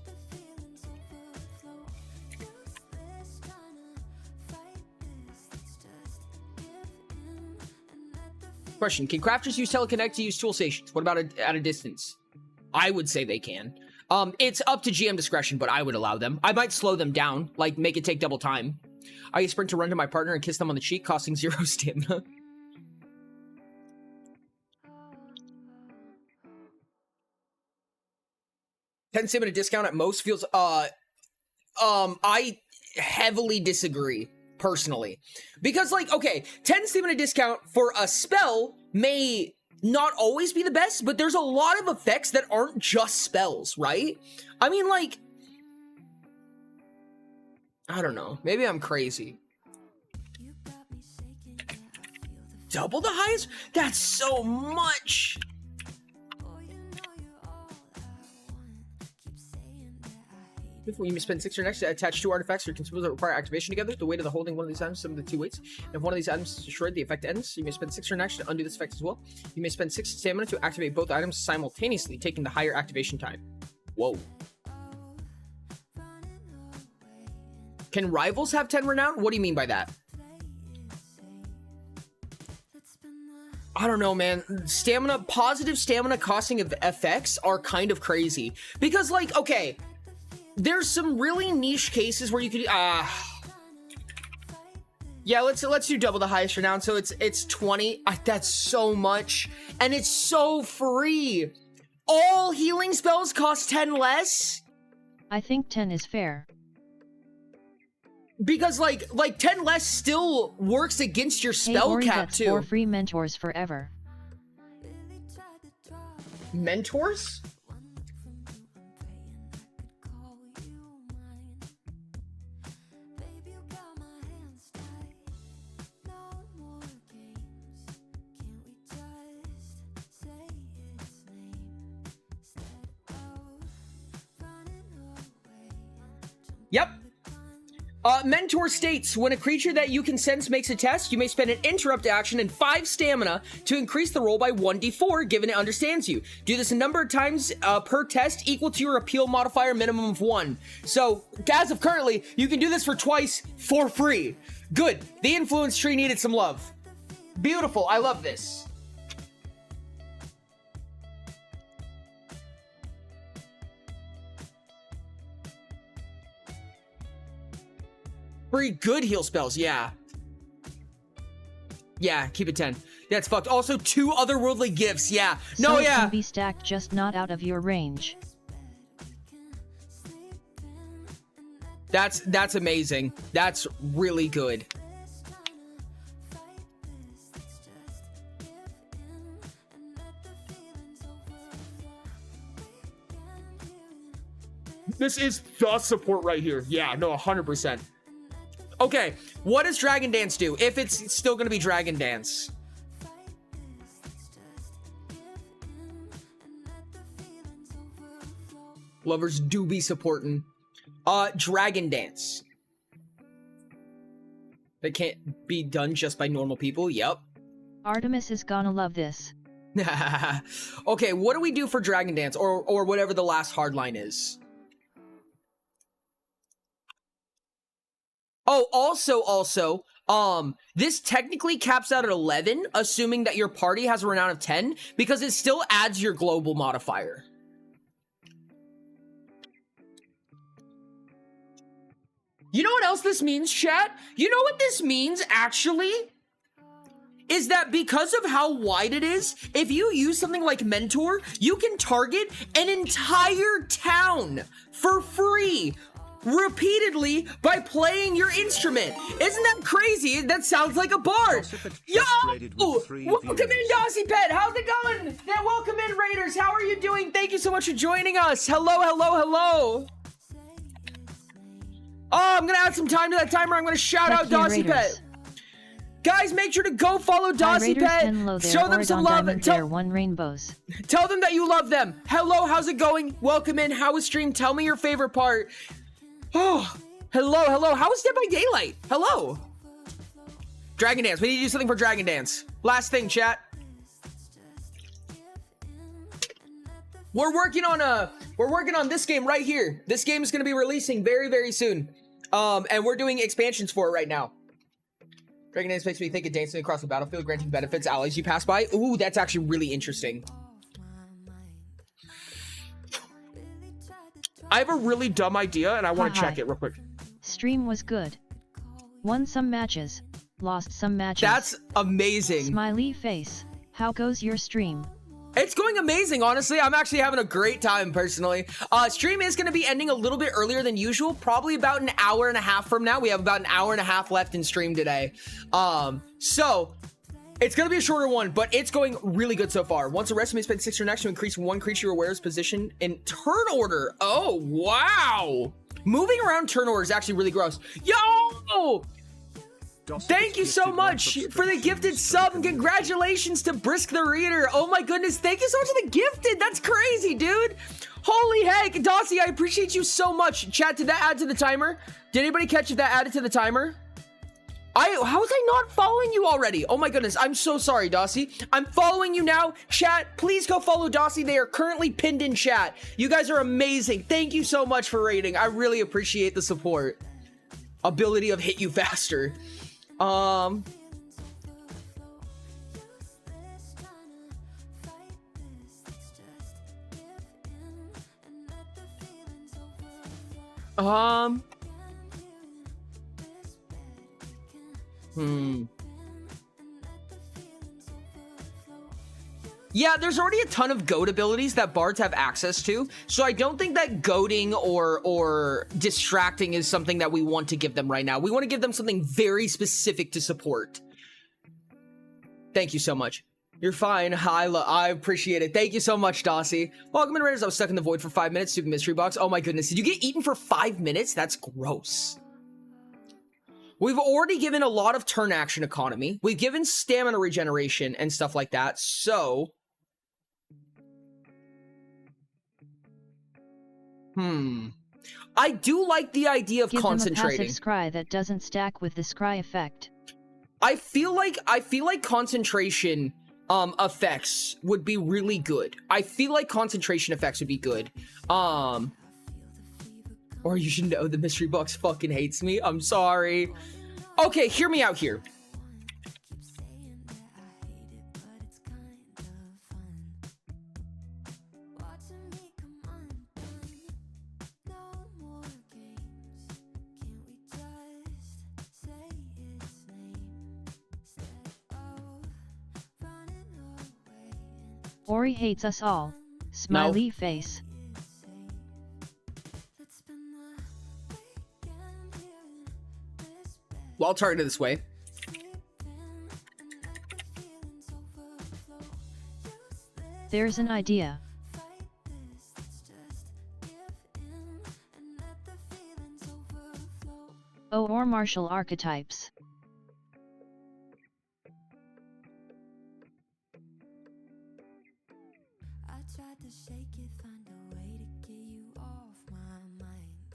Question, can crafters use telekinetic to use tool stations? What about at a distance? I would say they can. It's up to GM discretion, but I would allow them. I might slow them down, like make it take double time. I sprint to run to my partner and kiss them on the cheek, costing 0 stamina. $10 stamina discount at most feels, I heavily disagree, personally. Because, like, okay, 10 stamina discount for a spell may not always be the best, but there's a lot of effects that aren't just spells, right? I mean, like, I don't know. Maybe I'm crazy. Double the highest? That's so much! When you spend 6 or next to attach 2 artifacts or consumables that require activation together, the weight of the holding one of these items, some of the 2 weights. And if one of these items is destroyed, the effect ends. You may spend 6 or next to undo this effect as well. You may spend 6 stamina to activate both items simultaneously, taking the higher activation time. Whoa. Can rivals have 10 renown? What do you mean by that? I don't know, man. Stamina, positive stamina costing of effects are kind of crazy. Because, like, okay, there's some really niche cases where you could, yeah, let's do double the highest renown. So it's 20. That's so much, and it's so free. All healing spells cost 10 less. I think 10 is fair. Because like 10 less still works against your spell Ori cap gets too. 4 free mentors forever. Mentors? Yep. Mentor states, when a creature that you can sense makes a test, you may spend an interrupt action and 5 stamina to increase the roll by 1d4, given it understands you. Do this a number of times per test equal to your appeal modifier minimum of 1. So, as of currently, you can do this for twice for free. Good. The influence tree needed some love. Beautiful. I love this. Free good heal spells, yeah. Yeah, keep it 10. That's fucked. Also, 2 otherworldly gifts, yeah. No, So it yeah. can be stacked, just not out of your range. That's amazing. That's really good. This is the support right here. Yeah, no, 100%. Okay, what does Dragon Dance do? If it's still gonna be Dragon Dance. Lovers do be supporting. Dragon Dance. That can't be done just by normal people. Yep. Artemis is gonna love this. Okay, what do we do for Dragon Dance or whatever the last hardline is? Oh, also, this technically caps out at 11, assuming that your party has a renown of 10, because it still adds your global modifier. You know what else this means, chat? You know what this means, actually? Is that because of how wide it is, if you use something like Mentor, you can target an entire town for free, repeatedly, by playing your instrument. Isn't that crazy? That sounds like a bard. Yo! Welcome in, Dossie Pet. How's it going? Yeah, welcome in, Raiders. How are you doing? Thank you so much for joining us. Hello, hello, hello. Oh, I'm gonna add some time to that timer. I'm gonna shout out Dossie Pet. Guys, make sure to go follow Dossie Pet. Show them some love. One rainbows. Tell them that you love them. Hello, how's it going? Welcome in. How was stream? Tell me your favorite part. Oh, hello, hello. How was Dead by Daylight? Hello. Dragon Dance. We need to do something for Dragon Dance. Last thing, chat. We're working on this game right here. This game is going to be releasing very, very soon. And we're doing expansions for it right now. Dragon Dance makes me think of dancing across the battlefield, granting benefits allies you pass by. Ooh, that's actually really interesting. I have a really dumb idea, and I want to check it real quick. Stream was good. Won some matches, lost some matches. That's amazing. Smiley face. How goes your stream? It's going amazing, honestly. I'm actually having a great time, personally. Stream is going to be ending a little bit earlier than usual, probably about an hour and a half from now. We have about an hour and a half left in stream today. So it's going to be a shorter one, but it's going really good so far. Once a rest, you may spend 6 turn action to increase one creature you're aware's position in turn order. Oh, wow. Moving around turn order is actually really gross. Yo! Thank you so much for the gifted sub, and congratulations to Brisk the Reader. Oh my goodness, thank you so much for the gifted. That's crazy, dude. Holy heck, Dossie, I appreciate you so much. Chat, did that add to the timer? Did anybody catch if that added to the timer? How was I not following you already? Oh my goodness, I'm so sorry, Dossie. I'm following you now. Chat, please go follow Dossie. They are currently pinned in chat. You guys are amazing. Thank you so much for rating. I really appreciate the support. Ability of hit you faster. Yeah, there's already a ton of goat abilities that bards have access to, so I don't think that goading or distracting is something that we want to give them right now. We want to give them something very specific to support. Thank you so much. You're fine. I appreciate it. Thank you so much, Dossie. Welcome in, Raiders. I was stuck in the void for 5 minutes. Stupid mystery box. Oh my goodness. Did you get eaten for 5 minutes? That's gross. We've already given a lot of turn action economy. We've given stamina regeneration and stuff like that. So... I do like the idea of concentrating. Give them a passive scry that doesn't stack with the scry effect. I feel like concentration effects would be really good. I feel like concentration effects would be good. Or you should know the mystery box fucking hates me. I'm sorry. Okay, hear me out here. Ori hates us all. Smiley face. Well, targeted this way. There's an idea. Oh, or martial archetypes. I tried to shake it, find a way to get you off my mind.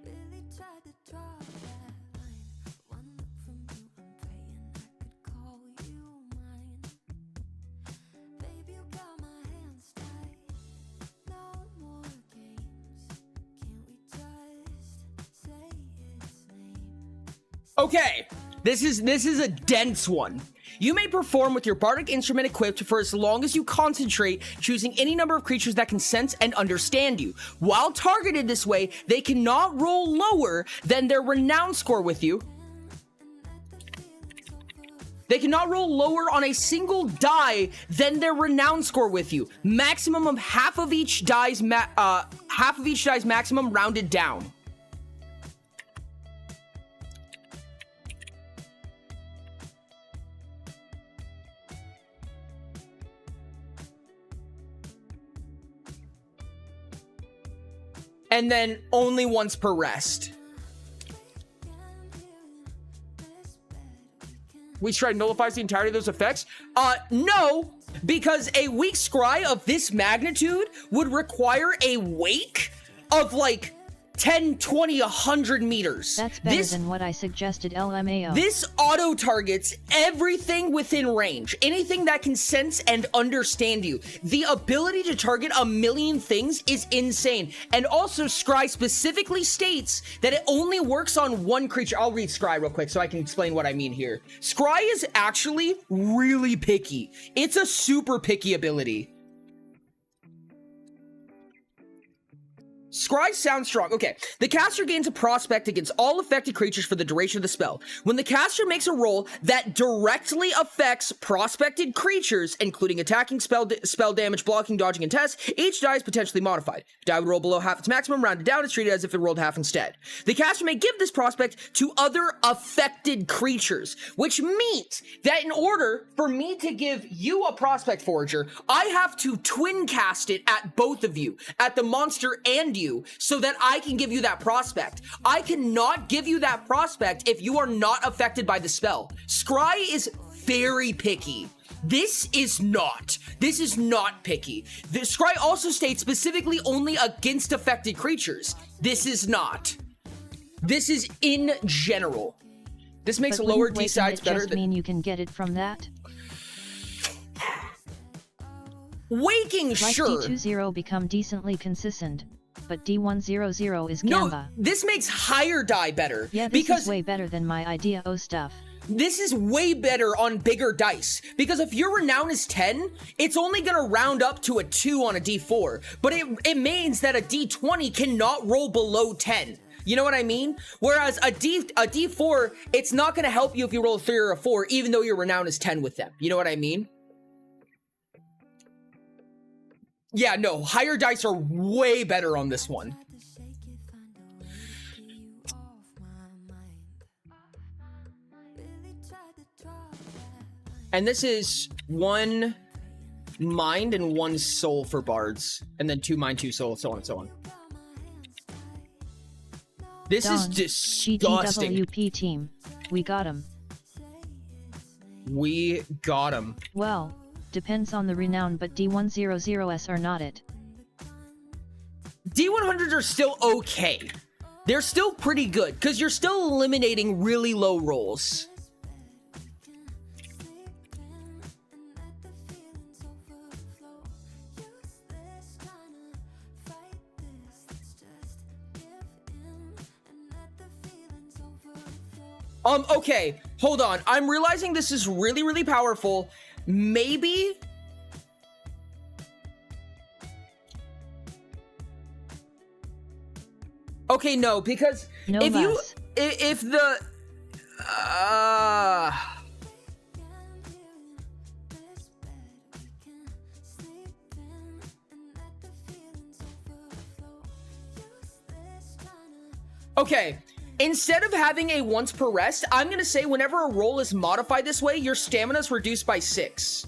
Really tried to draw that line. One look from you, I'm praying I could call you mine. Baby, you got my hands tied. No more games. Can't we just say its name? Okay, this is a dense one. You may perform with your bardic instrument equipped for as long as you concentrate, choosing any number of creatures that can sense and understand you. While targeted this way, they cannot roll lower than their renown score with you. They cannot roll lower on a single die than their renown score with you. Maximum of half of each die's maximum rounded down. And then only once per rest. Weak Scry nullifies the entirety of those effects? No, because a weak scry of this magnitude would require a wake of like 10, 20, 100 meters. That's better than what I suggested, LMAO. This auto targets everything within range, anything that can sense and understand you. The ability to target a million things is insane. And also, Scry specifically states that it only works on one creature. I'll read Scry real quick so I can explain what I mean here. Scry is actually really picky. It's a super picky ability. Scry sounds strong. Okay. The caster gains a prospect against all affected creatures for the duration of the spell. When the caster makes a roll that directly affects prospected creatures, including attacking, spell damage, blocking, dodging, and tests, each die is potentially modified. Die would roll below half its maximum, rounded down, is treated as if it rolled half instead. The caster may give this prospect to other affected creatures, which means that in order for me to give you a prospect forager, I have to twin cast it at both of you, at the monster and you, so that I can give you that prospect. I cannot give you that prospect if you are not affected by the spell. Scry is very picky. This is not picky. The Scry also states specifically only against affected creatures. This is not. This is in general. This makes But lower wouldn't D waking sides it better just than mean you can get it from that? waking, Like sure. D20 become decently consistent, but D100 is No, Gamba. this makes higher die better. Yeah, this because is way better than my idea O stuff. this is way better on bigger dice, because if your renown is 10, it's only gonna round up to a 2 on a D4, but it means that a D20 cannot roll below 10. You know what I mean? Whereas a D4, it's not gonna help you if you roll a 3 or a 4, even though your renown is 10 with them. You know what I mean? Yeah, no, higher dice are way better on this one. Tried to shake it, find a way to get you off my mind. Really tried to draw that line. And this is 1 mind and 1 soul for bards, and then 2 mind, 2 soul, so on and so on. This is Done. disgusting. GTWP team. We got him. We got him. Well, depends on the renown, but D100s are not it. D100s are still okay. They're still pretty good, because you're still eliminating really low rolls. Okay, hold on. I'm realizing this is really, really powerful. Maybe... Okay, no, because No if you... less. If the... Okay, instead of having a once per rest, I'm gonna say whenever a roll is modified this way, your stamina is reduced by 6.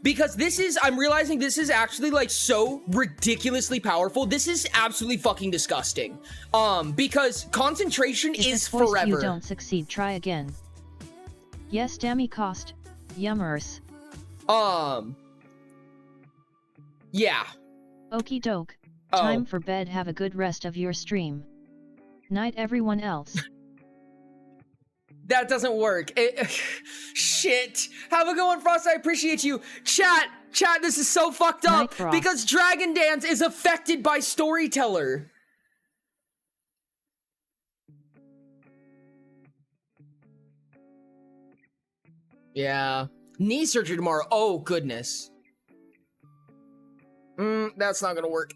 Because this is, I'm realizing this is actually like so ridiculously powerful. This is absolutely fucking disgusting. Because concentration If is it's voiced forever. you don't succeed, try again. Yes, Demi cost. Yummers. Yeah. Okie doke. Oh. Time for bed. Have a good rest of your stream. Night, everyone else. That doesn't work. Shit. Have a good one, Frost. I appreciate you. Chat, this is so fucked Night, up. Frost. Because Dragon Dance is affected by Storyteller. Yeah. Knee surgery tomorrow. Oh, goodness. That's not gonna work.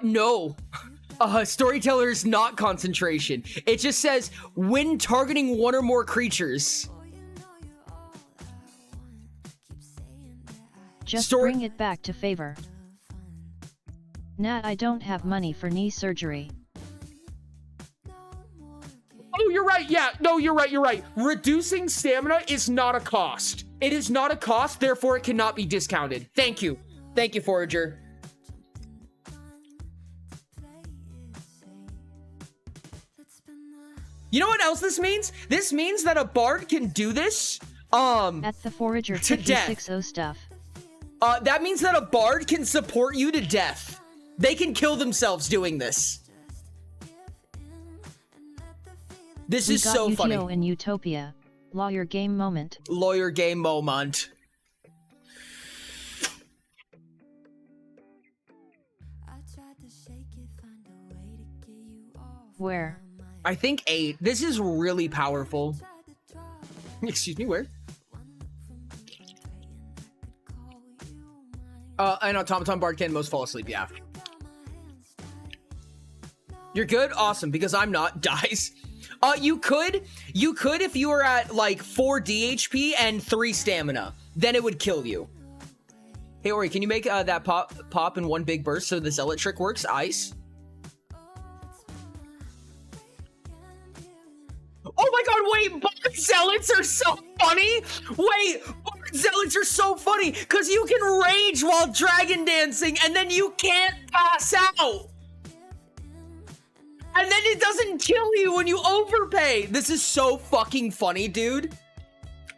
No. Storyteller is not concentration. It just says when targeting one or more creatures. Just bring it back to favor. Nat, I don't have money for knee surgery. Oh, you're right. Yeah, no, you're right. Reducing stamina is not a cost. It is not a cost, therefore it cannot be discounted. Thank you. Thank you, Forager. You know what else this means? This means that a bard can do this, At the Forager to death. 5060 stuff. That means that a bard can support you to death. They can kill themselves doing this. This We is got so UTO funny. in Utopia. Lawyer game moment. Lawyer game moment. Where? I think 8. This is really powerful. Excuse me, where? An automaton bard can most fall asleep, yeah. You're good? Awesome, because I'm not. Dies. You could if you were at like 4 DHP and 3 stamina. Then it would kill you. Hey, Ori, can you make that pop in one big burst so the zealot trick works? Ice. Oh my god, wait, bard zealots are so funny! Wait, bard zealots are so funny, because you can rage while dragon dancing, and then you can't pass out! And then it doesn't kill you when you overpay! This is so fucking funny, dude.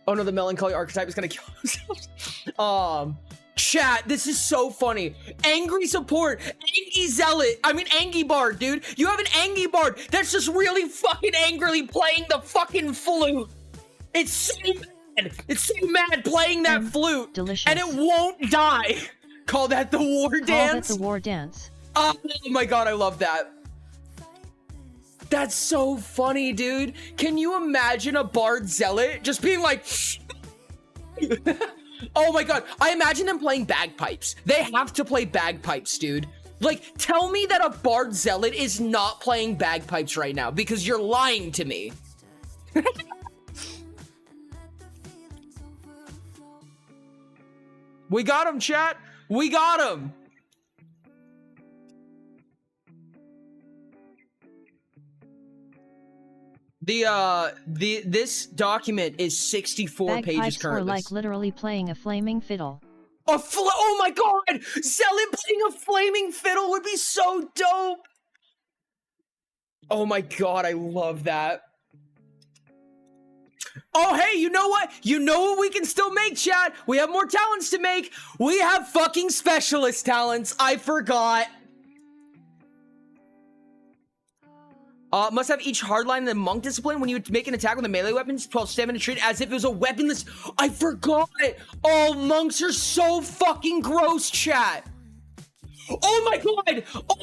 Oh no, the melancholy archetype is gonna kill himself. Chat, this is so funny. Angry support, Angie Zealot, Angie Bard, dude. You have an Angie Bard that's just really fucking angrily playing the fucking flute. It's so mad. It's so mad playing that flute. Delicious. And it won't die. Call that the war dance? Call that the war dance. Oh my god, I love that. That's so funny, dude. Can you imagine a Bard Zealot just being like... Oh my god, I imagine them playing bagpipes. They have to play bagpipes, dude. Like, tell me that a Bard Zealot is not playing bagpipes right now, because you're lying to me. We got him, chat. We got him. This document is 64 pages Bagpipes currently. were like literally playing a flaming fiddle. Oh my god! Zealot playing a flaming fiddle would be so dope! Oh my god, I love that. Oh hey, you know what? You know what we can still make, chat? We have more talents to make. We have fucking specialist talents. I forgot. Must have each hardline in the monk discipline. When you make an attack with a melee weapon, 12 stamina, treat it as if it was a weaponless. I forgot. Oh, monks are so fucking gross, chat. Oh my god. Oh,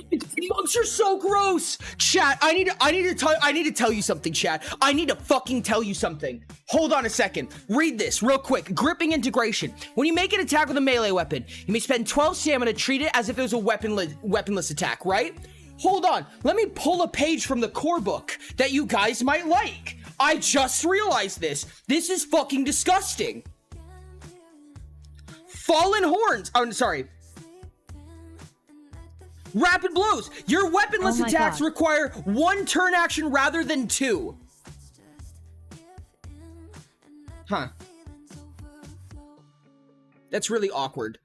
monks are so gross. Chat, I need to tell you something, chat. I need to fucking tell you something. Hold on a second. Read this real quick. Gripping integration. When you make an attack with a melee weapon, you may spend 12 stamina, treat it as if it was a weaponless attack, right? Hold on, let me pull a page from the core book that you guys might like. I just realized this. This is fucking disgusting. Fallen Horns. Oh, sorry. Rapid blows. Your weaponless Oh my attacks God. require 1 turn action rather than 2. Huh. That's really awkward.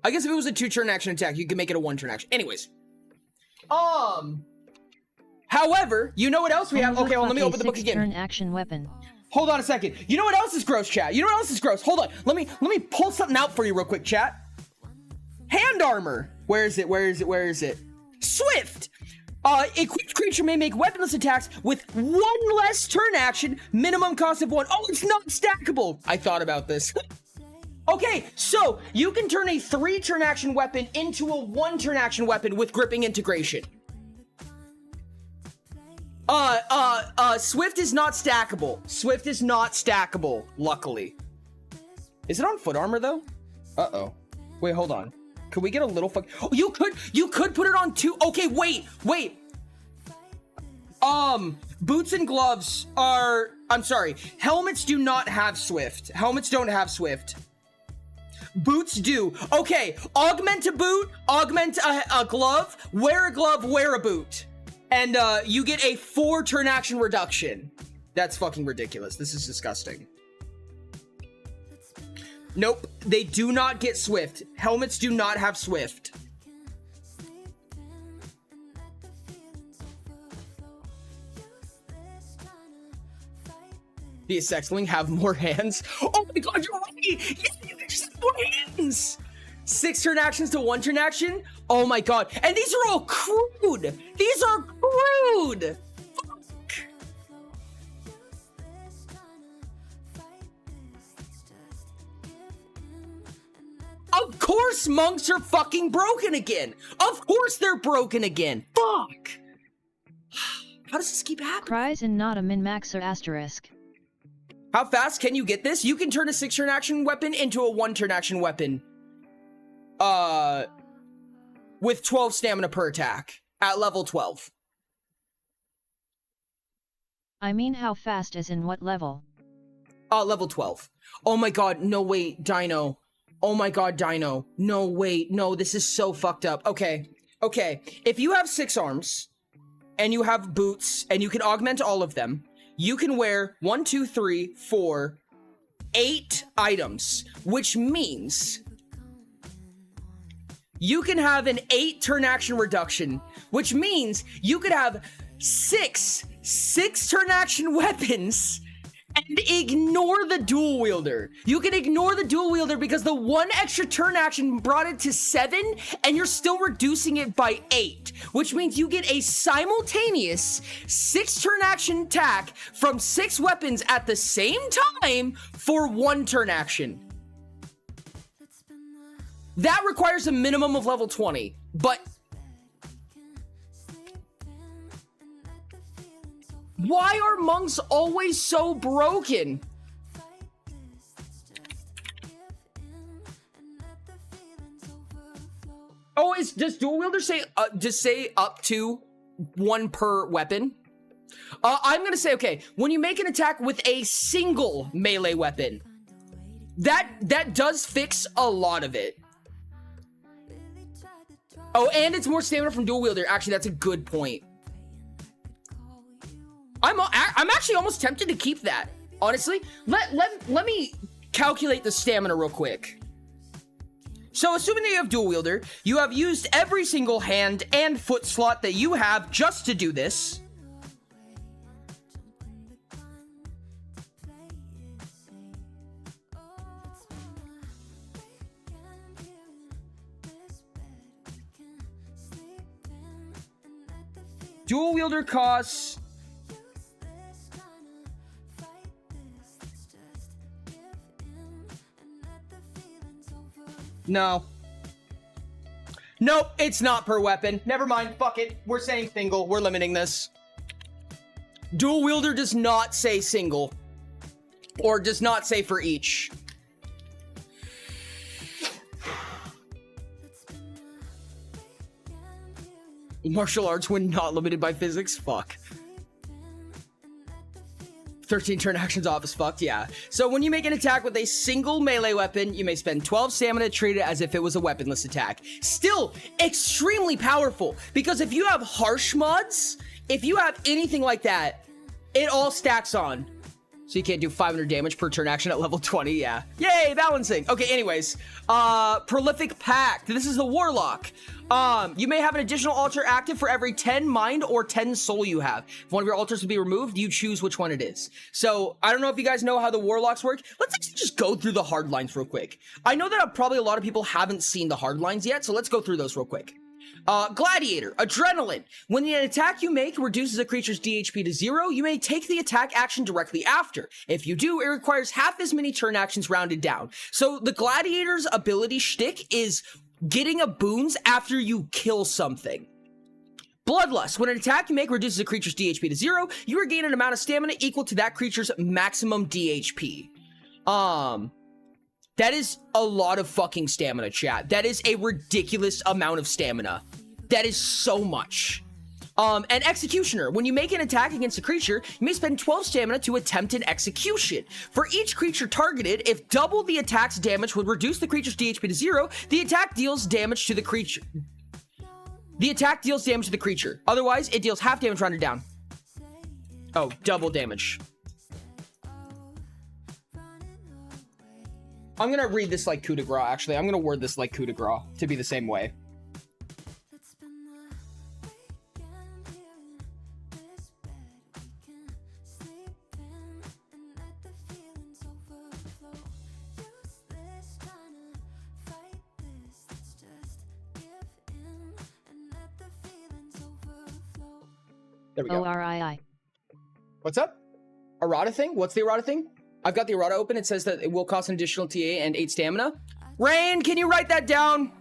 I guess if it was a 2 turn action attack, you could make it a 1 turn action. Anyways. However, you know what else we have? Okay, well, let me open the book again. Turn action weapon. Hold on a second. You know what else is gross, chat? You know what else is gross? Hold on. Let me pull something out for you real quick, chat. Hand armor. Where is it? Where is it? Where is it? Swift. Equipped creature may make weaponless attacks with 1 less turn action, minimum cost of 1. Oh, it's not stackable. I thought about this. Okay, so you can turn a 3 turn action weapon into a 1 turn action weapon with gripping integration. Swift is not stackable. Swift is not stackable, luckily. Is it on foot armor though? Uh-oh. Wait, hold on. Could we get a little fuck? Oh, you could put it on 2. Okay, wait. Boots and gloves are, I'm sorry. Helmets do not have Swift. Helmets don't have Swift. Boots do. Okay, augment a boot, augment a glove, wear a boot. And you get a 4 turn action reduction. That's fucking ridiculous. This is disgusting. Nope, they do not get Swift. Helmets do not have Swift. The Sexling have more hands. Oh my god, you're right! Yes, you just have more hands! 6 turn actions to 1 turn action? Oh my god. And these are all crude! These are crude! Fuck! Of course monks are fucking broken again! Of course they're broken again! Fuck! How does this keep happening? Cries and not a min-max or asterisk. How fast can you get this? You can turn a 6 turn action weapon into a 1 turn action weapon. With 12 stamina per attack at level 12. I mean how fast as in what level? Level 12. Oh my god, no wait, Dino. Oh my god, Dino. No wait, no, this is so fucked up. Okay, if you have 6 arms, and you have boots, and you can augment all of them, you can wear 1, 2, 3, 4, 8 items, which means you can have an 8 turn action reduction, which means you could have 6 turn action weapons and ignore the dual wielder. You can ignore the dual wielder because the 1 extra turn action brought it to 7 and you're still reducing it by 8, which means you get a simultaneous 6 turn action attack from 6 weapons at the same time for 1 turn action. That requires a minimum of level 20, but why are monks always so broken? Oh, does dual wielder say just say up to 1 per weapon? I'm gonna say, okay, when you make an attack with a single melee weapon, that does fix a lot of it. Oh, and it's more stamina from dual wielder. Actually, that's a good point. I'm actually almost tempted to keep that. Honestly, let me calculate the stamina real quick. So, assuming that you have dual wielder, you have used every single hand and foot slot that you have just to do this. Dual wielder costs no. Nope, it's not per weapon. Never mind, fuck it. We're saying single. We're limiting this. Dual wielder does not say single. Or does not say for each. Martial arts when not limited by physics? Fuck. 13 turn actions off is fucked, yeah. So when you make an attack with a single melee weapon, you may spend 12 stamina to treat it as if it was a weaponless attack. Still extremely powerful, because if you have harsh mods, if you have anything like that, it all stacks on. So you can't do 500 damage per turn action at level 20, yeah. Yay, balancing. Okay, anyways, Prolific Pact. This is the Warlock. You may have an additional altar active for every 10 mind or 10 soul you have. If one of your altars will be removed, you choose which one it is. So I don't know if you guys know how the Warlocks work. Let's actually just go through the hard lines real quick. I know that probably a lot of people haven't seen the hard lines yet, so let's go through those real quick. Gladiator, Adrenaline. When the attack you make reduces a creature's DHP to 0, you may take the attack action directly after. If you do, it requires half as many turn actions rounded down. So the Gladiator's ability shtick is getting a boons after you kill something. Bloodlust. When an attack you make reduces a creature's DHP to 0, you regain an amount of stamina equal to that creature's maximum DHP. That is a lot of fucking stamina, chat. That is a ridiculous amount of stamina. That is so much. And Executioner. When you make an attack against a creature, you may spend 12 stamina to attempt an execution. For each creature targeted, if double the attack's damage would reduce the creature's DHP to 0, the attack deals damage to the creature. Otherwise, it deals half damage rounded down. Oh, double damage. I'm gonna read this like coup de grace, actually. I'm gonna word this like coup de grace to be the same way. There we go. ORII. What's up? Errata thing? What's the errata thing? I've got the errata open. It says that it will cost an additional TA and 8 stamina. Rain, can you write that down?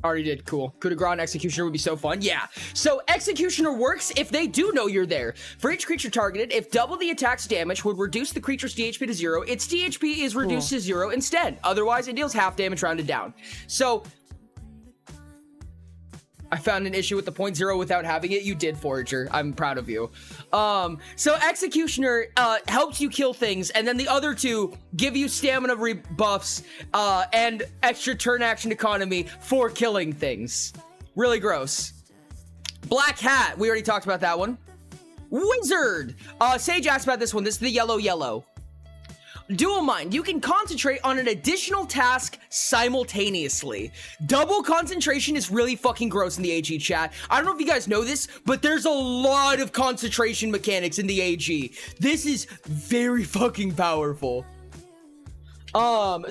Already did. Cool. Coup de grace and Executioner would be so fun. Yeah. So Executioner works if they do know you're there. For each creature targeted, if double the attack's damage would reduce the creature's DHP to 0, its DHP is reduced to 0 instead. Otherwise, it deals half damage rounded down. So I found an issue with the 0.0 without having it. You did, Forager. I'm proud of you. So Executioner helps you kill things, and then the other two give you stamina rebuffs and extra turn action economy for killing things. Really gross. Black Hat. We already talked about that one. Wizard. Sage asked about this one. This is the yellow. Dual Mind. You can concentrate on an additional task simultaneously. Double concentration is really fucking gross in the AG chat. I don't know if you guys know this, but there's a lot of concentration mechanics in the AG. This is very fucking powerful.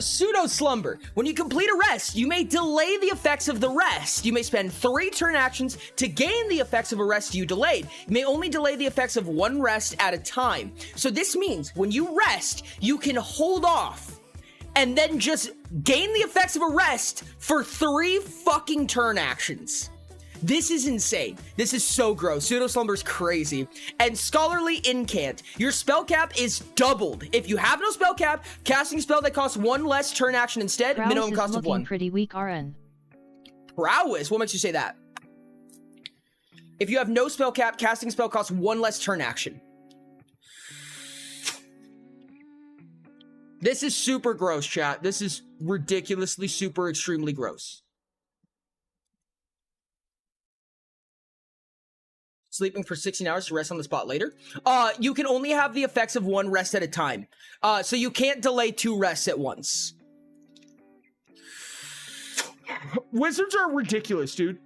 Pseudo Slumber. When you complete a rest, you may delay the effects of the rest. You may spend 3 turn actions to gain the effects of a rest you delayed. You may only delay the effects of one rest at a time. So this means when you rest, you can hold off and then just gain the effects of a rest for 3 fucking turn actions. This is insane. This is so gross. Pseudo Slumber's crazy. And Scholarly Incant. Your spell cap is doubled. If you have no spell cap, casting a spell that costs 1 less turn action instead, Prowess minimum cost is of 1. pretty weak, RN. Prowess? What makes you say that? If you have no spell cap, casting spell costs 1 less turn action. This is super gross, chat. This is ridiculously super extremely gross. Sleeping for 16 hours to rest on the spot later. You can only have the effects of 1 rest at a time. So you can't delay 2 rests at once. Wizards are ridiculous, dude.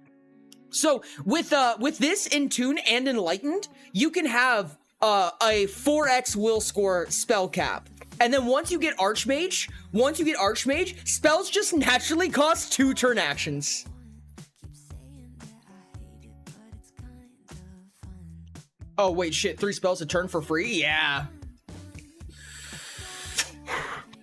So with this in Tune and Enlightened, you can have a 4x will score spell cap. And then once you get Archmage, spells just naturally cost 2 turn actions. Oh, wait, shit. 3 spells a turn for free? Yeah.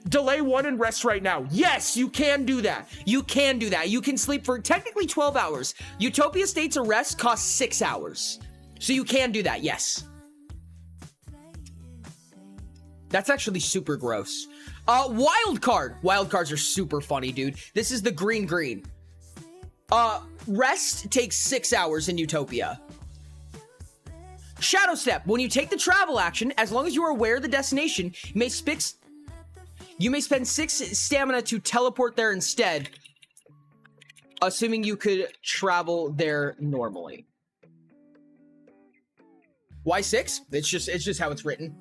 Delay 1 and rest right now. Yes, you can do that. You can do that. You can sleep for technically 12 hours. Utopia states a rest costs 6 hours. So you can do that, yes. That's actually super gross. Wild card. Wild cards are super funny, dude. This is the green. Rest takes 6 hours in Utopia. Shadow Step. When you take the travel action, as long as you are aware of the destination, you may spend 6 stamina to teleport there instead, assuming you could travel there normally. Why 6? It's just how it's written.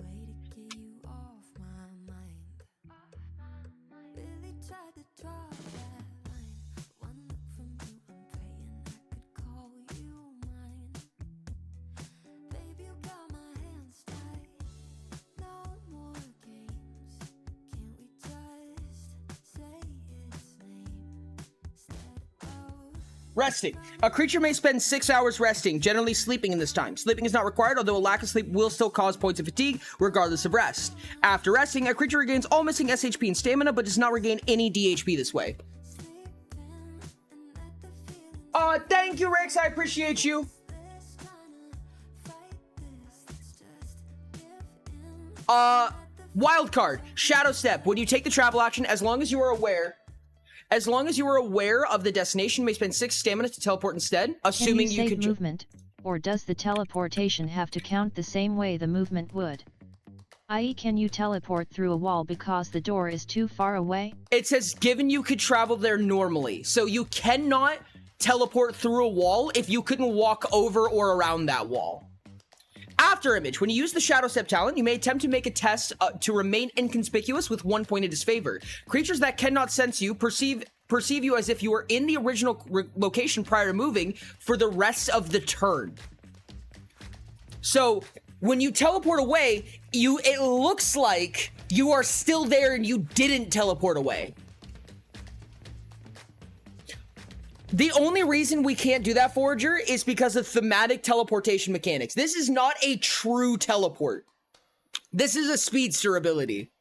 Resting. A creature may spend 6 hours resting, generally sleeping in this time. Sleeping is not required, although a lack of sleep will still cause points of fatigue, regardless of rest. After resting, a creature regains all missing SHP and stamina, but does not regain any DHP this way. Thank you, Rex. I appreciate you. Wild card. Shadow Step. When you take the travel action, as long as you are aware of the destination, you may spend 6 stamina to teleport instead, assuming you could movement, or does the teleportation have to count the same way the movement would? I.e., can you teleport through a wall because the door is too far away? It says given you could travel there normally, so you cannot teleport through a wall if you couldn't walk over or around that wall. After image, when you use the Shadow Step talent, you may attempt to make a test to remain inconspicuous with 1 point in disfavor. Creatures that cannot sense you perceive you as if you were in the original location prior to moving for the rest of the turn. So when you teleport away, it looks like you are still there and you didn't teleport away. The only reason we can't do that, Forager, is because of thematic teleportation mechanics. This is not a true teleport. This is a speedster ability.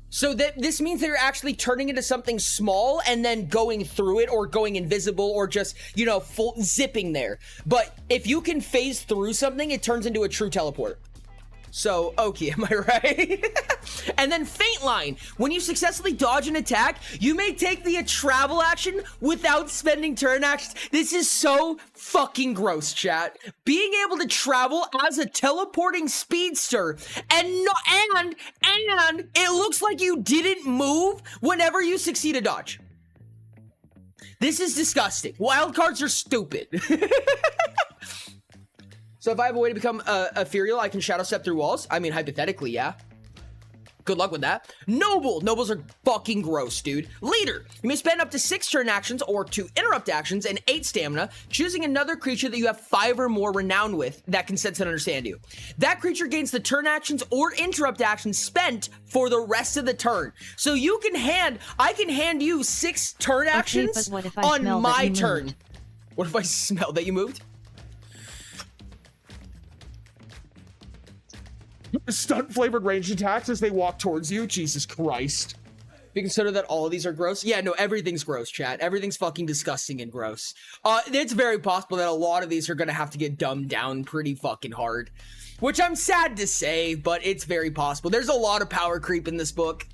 So this means that you're actually turning into something small and then going through it, or going invisible, or just, full zipping there. But if you can phase through something, it turns into a true teleport. So, okay, am I right? And then Faint Line. When you successfully dodge an attack, you may take the travel action without spending turn actions. This is so fucking gross, chat. Being able to travel as a teleporting speedster and it looks like you didn't move whenever you succeed a dodge. This is disgusting. Wildcards are stupid. So if I have a way to become ethereal, I can Shadow Step through walls? I mean, hypothetically, yeah. Good luck with that. Noble. Nobles are fucking gross, dude. Leader. You may spend up to 6 turn actions or 2 interrupt actions and 8 stamina, choosing another creature that you have 5 or more renown with that can sense and understand you. That creature gains the turn actions or interrupt actions spent for the rest of the turn. So I can hand you 6 turn actions on my turn. What if I smell that you moved? Stunt flavored ranged attacks as they walk towards you. Jesus Christ. If you consider that all of these are gross. Yeah, no, everything's gross, chat. Everything's fucking disgusting and gross. It's very possible that a lot of these are gonna have to get dumbed down pretty fucking hard. Which I'm sad to say, but it's very possible. There's a lot of power creep in this book.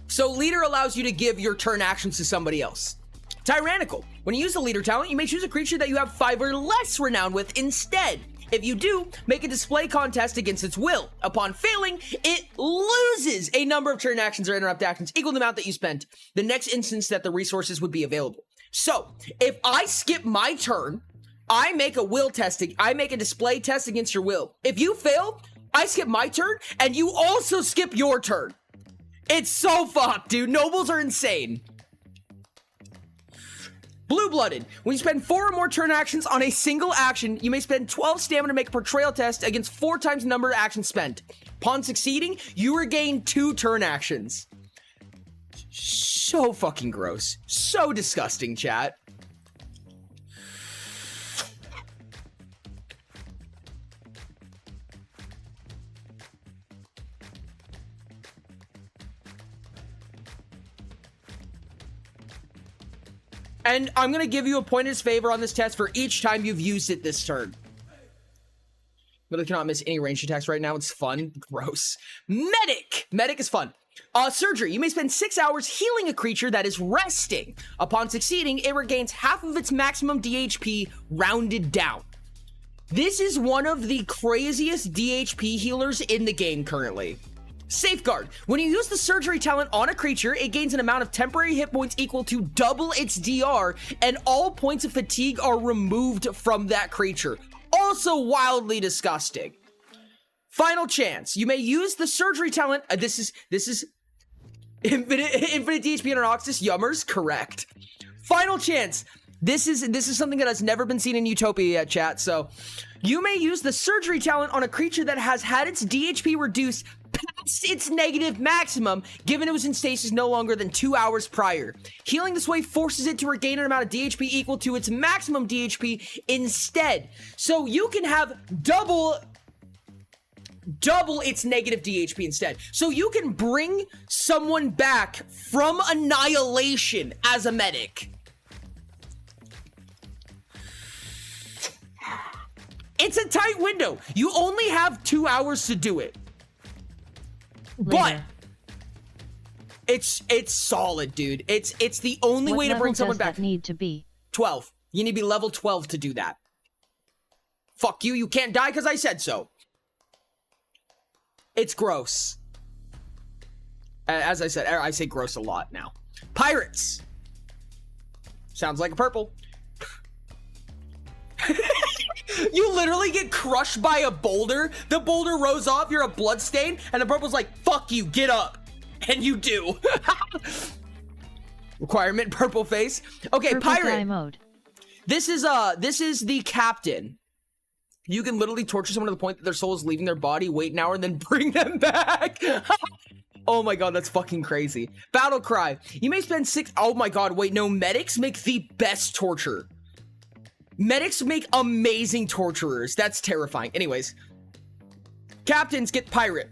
So Leader allows you to give your turn actions to somebody else. Tyrannical. When you use the Leader talent, you may choose a creature that you have 5 or less renown with instead. If you do, make a display contest against its will. Upon failing, it loses a number of turn actions or interrupt actions equal to the amount that you spent the next instance that the resources would be available. So, if I skip my turn, I make a will testing. I make a display test against your will. If you fail, I skip my turn, and you also skip your turn. It's so fucked, dude. Nobles are insane. Blue-blooded. When you spend 4 or more turn actions on a single action, you may spend 12 stamina to make a portrayal test against 4 times the number of actions spent. Upon succeeding, you regain 2 turn actions. So fucking gross. So disgusting, chat. And I'm going to give you a point in favor on this test for each time you've used it this turn. Literally cannot miss any ranged attacks right now. It's fun. Gross. Medic! Medic is fun. Surgery. You may spend 6 hours healing a creature that is resting. Upon succeeding, it regains half of its maximum DHP rounded down. This is one of the craziest DHP healers in the game currently. Safeguard. When you use the surgery talent on a creature, it gains an amount of temporary hit points equal to double its DR, and all points of fatigue are removed from that creature. Also wildly disgusting. Final chance. You may use the surgery talent. This is infinite DHP on Oxus. Yummers, correct. Final chance. This is something that has never been seen in Utopia yet, chat. So, you may use the surgery talent on a creature that has had its DHP reduced past its negative maximum, given it was in stasis no longer than 2 hours prior. Healing this way forces it to regain an amount of DHP equal to its maximum DHP instead. So you can have double its negative DHP instead. So you can bring someone back from annihilation as a medic. It's a tight window. You only have 2 hours to do it. But it's solid, dude. It's the only way to bring someone back. What level does that need to be? 12. You need to be level 12 to do that. Fuck you, you can't die because I said so. It's gross. As I said, I say gross a lot now. Pirates. Sounds like a purple. You literally get crushed by a boulder. The boulder rolls off, you're a bloodstain, and the purple's like, fuck you, get up. And you do. Requirement, purple face. Okay, Purple pirate. die mode. This is the captain. You can literally torture someone to the point that their soul is leaving their body, wait an hour, and then bring them back. Oh my god, that's fucking crazy. Battle cry. You may spend 6... Oh my god, wait, no, medics make the best torture. Medics make amazing torturers. That's terrifying. Anyways. Captains get pirate.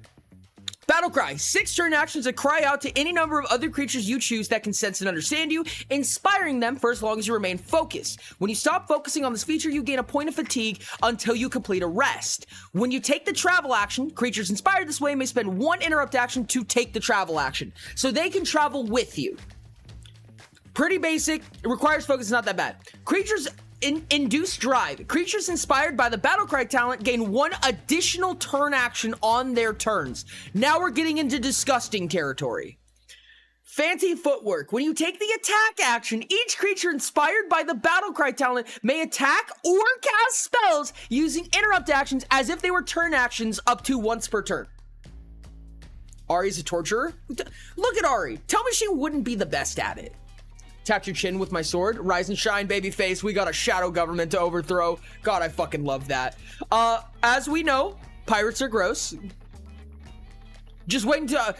Battle cry. 6 turn actions that cry out to any number of other creatures you choose that can sense and understand you, inspiring them for as long as you remain focused. When you stop focusing on this feature, you gain a point of fatigue until you complete a rest. When you take the travel action, creatures inspired this way may spend 1 interrupt action to take the travel action. So they can travel with you. Pretty basic. It requires focus. It's not that bad. Creatures... Induce drive. Creatures inspired by the Battlecry talent gain 1 additional turn action on their turns. Now we're getting into disgusting territory. Fancy footwork. When you take the attack action, each creature inspired by the Battlecry talent may attack or cast spells using interrupt actions as if they were turn actions up to once per turn. Ari's a torturer? Look at Ari. Tell me she wouldn't be the best at it. Tap your chin with my sword. Rise and shine, baby face. We got a shadow government to overthrow. God, I fucking love that. As we know, pirates are gross. Just waiting to...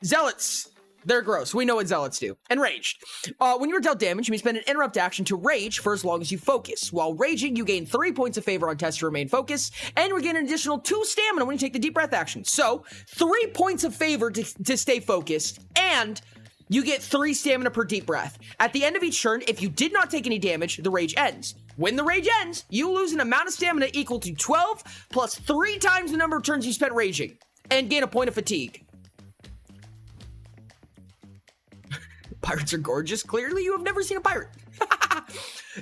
zealots. They're gross. We know what zealots do. And raged. When you are dealt damage, you may spend an interrupt action to rage for as long as you focus. While raging, you gain 3 points of favor on tests to remain focused, and regain an additional 2 stamina when you take the deep breath action. So, 3 points of favor to stay focused, and... you get 3 stamina per deep breath. At the end of each turn, if you did not take any damage, the rage ends. When the rage ends, you lose an amount of stamina equal to 12 plus 3 times the number of turns you spent raging, and gain a point of fatigue. Pirates are gorgeous. Clearly, you have never seen a pirate.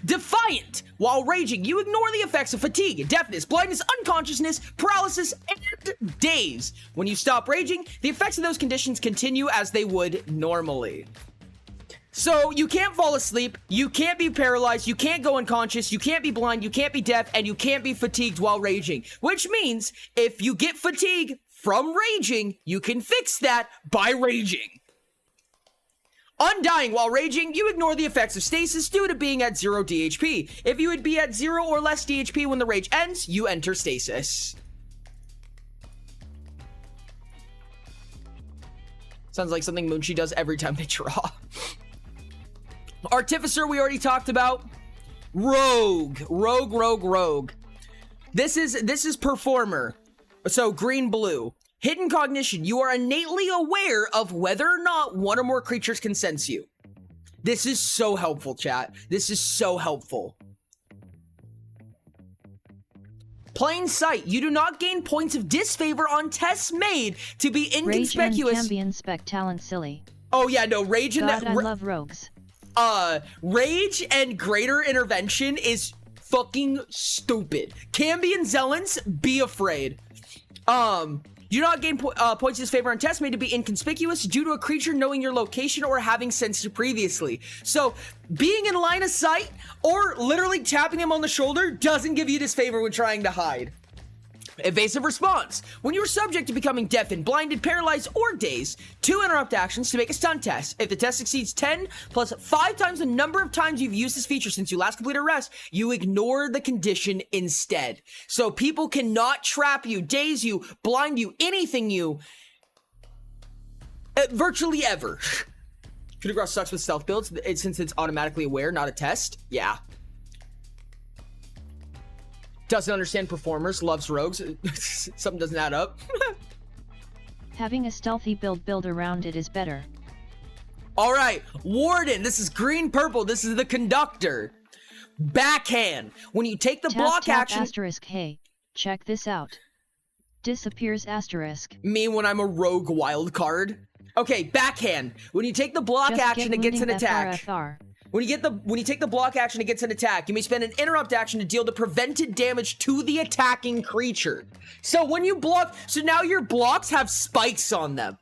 Defiant. While raging, you ignore the effects of fatigue, deafness, blindness, unconsciousness, paralysis, and daze. When you stop raging, the effects of those conditions continue as they would normally. So, you can't fall asleep, you can't be paralyzed, you can't go unconscious, you can't be blind, you can't be deaf, and you can't be fatigued while raging. Which means, if you get fatigue from raging, you can fix that by raging. Undying. While raging, you ignore the effects of stasis due to being at 0 DHP. If you would be at 0 or less DHP when the rage ends, you enter stasis. Sounds like something Munchie does every time they draw. Artificer, we already talked about. Rogue. This is performer. So green, blue. Hidden cognition. You are innately aware of whether or not one or more creatures can sense you. This is so helpful, chat. This is so helpful. Plain sight. You do not gain points of disfavor on tests made to be Rage and inconspicuous. can be inspect talent silly. Oh yeah, no, rage and God, that. I love rogues. Rage and greater intervention is fucking stupid. Cambion Zealons, be afraid. You do not gain points of disfavor on tests made to be inconspicuous due to a creature knowing your location or having sensed it previously. So, being in line of sight or literally tapping him on the shoulder doesn't give you disfavor when trying to hide. Evasive response. When you are subject to becoming deafened, blinded, paralyzed, or dazed, 2 interrupt actions to make a stun test. If the test exceeds 10 plus 5 times the number of times you've used this feature since you last completed a rest, you ignore the condition instead. So people cannot trap you, daze you, blind you, anything you, virtually ever. Coup de grace sucks with stealth builds since it's automatically aware, not a test. Yeah. Doesn't understand performers, loves rogues. Something doesn't add up. Having a stealthy build around it is better. All right, Warden. This is green-purple. This is the conductor. Backhand. When you take the block action. Asterisk. Hey, check this out. Disappears asterisk. Me when I'm a rogue wild card. Okay, backhand. When you take the block Just action against an attack. FR. When you take the block action against an attack, you may spend an interrupt action to deal the prevented damage to the attacking creature. So when you block, so now your blocks have spikes on them.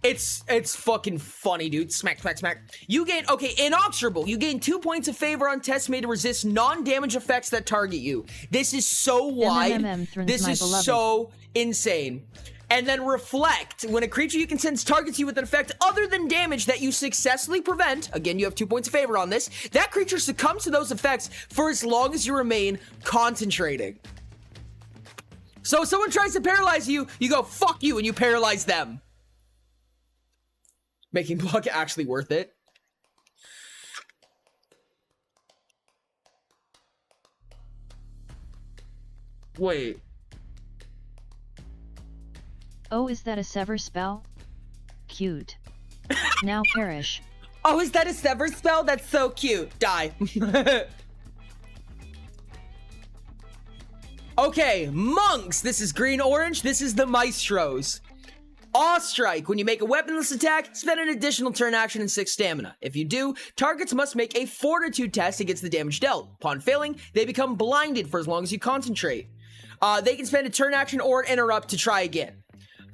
It's fucking funny, dude. Smack, smack, smack. You gain, okay, inexorable. You gain 2 points of favor on tests made to resist non-damage effects that target you. This is so wide. This is so insane. And then reflect. When a creature you can sense targets you with an effect other than damage that you successfully prevent, again, you have 2 points of favor on this, that creature succumbs to those effects for as long as you remain concentrating. So if someone tries to paralyze you, you go, fuck you, and you paralyze them. Making block actually worth it. Wait. Oh, is that a sever spell? Cute. Now perish. Oh, is that a sever spell? That's so cute. Die. Okay, monks. This is green-orange. This is the maestros. Awe Strike. When you make a weaponless attack, spend an additional turn action and 6 stamina. If you do, targets must make a fortitude test against the damage dealt. Upon failing, they become blinded for as long as you concentrate. They can spend a turn action or an interrupt to try again.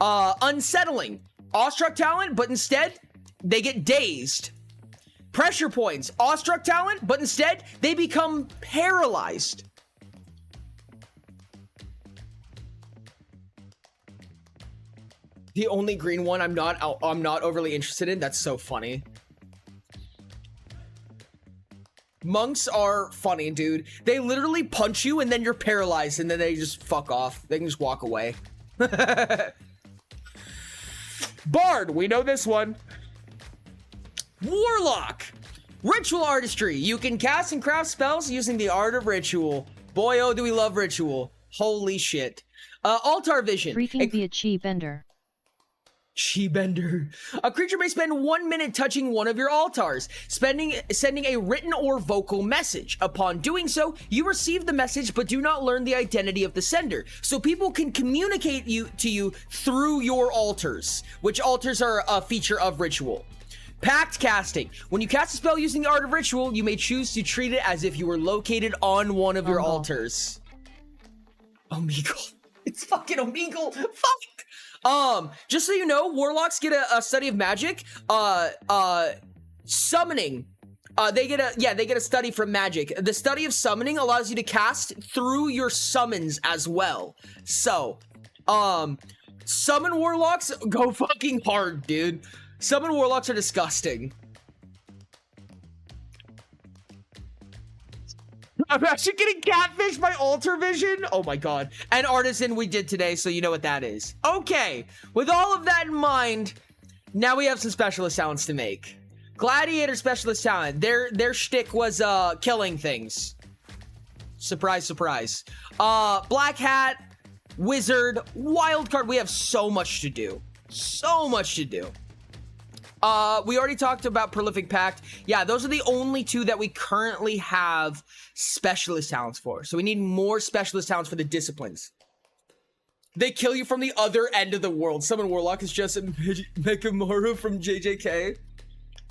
Unsettling. Awestruck talent, but instead, they get dazed. Pressure points. Awestruck talent, but instead, they become paralyzed. The only green one I'm not overly interested in. That's so funny. Monks are funny, dude. They literally punch you and then you're paralyzed and then they just fuck off. They can just walk away. Bard, we know this one. Warlock. Ritual artistry. You can cast and craft spells using the art of ritual. Boy, oh, do we love ritual. Holy shit. Altar vision. Freaking be a chi bender. Chi bender. A creature may spend 1 minute touching one of your altars, sending a written or vocal message. Upon doing so, you receive the message but do not learn the identity of the sender. So people can communicate to you through your altars, which altars are a feature of ritual. Pact casting. When you cast a spell using the art of ritual, you may choose to treat it as if you were located on one of your altars. Omegle. It's fucking Omegle. Fuck. Just so you know, warlocks get a study of magic. Summoning. They get a study from magic. The study of summoning allows you to cast through your summons as well. So, summon warlocks go fucking hard, dude. Summon warlocks are disgusting. I'm actually getting catfished by altar vision. Oh my god. And artisan we did today, so you know what that is. Okay, with all of that in mind, now we have some specialist talents to make. Gladiator specialist talent. Their shtick was killing things. Surprise, surprise. Black hat, wizard, wild card. We have so much to do. So much to do. We already talked about Prolific Pact. Yeah, those are the only two that we currently have specialist talents for. So we need more specialist talents for the disciplines. They kill you from the other end of the world. Summon Warlock is just a Mekamaru from JJK.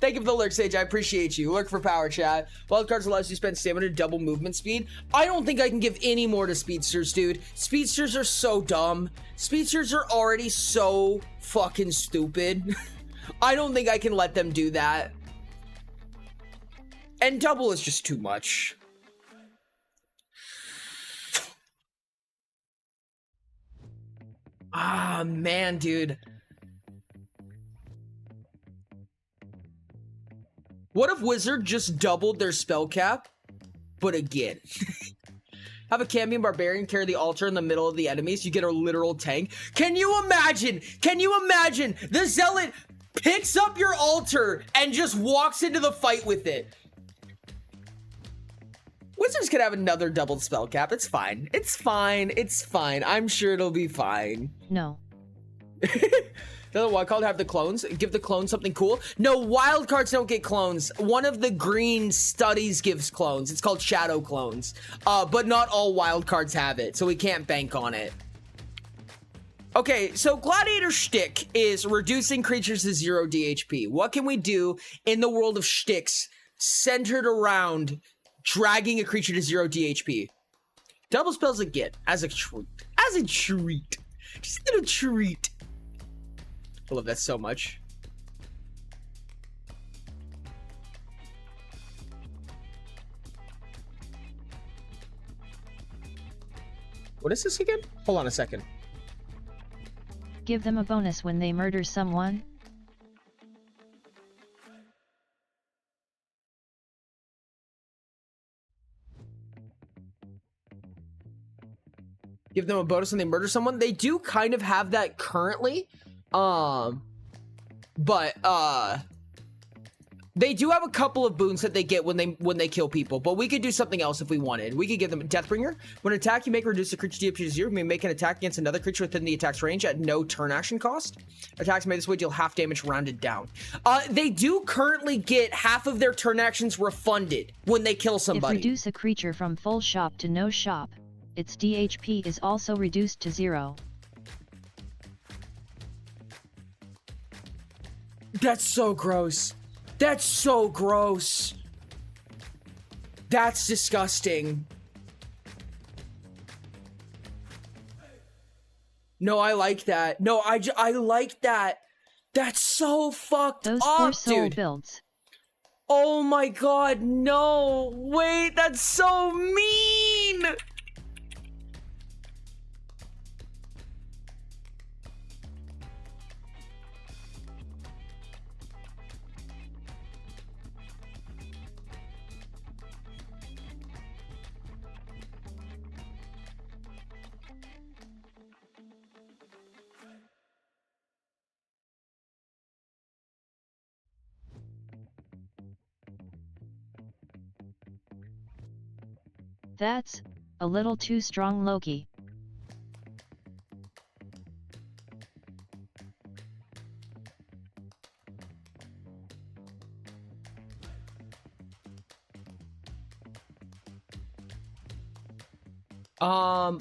Thank you for the lurk, Sage. I appreciate you. Lurk for power, chat. Wildcards allows you to spend stamina to double movement speed. I don't think I can give any more to speedsters, dude. Speedsters are so dumb. Speedsters are already so fucking stupid. I don't think I can let them do that. And double is just too much. Ah, man, dude. What if Wizard just doubled their spell cap, but again? Have a Cambion Barbarian carry the altar in the middle of the enemies. You get a literal tank. Can you imagine? Can you imagine? The Zealot picks up your altar and just walks into the fight with it. Wizards could have another doubled spell cap. It's fine. It's fine. It's fine. I'm sure it'll be fine. No. The wild card have the clones. Give the clones something cool. No, wild cards don't get clones. One of the green studies gives clones. It's called shadow clones. But not all wild cards have it, so we can't bank on it. Okay, so Gladiator Shtick is reducing creatures to 0 DHP. What can we do in the world of shticks centered around dragging a creature to 0 DHP? Double spells again, as a treat. As a treat. Just a little treat. I love that so much. What is this again? Hold on a second. Give them a bonus when they murder someone. Give them a bonus when they murder someone. They do kind of have that currently. They do have a couple of boons that they get when they kill people, but we could do something else if we wanted. We could give them a Deathbringer. When an attack you make reduce the creature DPS to 0, you may make an attack against another creature within the attack's range at no turn action cost. Attacks made this way deal half damage rounded down. They do currently get half of their turn actions refunded when they kill somebody. If reduce a creature from full shop to no shop, its DHP is also reduced to 0. That's so gross. That's so gross. That's disgusting. No, I like that. No, I like that. That's so fucked Those up, poor soul dude. builds. Oh my god, no. Wait, that's so mean. That's a little too strong, Loki.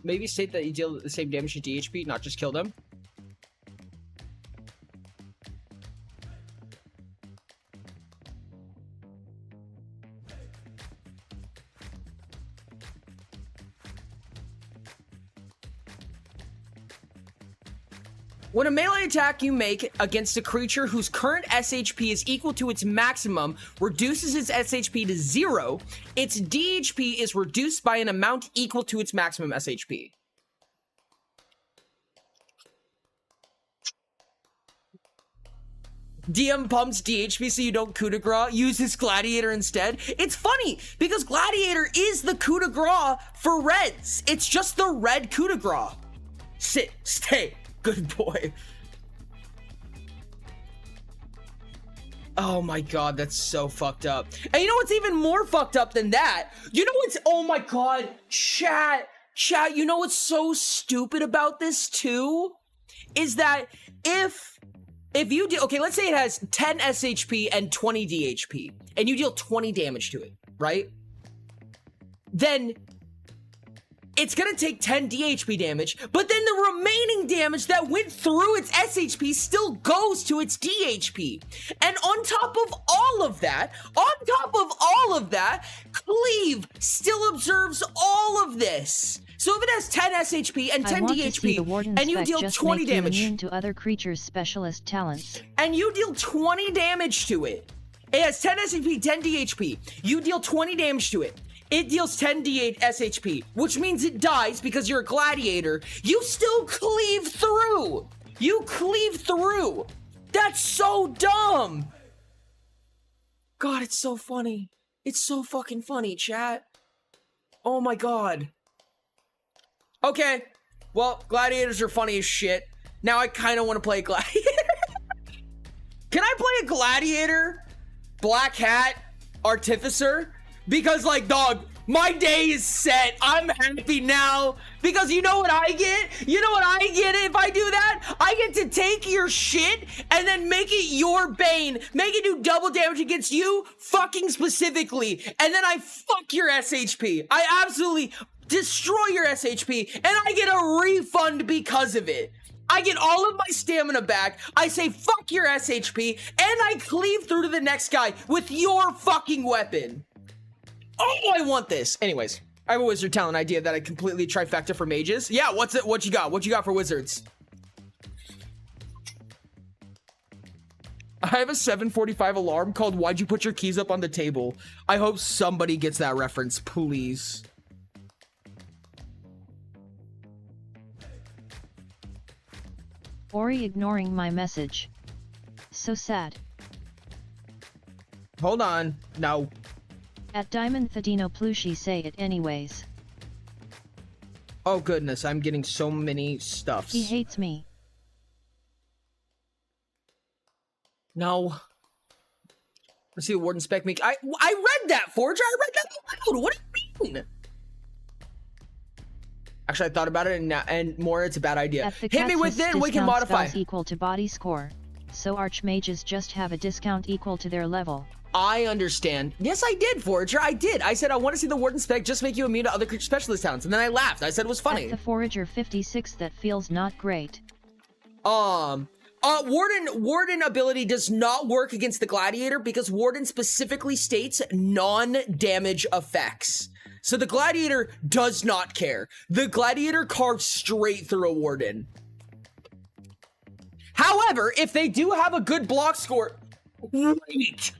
Maybe state that you deal the same damage to DHP, not just kill them. When a melee attack you make against a creature whose current SHP is equal to its maximum reduces its SHP to 0, its DHP is reduced by an amount equal to its maximum SHP. DM pumps DHP so you don't coup de grace, use his Gladiator instead. It's funny, because Gladiator is the coup de grace for reds. It's just the red coup de grace. Sit, stay. Good boy. Oh my god, that's so fucked up. And you know what's even more fucked up than that? You know what's, oh my god, chat, you know what's so stupid about this too? Is that if if you do, okay, let's say it has 10 SHP and 20 DHP, and you deal 20 damage to it, right? Then it's gonna take 10 DHP damage, but then the remaining damage that went through its SHP still goes to its DHP. And on top of all of that, Cleave still observes all of this. So if it has 10 SHP and 10 DHP, and you deal 20 damage, immune to other creatures' specialist talents, and you deal 20 damage to it, it has 10 SHP, 10 DHP, you deal 20 damage to it, it deals 10 D8 SHP, which means it dies because you're a gladiator, you still cleave through! You cleave through! That's so dumb! God, it's so funny. It's so fucking funny, chat. Oh my god. Okay, well, gladiators are funny as shit. Now I kind of want to play a gladiator. Can I play a gladiator, black hat, artificer? Because, like, dog, my day is set. I'm happy now. Because you know what I get? You know what I get if I do that? I get to take your shit and then make it your bane. Make it do double damage against you fucking specifically. And then I fuck your SHP. I absolutely destroy your SHP, and I get a refund because of it. I get all of my stamina back, I say fuck your SHP, and I cleave through to the next guy with your fucking weapon. Oh, I want this. Anyways, I have a wizard talent idea that I completely trifecta for mages. Yeah, what's it? What you got? What you got for wizards? I have a 7:45 alarm called "Why'd you put your keys up on the table?" I hope somebody gets that reference, please. Ori ignoring my message. So sad. Hold on. No. At Diamond Thadino Plushi say it anyways. Oh goodness, I'm getting so many stuffs. He hates me. No. Let's see what Warden Spec me. I read that, Forger. I read that out loud. What do you mean? Actually, I thought about it, and more, it's a bad idea. Hit me with it, and we can modify. Equal to body score, so archmages just have a discount equal to their level. I understand. Yes, I did, Forager. I did. I said I want to see the Warden Spec just make you immune to other creature specialist talents, and then I laughed. I said it was funny. At the Forager 56, that feels not great. Warden ability does not work against the Gladiator because Warden specifically states non-damage effects. So the Gladiator does not care. The Gladiator carves straight through a Warden. However, if they do have a good block score... Wait.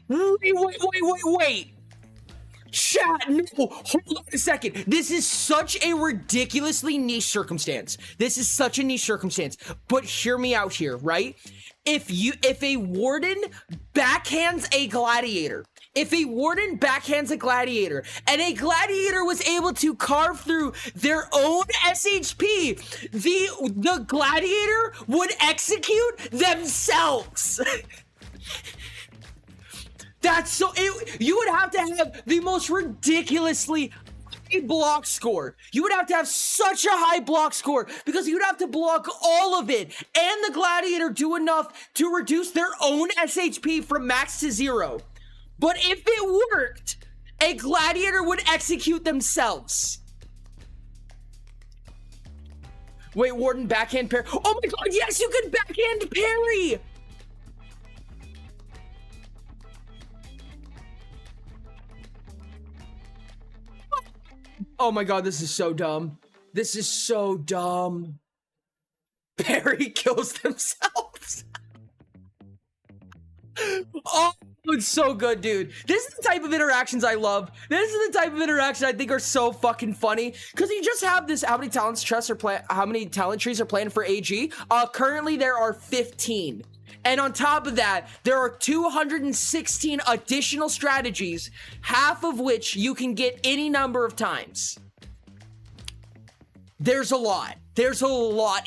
Chat, no, hold on a second. This is such a ridiculously niche circumstance. But hear me out here, right? If a Warden backhands a Gladiator, and a Gladiator was able to carve through their own SHP, the Gladiator would execute themselves. That's so, you would have to have the most ridiculously high block score. You would have to have such a high block score because you'd have to block all of it and the Gladiator do enough to reduce their own SHP from max to 0. But if it worked, a Gladiator would execute themselves. Wait, Warden backhand parry. Oh my god, yes, you could backhand parry! Oh my god, this is so dumb. Parry kills themselves. Oh, it's so good, dude. This is the type of interactions I love. This is the type of interaction I think are so fucking funny. Because you just have this, how many talent trees are planned for AG? Currently there are 15. And on top of that, there are 216 additional strategies, half of which you can get any number of times. There's a lot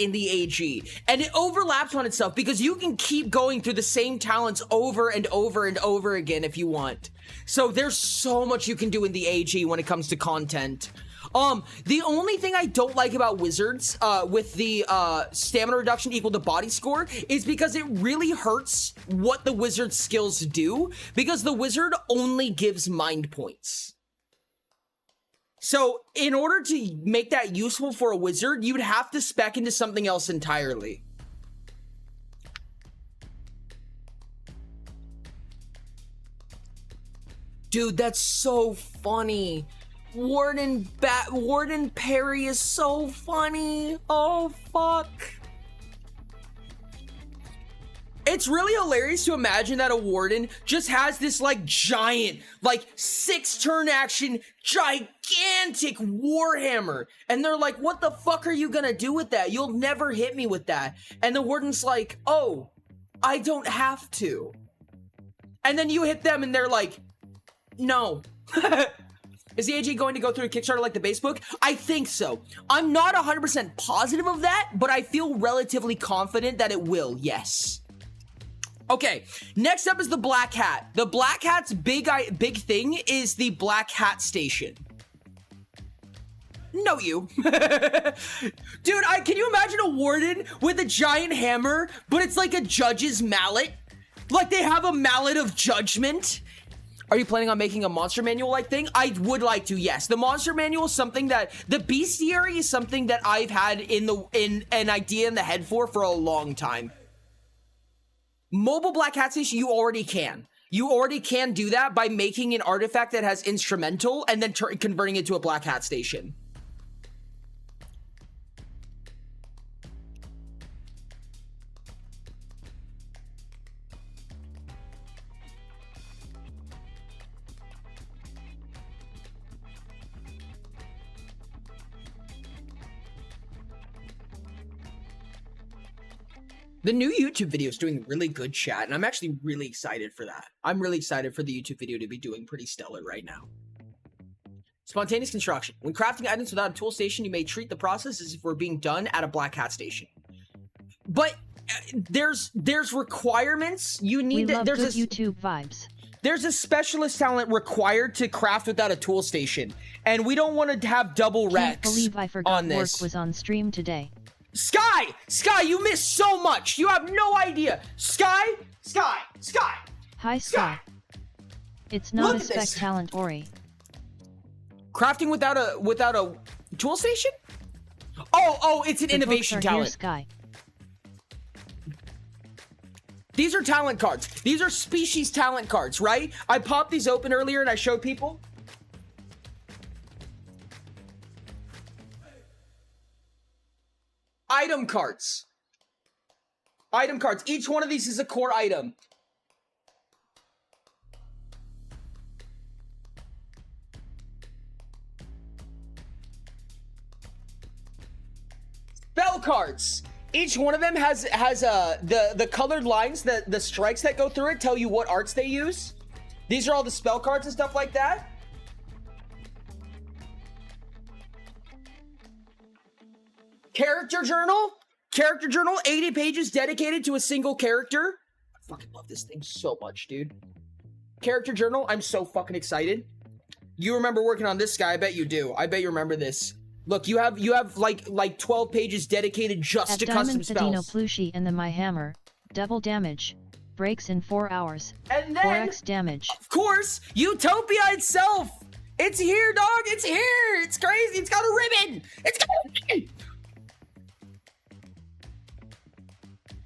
in the AG, and it overlaps on itself because you can keep going through the same talents over and over and over again if you want. So there's so much you can do in the AG when it comes to content. The only thing I don't like about wizards with the stamina reduction equal to body score is because it really hurts what the wizard's skills do, because the wizard only gives mind points. So in order to make that useful for a wizard, you'd have to spec into something else entirely. Dude, that's so funny. Warden Perry is so funny. Oh, fuck. It's really hilarious to imagine that a warden just has this like giant, like 6-turn action, gigantic warhammer. And they're like, what the fuck are you gonna do with that? You'll never hit me with that. And the warden's like, oh, I don't have to. And then you hit them and they're like, no. Is the AJ going to go through a Kickstarter like the base book? I think so. I'm not 100% positive of that, but I feel relatively confident that it will, yes. Okay, next up is the Black Hat. The Black Hat's big thing is the Black Hat Station. No, you. Dude, can you imagine a warden with a giant hammer, but it's like a judge's mallet? Like they have a mallet of judgment? Are you planning on making a monster manual like thing? I would like to, yes. The monster manual is something that, the bestiary is something that I've had in an idea in the head for a long time. Mobile Black Hat Station, you already can. You already can do that by making an artifact that has instrumental and then converting it to a Black Hat Station. The new YouTube video is doing really good, chat, and I'm actually really excited for that. I'm really excited for the YouTube video to be doing pretty stellar right now. Spontaneous construction. When crafting items without a tool station, you may treat the process as if we're being done at a Black Hat Station. But there's requirements. You need to. There's good YouTube vibes. There's a specialist talent required to craft without a tool station, and we don't want to have double recs. Can't believe I forgot on this. work was on stream today. Sky, you missed so much. You have no idea. Sky. Hi, Sky. It's not a spec talent, Ori. Crafting without a tool station? Oh, it's an innovation talent. Here, Sky. These are talent cards. These are species talent cards, right? I popped these open earlier and I showed people. Item cards. Each one of these is a core item. Spell cards. Each one of them has the colored lines, the strikes that go through it tell you what arts they use. These are all the spell cards and stuff like that. Character journal, 80 pages dedicated to a single character. I fucking love this thing so much, dude. Character journal, I'm so fucking excited. You remember working on this guy? I bet you do. I bet you remember this. Look, you have like 12 pages dedicated just to custom spells. At Plushie and the My Hammer, double damage, breaks in 4 hours, and then 4x damage. Of course, Utopia itself. It's here, dog. It's here. It's crazy. It's got a ribbon. It's got a ribbon.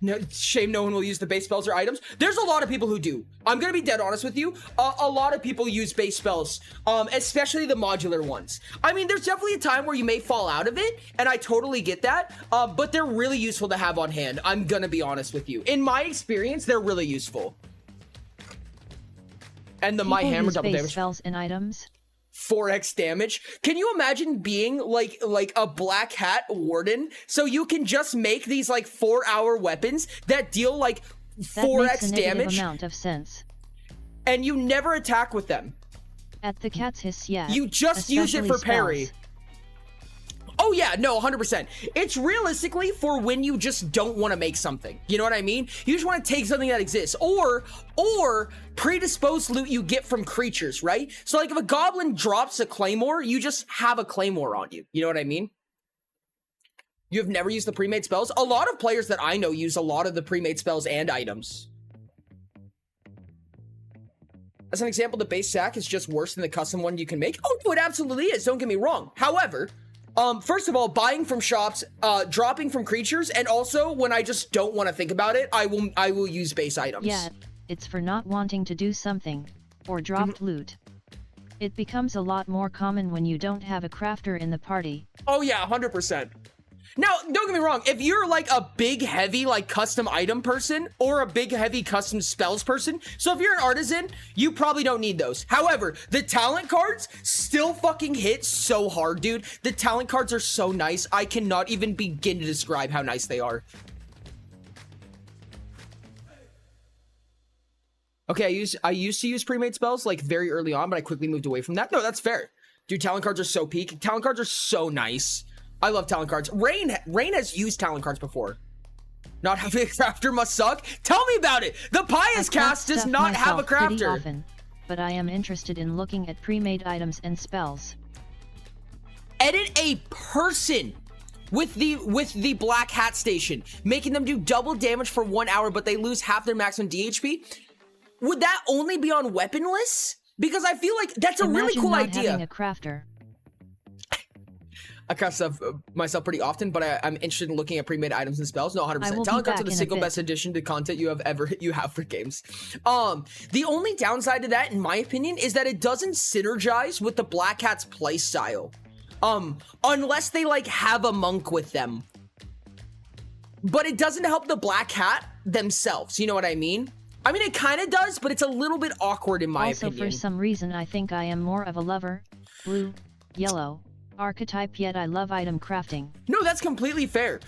No, shame no one will use the base spells or items. There's a lot of people who do. I'm gonna be dead honest with you. A lot of people use base spells, especially the modular ones. I mean, there's definitely a time where you may fall out of it, and I totally get that, but they're really useful to have on hand. I'm gonna be honest with you. In my experience, they're really useful. And the My Hammer double damage. Spells and items. 4x damage. Can you imagine being like a Black Hat warden? So you can just make these like 4-hour weapons that deal like 4x damage. Amount of sense. And you never attack with them. At the cat's hiss, yeah. You just use it for parry. Oh yeah, no, 100%. It's realistically for when you just don't want to make something. You know what I mean? You just want to take something that exists, or predisposed loot you get from creatures, right? So like if a goblin drops a claymore, you just have a claymore on you. You know what I mean? You have never used the pre-made spells? A lot of players that I know use a lot of the pre-made spells and items. As an example, the base sack is just worse than the custom one you can make. Oh, no, it absolutely is. Don't get me wrong. However, first of all, buying from shops, dropping from creatures, and also when I just don't want to think about it, I will use base items. Yeah, it's for not wanting to do something, or dropped loot. It becomes a lot more common when you don't have a crafter in the party. Oh yeah, 100%. Now, don't get me wrong, if you're like a big, heavy, like custom item person or a big, heavy custom spells person, so if you're an artisan, you probably don't need those. However, the talent cards still fucking hit so hard, dude. The talent cards are so nice. I cannot even begin to describe how nice they are. Okay, I used to use pre-made spells like very early on, but I quickly moved away from that. No, that's fair. Dude, talent cards are so peak. Talent cards are so nice. I love talent cards. Rain has used talent cards before. Not having a crafter must suck. Tell me about it. The Pious cast does not have a crafter. Often, but I am interested in looking at pre-made items and spells. Edit a person with the black hat station, making them do double damage for 1 hour, but they lose half their maximum DHP. Would that only be on weaponless? Because I feel like that's a really cool idea. Having a crafter. I craft stuff myself pretty often, but I'm interested in looking at pre-made items and spells. No, 100%. Talent cards are the single best addition to content you have for games. The only downside to that, in my opinion, is that it doesn't synergize with the Black Hat's play style. Unless they like have a monk with them. But it doesn't help the Black Hat themselves. You know what I mean? I mean, it kind of does, but it's a little bit awkward in my opinion. Also, for some reason, I think I am more of a lover, blue, yellow archetype, yet I love item crafting. No, that's completely fair.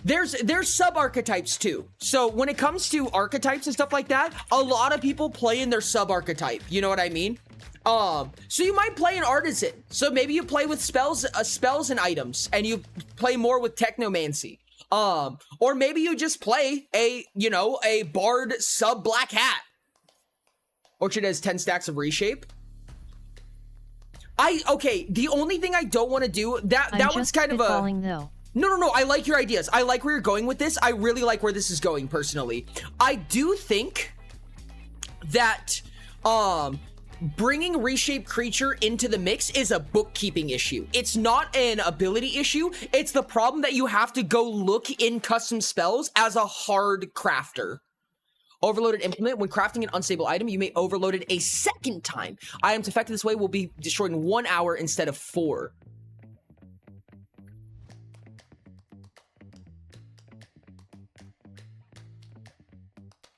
There's sub-archetypes too. So when it comes to archetypes and stuff like that, a lot of people play in their sub-archetype. You know what I mean? So you might play an artisan. So maybe you play with spells and items, and you play more with technomancy. Or maybe you just play a bard sub black hat. Orchard has 10 stacks of reshape. Okay, the only thing I don't want to do, that was kind of a... though. No, I like your ideas. I like where you're going with this. I really like where this is going, personally. I do think that, bringing reshape creature into the mix is a bookkeeping issue. It's not an ability issue. It's the problem that you have to go look in custom spells as a hard crafter. Overloaded implement. When crafting an unstable item, you may overload it a second time. Items affected this way will be destroyed in 1 hour instead of 4.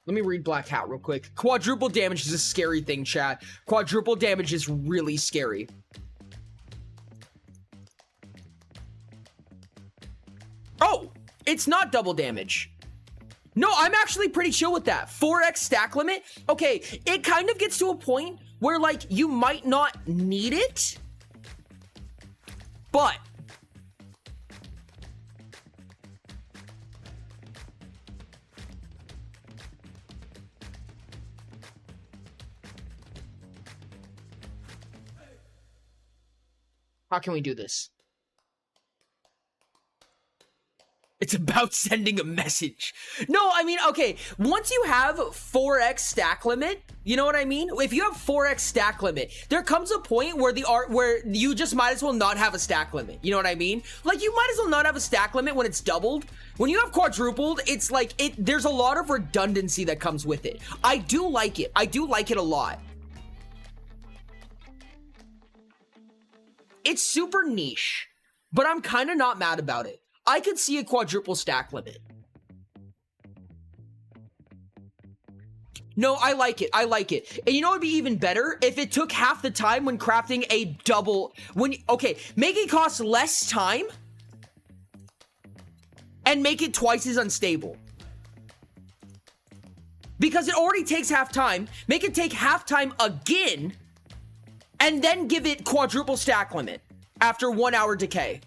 Let me read Black Hat real quick. Quadruple damage is a scary thing, chat. Quadruple damage is really scary. Oh, it's not double damage. No, I'm actually pretty chill with that. 4x stack limit. Okay, it kind of gets to a point where, like, you might not need it, but how can we do this? It's about sending a message. No, I mean, okay, once you have 4x stack limit, you know what I mean? If you have 4x stack limit, there comes a point where where you just might as well not have a stack limit. You know what I mean? Like, you might as well not have a stack limit when it's doubled. When you have quadrupled, it's like, there's a lot of redundancy that comes with it. I do like it. I do like it a lot. It's super niche, but I'm kind of not mad about it. I could see a quadruple stack limit. No, I like it. I like it. And you know what would be even better? If it took half the time when crafting a double... Okay, make it cost less time and make it twice as unstable. Because it already takes half time. Make it take half time again and then give it quadruple stack limit after 1 hour decay.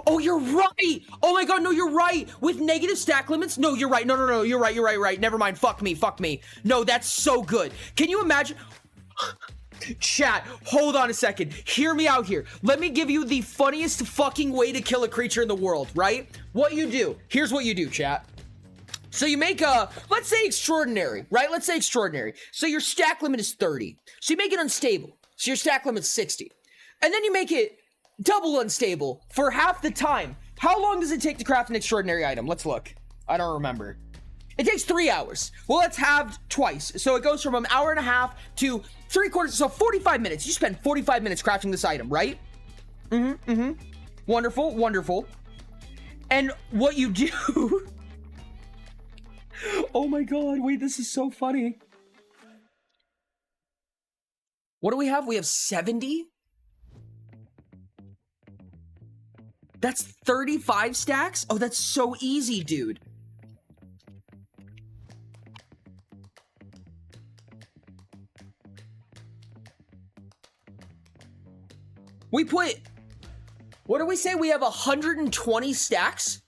Oh, you're right. Oh my God, no, you're right. With negative stack limits. No, you're right. No, you're right. Never mind. Fuck me. No, that's so good. Can you imagine? Chat, hold on a second. Hear me out here. Let me give you the funniest fucking way to kill a creature in the world, right? What you do. Here's what you do, chat. So you make a, let's say extraordinary, right? Let's say extraordinary. So your stack limit is 30. So you make it unstable. So your stack limit's 60. And then you make it double unstable for half the time. How long does it take to craft an extraordinary item? Let's look. I don't remember. It takes 3 hours. Well, it's halved twice. So it goes from an hour and a half to 3/4. So 45 minutes. You spend 45 minutes crafting this item, right? Wonderful. And what you do... Oh my God, wait, this is so funny. What do we have? We have 70? That's 35 stacks? Oh, that's so easy, dude. We put, what do we say? We have 120 stacks?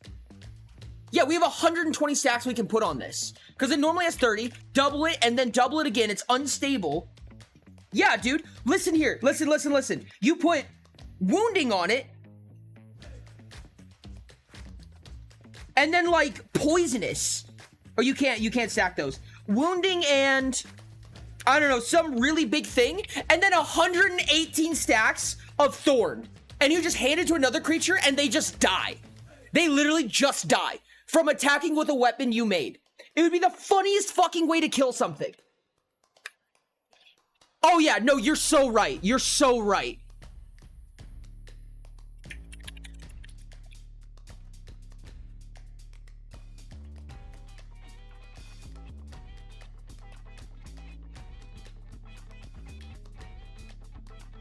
Yeah, we have 120 stacks we can put on this. Because it normally has 30, double it, and then double it again. It's unstable. Yeah, dude, listen here. Listen. You put wounding on it. And then, like, poisonous. Oh, you can't stack those. Wounding and, I don't know, some really big thing. And then 118 stacks of thorn. And you just hand it to another creature and they just die. They literally just die from attacking with a weapon you made. It would be the funniest fucking way to kill something. Oh yeah, no, you're so right. You're so right.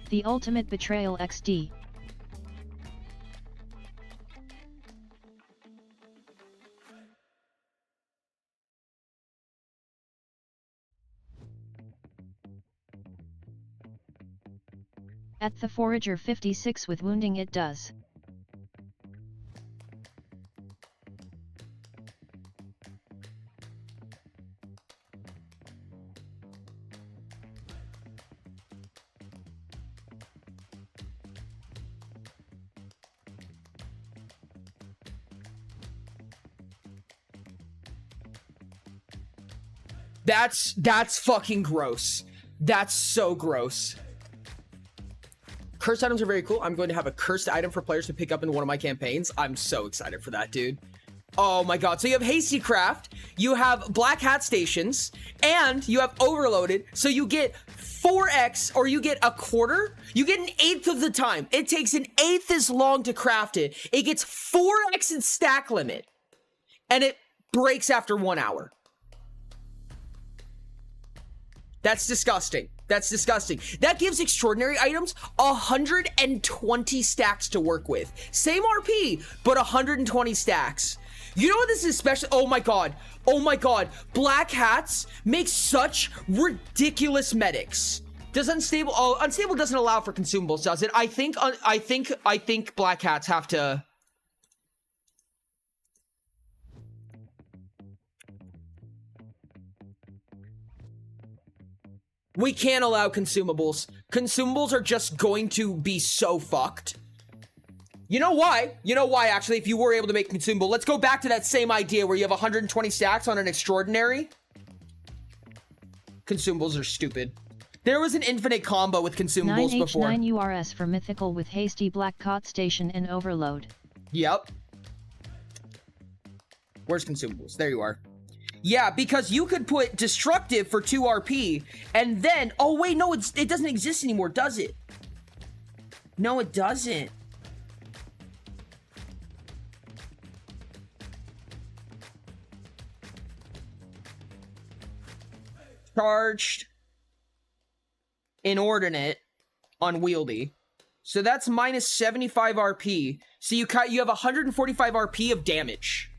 The Ultimate Betrayal XD. At the Forager 56 with wounding it does. That's fucking gross. That's so gross. Cursed items are very cool. I'm going to have a cursed item for players to pick up in one of my campaigns. I'm so excited for that, dude. Oh my God. So you have Hasty Craft, you have Black Hat Stations, and you have Overloaded. So you get 4x, or you get a quarter. You get an eighth of the time. It takes an eighth as long to craft it. It gets 4x in stack limit. And it breaks after 1 hour. That's disgusting. That's disgusting. That gives extraordinary items 120 stacks to work with. Same RP, but 120 stacks. You know what this is special? Oh my God. Oh my God. Black Hats make such ridiculous medics. Does Unstable... Oh, Unstable doesn't allow for consumables, does it? I think Black Hats have to... We can't allow consumables. Consumables are just going to be so fucked. You know why? You know why, actually, if you were able to make consumable. Let's go back to that same idea where you have 120 stacks on an extraordinary. Consumables are stupid. There was an infinite combo with consumables 9H9 before. 9 URS for Mythical with Hasty Black Cot Station and Overload. Yep. Where's consumables? There you are. Yeah, because you could put destructive for 2 RP, and then... Oh, wait, no, it doesn't exist anymore, does it? No, it doesn't. Charged. Inordinate. Unwieldy. So that's minus 75 RP. So you have 145 RP of damage.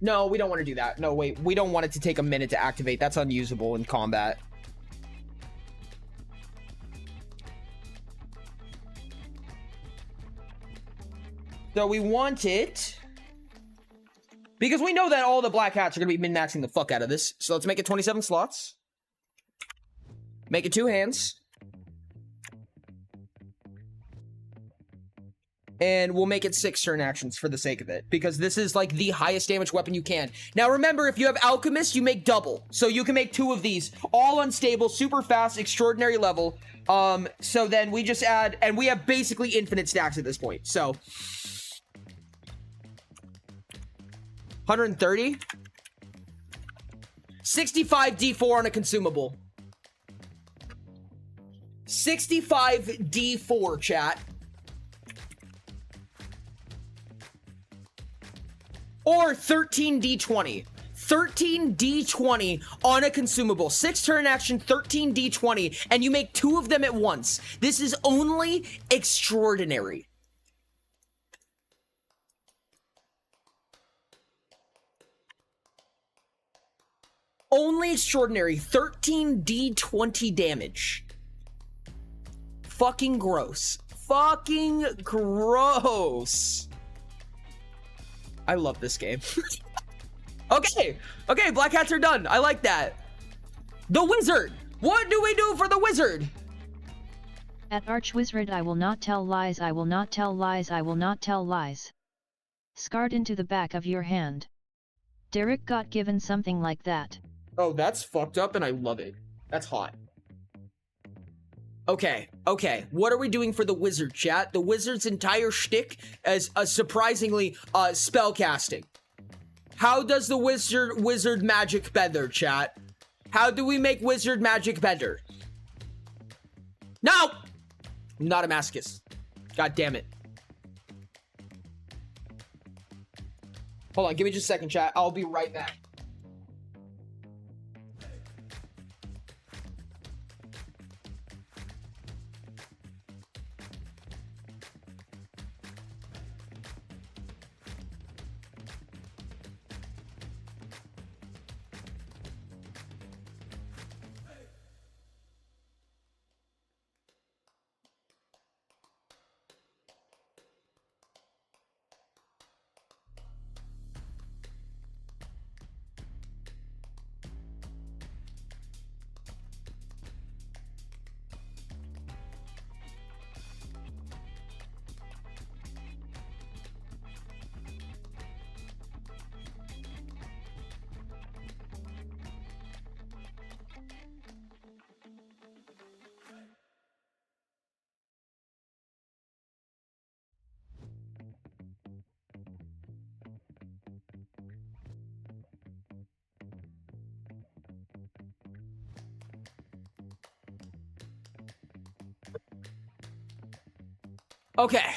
No, we don't want to do that. No, wait. We don't want it to take a minute to activate. That's unusable in combat. So we want it because we know that all the black hats are going to be min-maxing the fuck out of this. So let's make it 27 slots. Make it 2 hands. And we'll make it 6 turn actions for the sake of it, because this is like the highest damage weapon you can. Now remember, if you have Alchemist, you make double. So you can make 2 of these, all unstable, super fast, extraordinary level. So then we just add, and we have basically infinite stacks at this point. So 130, 65 D4 on a consumable. 65 D4, chat. Or 13 D20. 13 D20 on a consumable. 6 turn action, 13 D20, and you make 2 of them at once. This is only extraordinary. Only extraordinary. 13 D20 damage. Fucking gross. Fucking gross. I love this game. Okay, black hats are done. I like that. The wizard. What do we do for the wizard? At Archwizard, I will not tell lies, I will not tell lies, I will not tell lies. Scarred into the back of your hand. Derek got given something like that. Oh, that's fucked up and I love it. That's hot. Okay. What are we doing for the wizard, chat? The wizard's entire shtick is surprisingly spell casting. How does the wizard magic better, chat? How do we make wizard magic better? No! I'm not a masochist. God damn it. Hold on, give me just a second, chat. I'll be right back. Okay.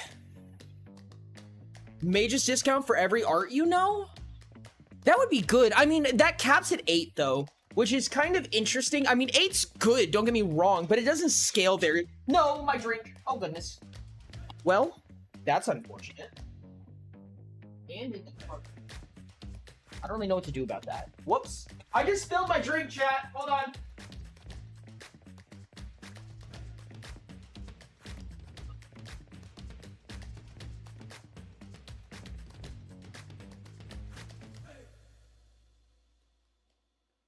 Mage's discount for every art you know? That would be good. I mean, that caps at 8 though, which is kind of interesting. I mean, 8's good, don't get me wrong, but it doesn't scale very... No, my drink. Oh, goodness. Well, that's unfortunate. And I don't really know what to do about that. Whoops. I just spilled my drink, chat. Hold on.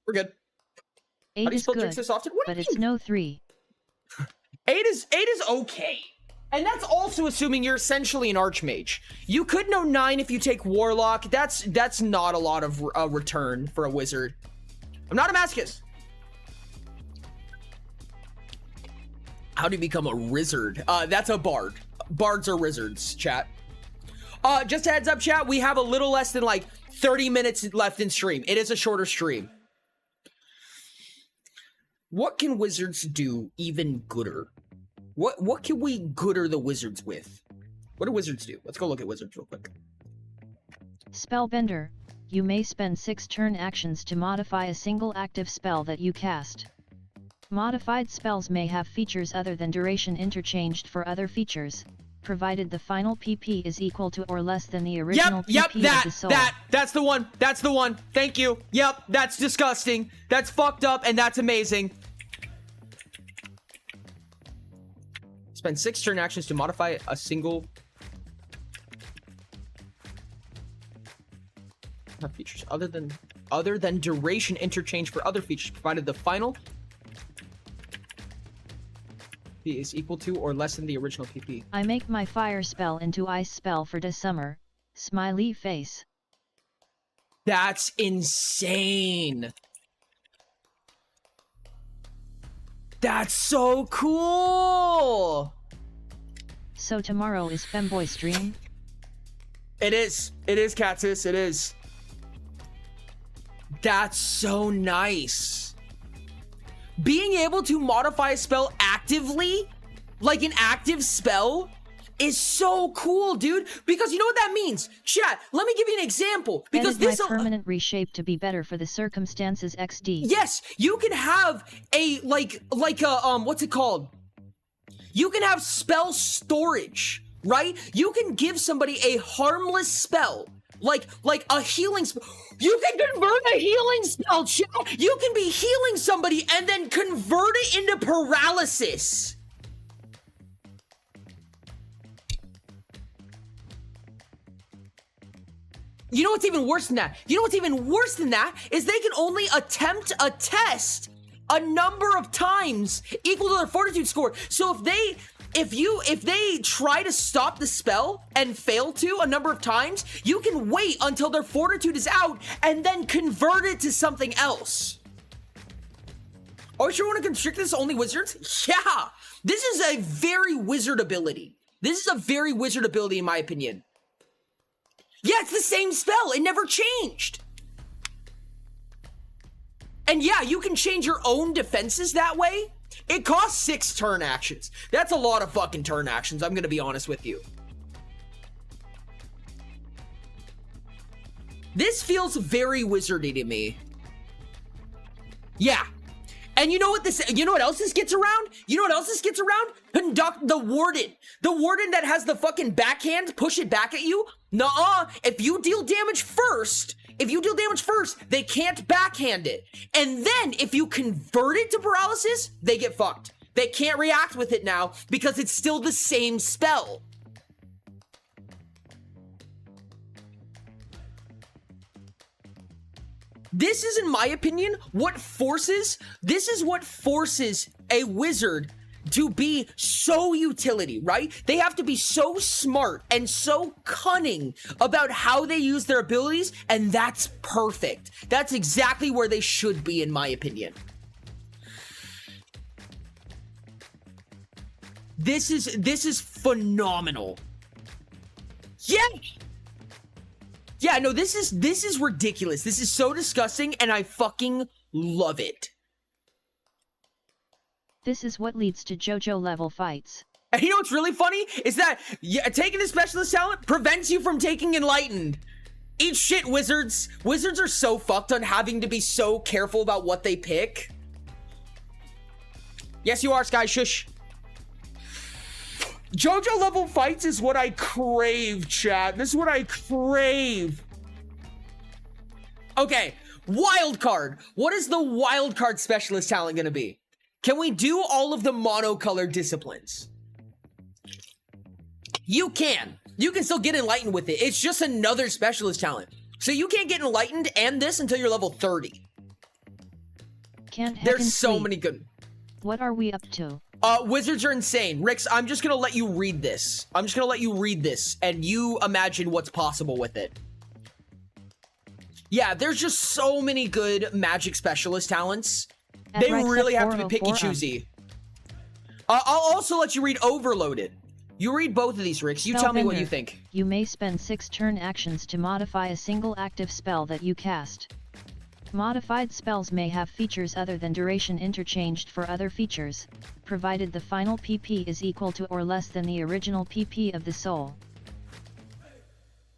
We're good. 8 How do you is spell good, drinks this often? What do but you it's mean? no 3. 8 is okay. And that's also assuming you're essentially an archmage. You could know 9 if you take warlock. That's not a lot of return for a wizard. I'm not a masochist. How do you become a wizard? That's a bard. Bards are wizards, chat. Just a heads up, chat. We have a little less than like 30 minutes left in stream. It is a shorter stream. What can wizards do even gooder? What can we gooder the wizards with? What do wizards do? Let's go look at wizards real quick. Spellbender, you may spend 6 turn actions to modify a single active spell that you cast. Modified spells may have features other than duration interchanged for other features, provided the final PP is equal to or less than the original PP of the soul. That's the one. That's the one. Thank you. Yep, that's disgusting. That's fucked up, and that's amazing. Spend 6 turn actions to modify a single have features other than duration interchange for other features, provided the final PP is equal to or less than the original PP. I make my fire spell into ice spell for the summer. Smiley face. That's insane. That's so cool. So tomorrow is Femboy stream? It is. It is, Catsis. It is. That's so nice. Being able to modify a spell actively, like an active spell, is so cool, dude. Because you know what that means? Chat, let me give you an example. Because Edit this my permanent reshape to be better for the circumstances XD. Yes, you can have a like a what's it called? You can have spell storage, right? You can give somebody a harmless spell, like a healing spell. You can convert a healing spell, chat. You can be healing somebody and then convert it into paralysis. You know what's even worse than that? You know what's even worse than that is they can only attempt a test a number of times equal to their fortitude score. So if they try to stop the spell and fail to a number of times, you can wait until their fortitude is out and then convert it to something else. Oh, you sure want to constrict this only wizards? Yeah, this is a very wizard ability. This is a very wizard ability in my opinion. Yeah, it's the same spell. It never changed. And yeah, you can change your own defenses that way. It costs 6 turn actions. That's a lot of fucking turn actions, I'm gonna be honest with you. This feels very wizardy to me. Yeah. And you know what else this gets around? You know what else this gets around? Conduct the warden. The warden that has the fucking backhand, push it back at you. Nuh-uh. If you deal damage first, they can't backhand it. And then if you convert it to paralysis, they get fucked. They can't react with it now because it's still the same spell. This is, in my opinion, what forces a wizard to be so utility, right? They have to be so smart and so cunning about how they use their abilities, and that's perfect. That's exactly where they should be, in my opinion. This is phenomenal. Yeah! Yeah, no, this is ridiculous. This is so disgusting, and I fucking love it. This is what leads to JoJo level fights. And you know what's really funny? Is that taking a specialist talent prevents you from taking enlightened. Eat shit, wizards. Wizards are so fucked on having to be so careful about what they pick. Yes, you are, Sky. Shush. JoJo level fights is what I crave, chat. This is what I crave. Okay, wild card. What is the wild card specialist talent gonna be? Can we do all of the monocolored disciplines? You can. You can still get enlightened with it. It's just another specialist talent. So you can't get enlightened and this until you're level 30. There's so many good. What are we up to? Wizards are insane. Rix, I'm just gonna let you read this. And you imagine what's possible with it. Yeah, there's just so many good magic specialist talents. They really have to be picky choosy. I'll also let you read Overloaded. You read both of these, Rix. You tell me what you think. You may spend 6 turn actions to modify a single active spell that you cast. Modified spells may have features other than duration interchanged for other features, provided the final PP is equal to or less than the original PP of the soul.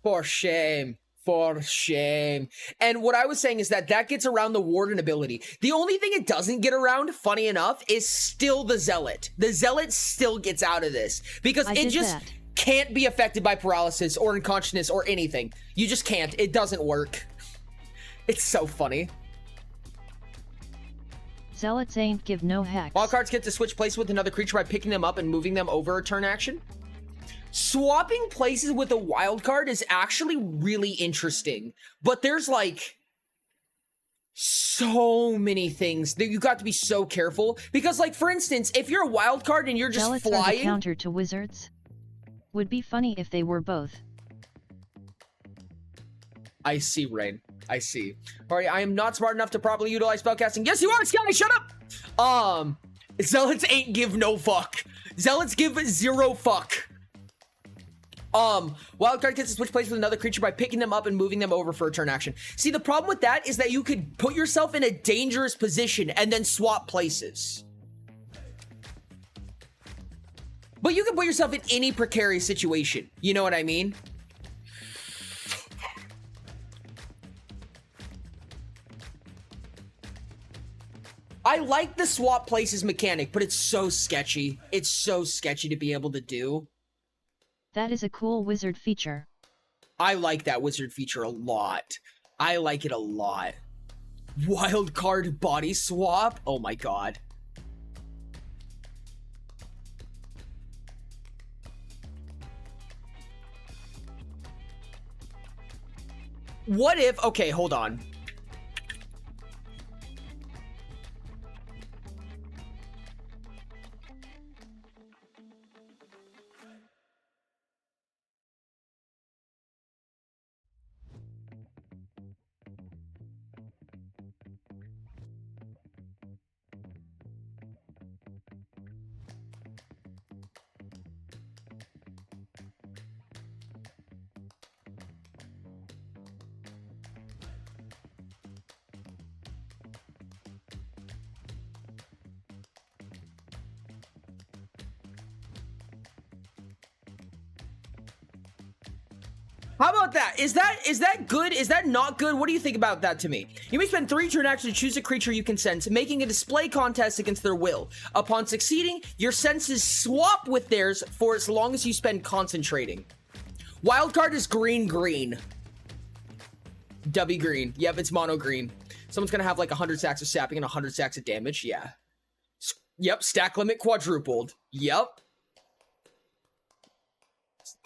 For shame. For shame. And what I was saying is that gets around the warden ability. The only thing it doesn't get around, funny enough, is still the zealot. The zealot still gets out of this because it just can't be affected by paralysis or unconsciousness or anything. You just can't. It doesn't work. It's so funny. Zealots ain't give no hex. All cards get to switch place with another creature by picking them up and moving them over a turn action. Swapping places with a wild card is actually really interesting, but there's like so many things that you got to be so careful because, like, for instance, if you're a wild card and you're just Zealots are the flying, counter to wizards. Would be funny if they were both. I see, Rain. I see. All right, I am not smart enough to properly utilize spellcasting. Yes, you are, Skelly. Shut up. Zealots ain't give no fuck. Zealots give zero fuck. Wildcard gets to switch places with another creature by picking them up and moving them over for a turn action. See, the problem with that is that you could put yourself in a dangerous position and then swap places. But you can put yourself in any precarious situation. You know what I mean? I like the swap places mechanic, but it's so sketchy. It's so sketchy to be able to do. That is a cool wizard feature. I like that wizard feature a lot. I like it a lot. Wild card body swap? Oh my god. What if... Okay, hold on. How about that? Is that good? Is that not good? What do you think about that to me? You may spend 3 turn actions to choose a creature you can sense, making a display contest against their will. Upon succeeding, your senses swap with theirs for as long as you spend concentrating. Wildcard is green. W green. Yep, it's mono green. Someone's gonna have like 100 stacks of sapping and 100 stacks of damage. Yeah. Yep, stack limit quadrupled. Yep.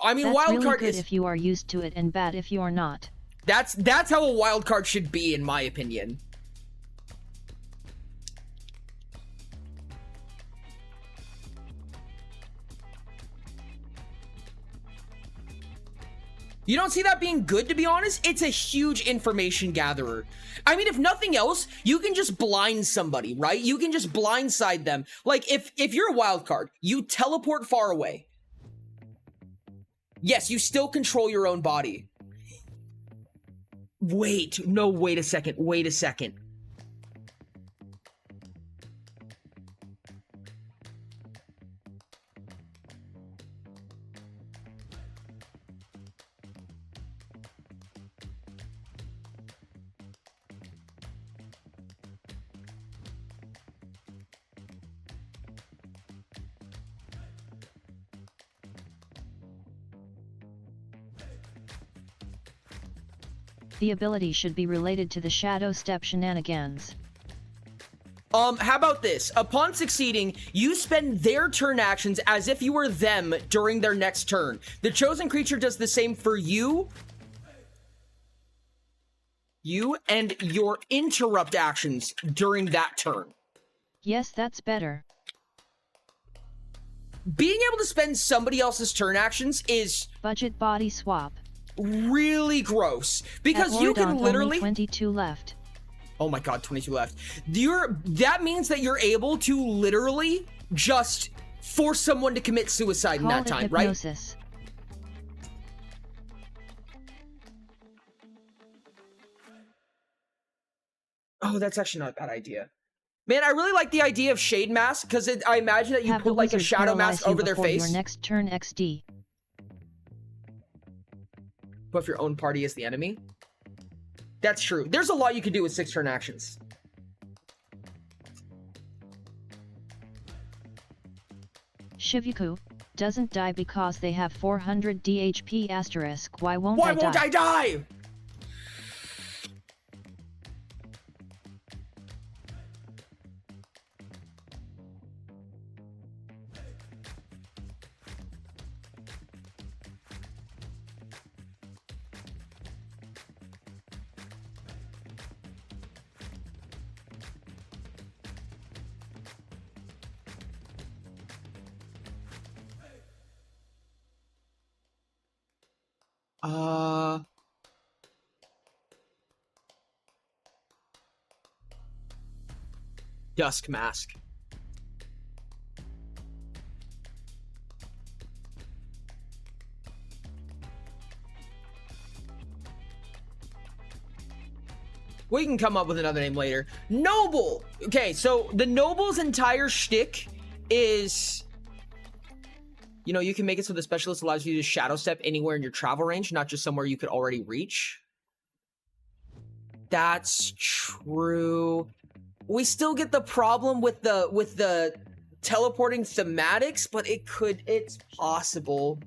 I mean, That's wild really card good is... if you are used to it and bad if you are not. That's how a wild card should be, in my opinion. You don't see that being good, to be honest? It's a huge information gatherer. I mean, if nothing else, you can just blind somebody, right? You can just blindside them. Like, if you're a wild card, you teleport far away. Yes, you still control your own body. Wait a second. The ability should be related to the Shadow Step shenanigans. How about this? Upon succeeding, you spend their turn actions as if you were them during their next turn. The chosen creature does the same for you. You and your interrupt actions during that turn. Yes, that's better. Being able to spend somebody else's turn actions is Budget body swap. really gross because At you can Mordaunt, literally... only 22 left. Oh my god, 22 left. That means that you're able to literally just force someone to commit suicide in Call that it time, right? hypnosis. Oh, that's actually not a bad idea. Man, I really like the idea of shade mask because I imagine that you Have the put like a wizard shadow paralyze mask you over their before face. your next turn XD. Put your own party as the enemy. That's true. There's a lot you can do with 6 turn actions. Shivuku doesn't die because they have 400 DHP asterisk. Why won't Why I won't die? I die? Dusk Mask. We can come up with another name later. Noble! Okay, so the Noble's entire shtick is... You know, you can make it so the specialist allows you to shadow step anywhere in your travel range, not just somewhere you could already reach. That's true. We still get the problem with the teleporting thematics, but it's possible.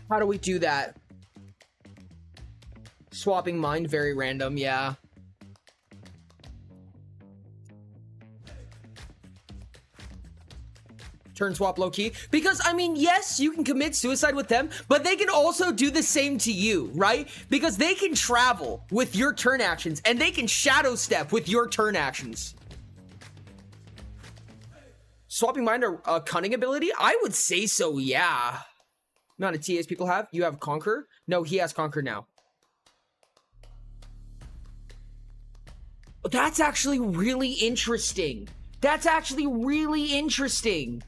How do we do that? Swapping mind, very random, yeah. Turn swap low key. Because, I mean, yes, you can commit suicide with them, but they can also do the same to you, right? Because they can travel with your turn actions, and they can shadow step with your turn actions. Swapping mind a cunning ability? I would say so, yeah. Amount of TAs people have? You have Conquer? No, he has Conquer now. That's actually really interesting. That's actually really interesting.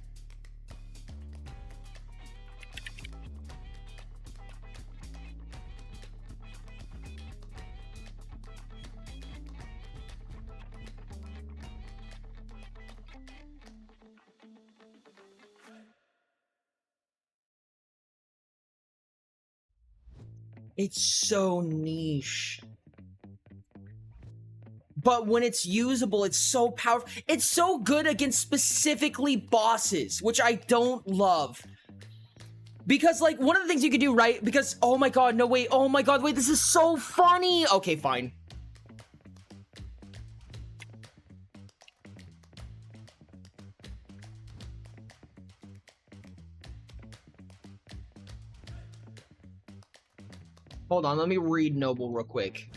It's so niche. But when it's usable, it's so powerful. It's so good against specifically bosses, which I don't love. Because, like, one of the things you could do, right? Because, oh my god, no, wait. Oh my god, wait, this is so funny. Okay, fine. Hold on, let me read Noble real quick.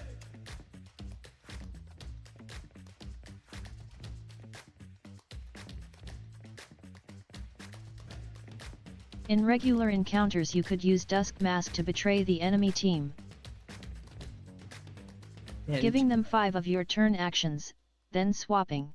In regular encounters you could use Dusk Mask to betray the enemy team, And giving them 5 of your turn actions, then swapping.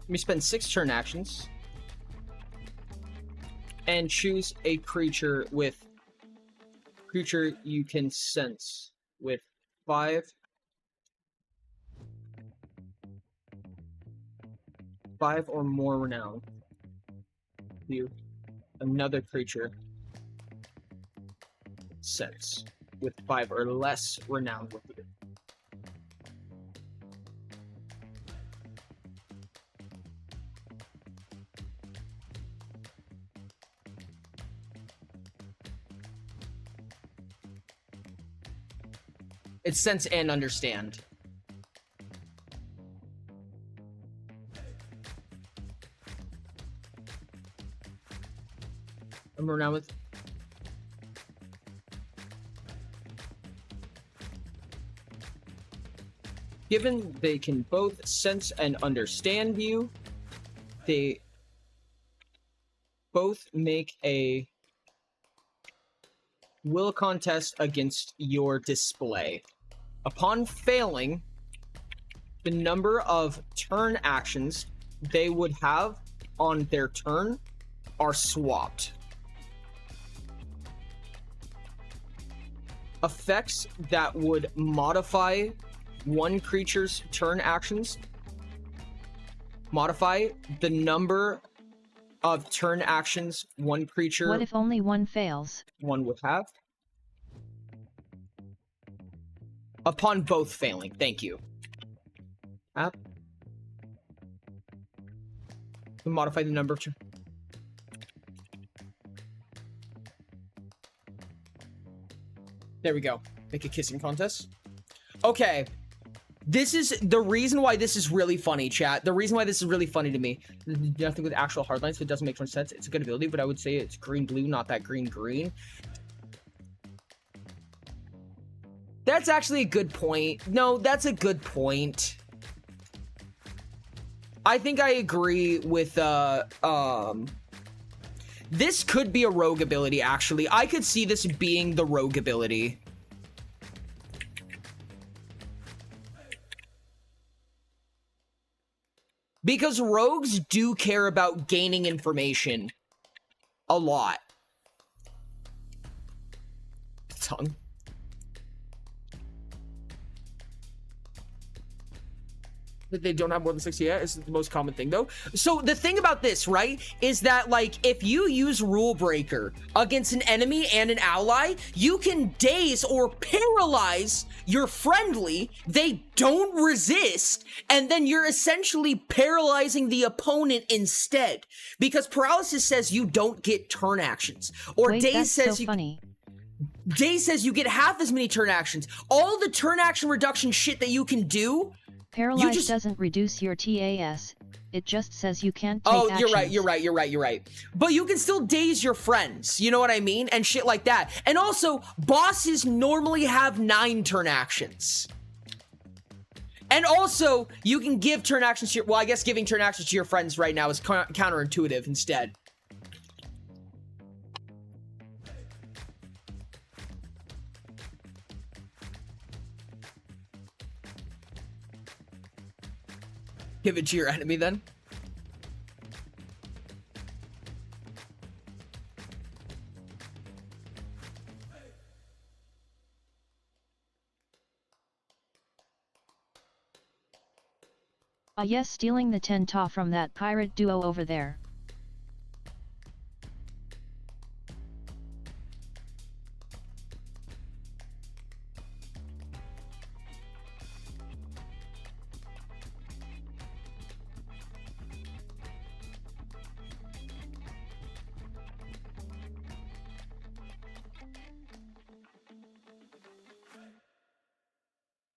let me spend 6 turn actions and choose a creature you can sense with 5 or more renown. You another creature sense with 5 or less renown with you. It's sense and understand. I'm around with. Given they can both sense and understand you, they both make a will contest against your display. Upon failing, the number of turn actions they would have on their turn are swapped. Effects that would modify one creature's turn actions modify the number of turn actions one creature What if only one fails? one would have. Upon both failing, thank you. App. Modify the number of There we go. Make a kissing contest. Okay. This is the reason why this is really funny, chat. The reason why this is really funny to me. Nothing with actual hardlines, so it doesn't make much sense. It's a good ability, but I would say it's green-blue, not that green-green. That's actually a good point. No, that's a good point. I think I agree with, this could be a rogue ability, actually. I could see this being the rogue ability. Because rogues do care about gaining information a lot. Tongue. That they don't have more than 60, yeah, is the most common thing, though. So the thing about this, right, is that, like, if you use Rule Breaker against an enemy and an ally, you can daze or paralyze your friendly, they don't resist, and then you're essentially paralyzing the opponent instead. Because paralysis says you don't get turn actions. Or Wait, daze that's says so you... funny. Daze says you get half as many turn actions. All the turn action reduction shit that you can do... Paralyze doesn't reduce your TAS, it just says you can't take actions. You're right. But you can still daze your friends, you know what I mean? And shit like that. And also, bosses normally have 9 turn actions. And also, you can give turn actions to your... Well, I guess giving turn actions to your friends right now is counterintuitive instead. Give it to your enemy, then. Ah yes, stealing the 10 ta from that pirate duo over there.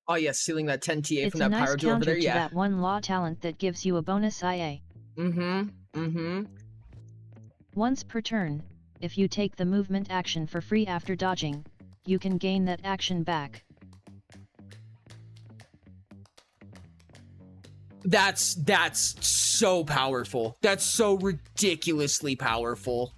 Oh yeah, stealing that 10 TA It's from that a nice pirate dude over counter there, to yeah. that one law talent that gives you a bonus IA. Once per turn, if you take the movement action for free after dodging, you can gain that action back. That's so powerful. That's so ridiculously powerful.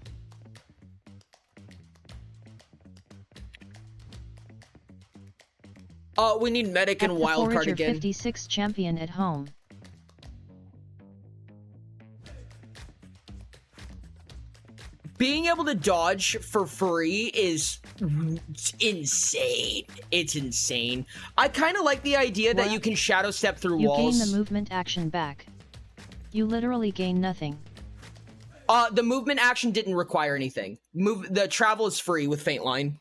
We need medic and wildcard Forager again. 56 champion at home. Being able to dodge for free is insane. It's insane. I kind of like the idea that you can shadow step through walls. You gain the movement action back. You literally gain nothing. The movement action didn't require anything. The travel is free with Faint Line.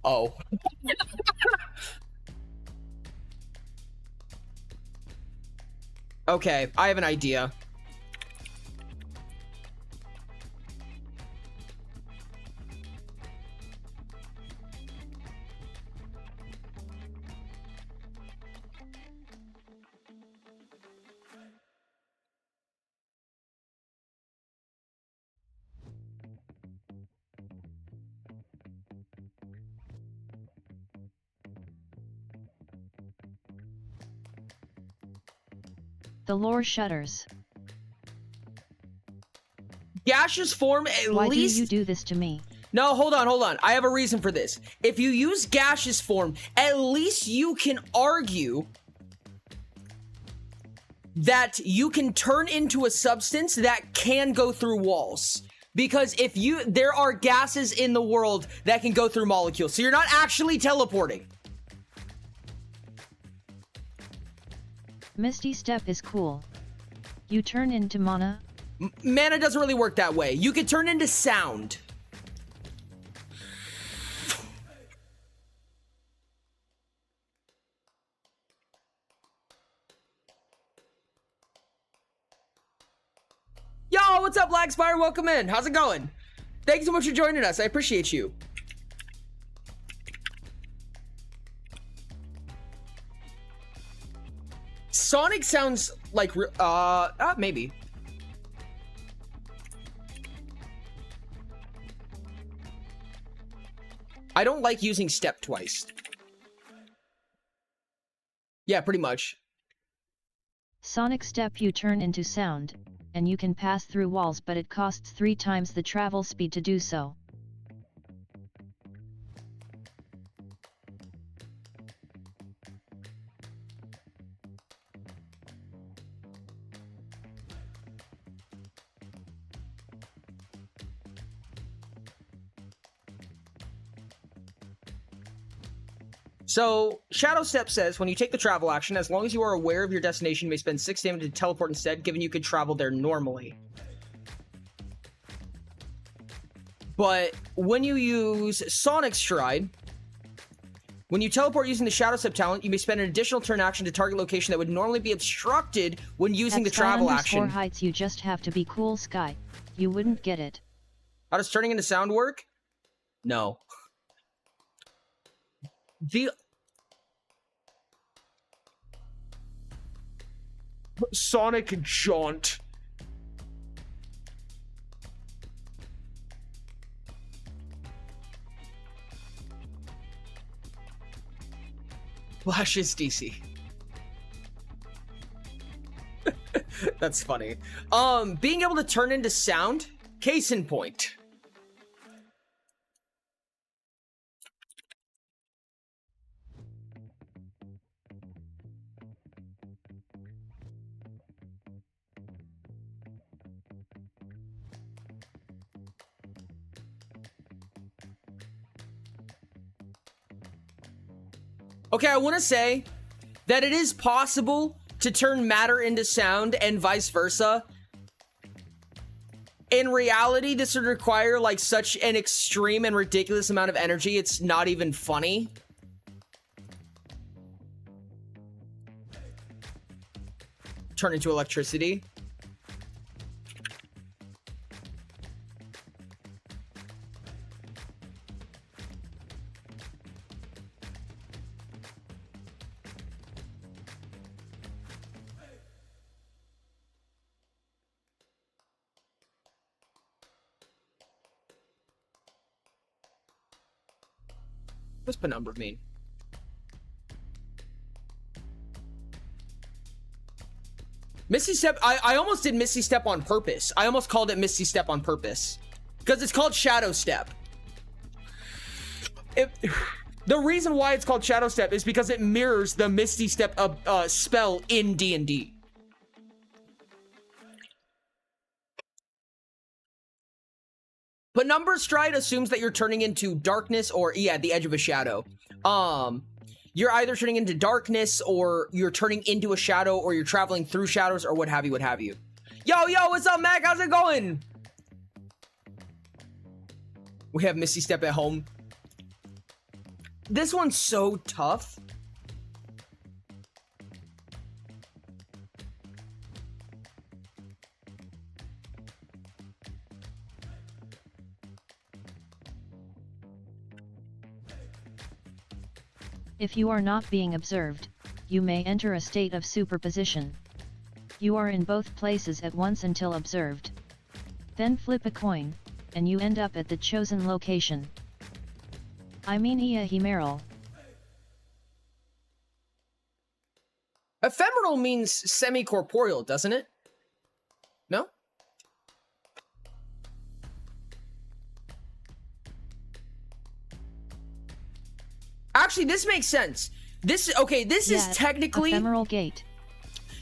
Oh. Okay, I have an idea. The lore shudders. Gaseous form at Why least... do you do this to me? No, hold on. I have a reason for this. If you use gaseous form, at least you can argue that you can turn into a substance that can go through walls. Because there are gases in the world that can go through molecules, so you're not actually teleporting. Misty Step is cool. You turn into mana. Mana doesn't really work that way. You can turn into sound. Yo, Oh, what's up, Black Spire? Welcome in. How's it going? Thank you so much for joining us. I appreciate you. Sonic sounds like, maybe. I don't like using step twice. Yeah, pretty much. Sonic Step, you turn into sound, and you can pass through walls, but it costs 3 times the travel speed to do so. So, Shadow Step says, when you take the travel action, as long as you are aware of your destination, you may spend 6 damage to teleport instead, given you could travel there normally. But when you use Sonic Stride, when you teleport using the Shadow Step talent, you may spend an additional turn action to target location that would normally be obstructed when using the travel action. Heights, you just have to be cool, Sky. You wouldn't get it. How does turning into sound work? No. The Sonic Jaunt. Flashes DC. That's funny. Being able to turn into sound, case in point. Okay, I want to say that it is possible to turn matter into sound and vice versa. In reality, this would require like such an extreme and ridiculous amount of energy, it's not even funny. Turn into electricity. What's penumbra mean? Misty Step, I almost did Misty Step on purpose. I almost called it Misty Step on purpose. Because it's called Shadow Step. The reason why it's called Shadow Step is because it mirrors the Misty Step spell in D&D. Penumbra Stride assumes that you're turning into darkness or, yeah, the edge of a shadow. You're either turning into darkness or you're turning into a shadow or you're traveling through shadows or what have you, what have you. Yo, what's up, Mac? How's it going? We have Misty Step at home. This one's so tough. If you are not being observed, you may enter a state of superposition. You are in both places at once until observed. Then flip a coin, and you end up at the chosen location. I mean ephemeral. Ephemeral means semi-corporeal, doesn't it? No? Actually, this makes sense. This is technically ephemeral gate.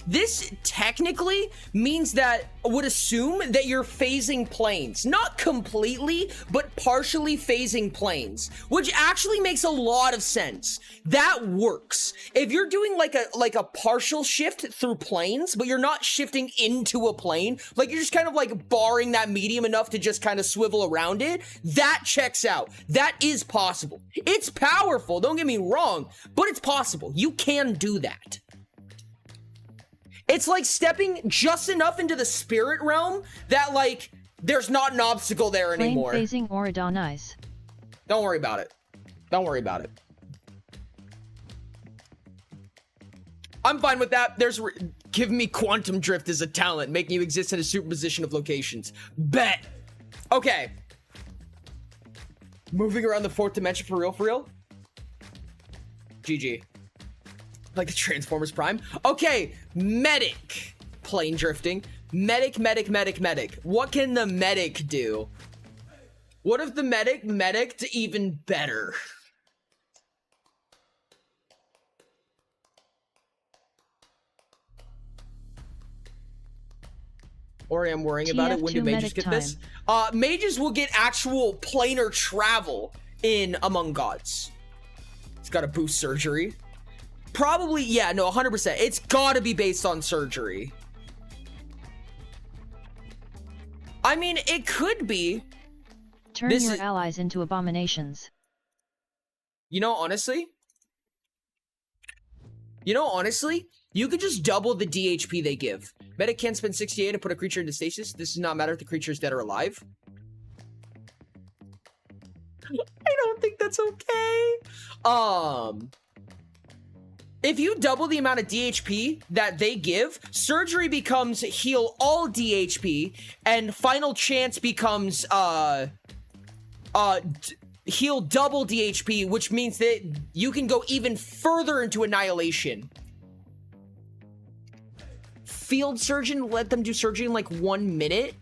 This technically means that would assume that you're phasing planes. Not completely, but partially phasing planes, which actually makes a lot of sense. That works. If you're doing like a partial shift through planes, but you're not shifting into a plane, like you're just kind of like barring that medium enough to just kind of swivel around it, that checks out. That is possible. It's powerful, don't get me wrong, but it's possible. You can do that. It's like stepping just enough into the spirit realm that, like, there's not an obstacle there Plane anymore. phasing Oridonize. Don't worry about it. Don't worry about it. I'm fine with that. Give me quantum drift as a talent, making you exist in a superposition of locations. Bet. Okay. Moving around the fourth dimension for real, for real? GG. Like the Transformers Prime. Okay, medic. Plane drifting. Medic. What can the medic do? What if the medic'd even better? Or I'm worrying about it. When do mages get this? Mages will get actual planar travel in Among Gods. It's got to boost surgery. Probably, yeah, no, 100%. It's got to be based on surgery. I mean, it could be. Turn your allies into abominations. You know, honestly, you could just double the DHP they give. Medic can spend 68 and put a creature into stasis. This does not matter if the creature is dead or alive. I don't think that's okay. If you double the amount of DHP that they give, surgery becomes heal all DHP, and final chance becomes heal double DHP, which means that you can go even further into annihilation. Field surgeon, let them do surgery in like 1 minute.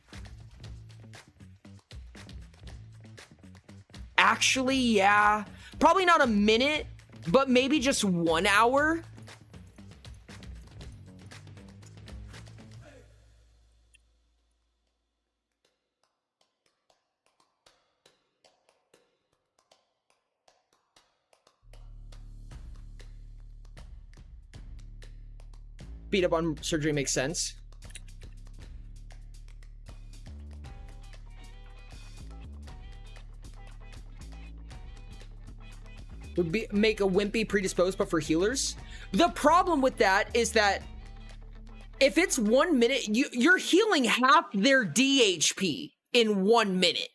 Actually, yeah. Probably not a minute, but maybe just 1 hour. Beat up on surgery makes sense. Would make a wimpy predisposed, but for healers. The problem with that is that if it's 1 minute, you're healing half their DHP in 1 minute.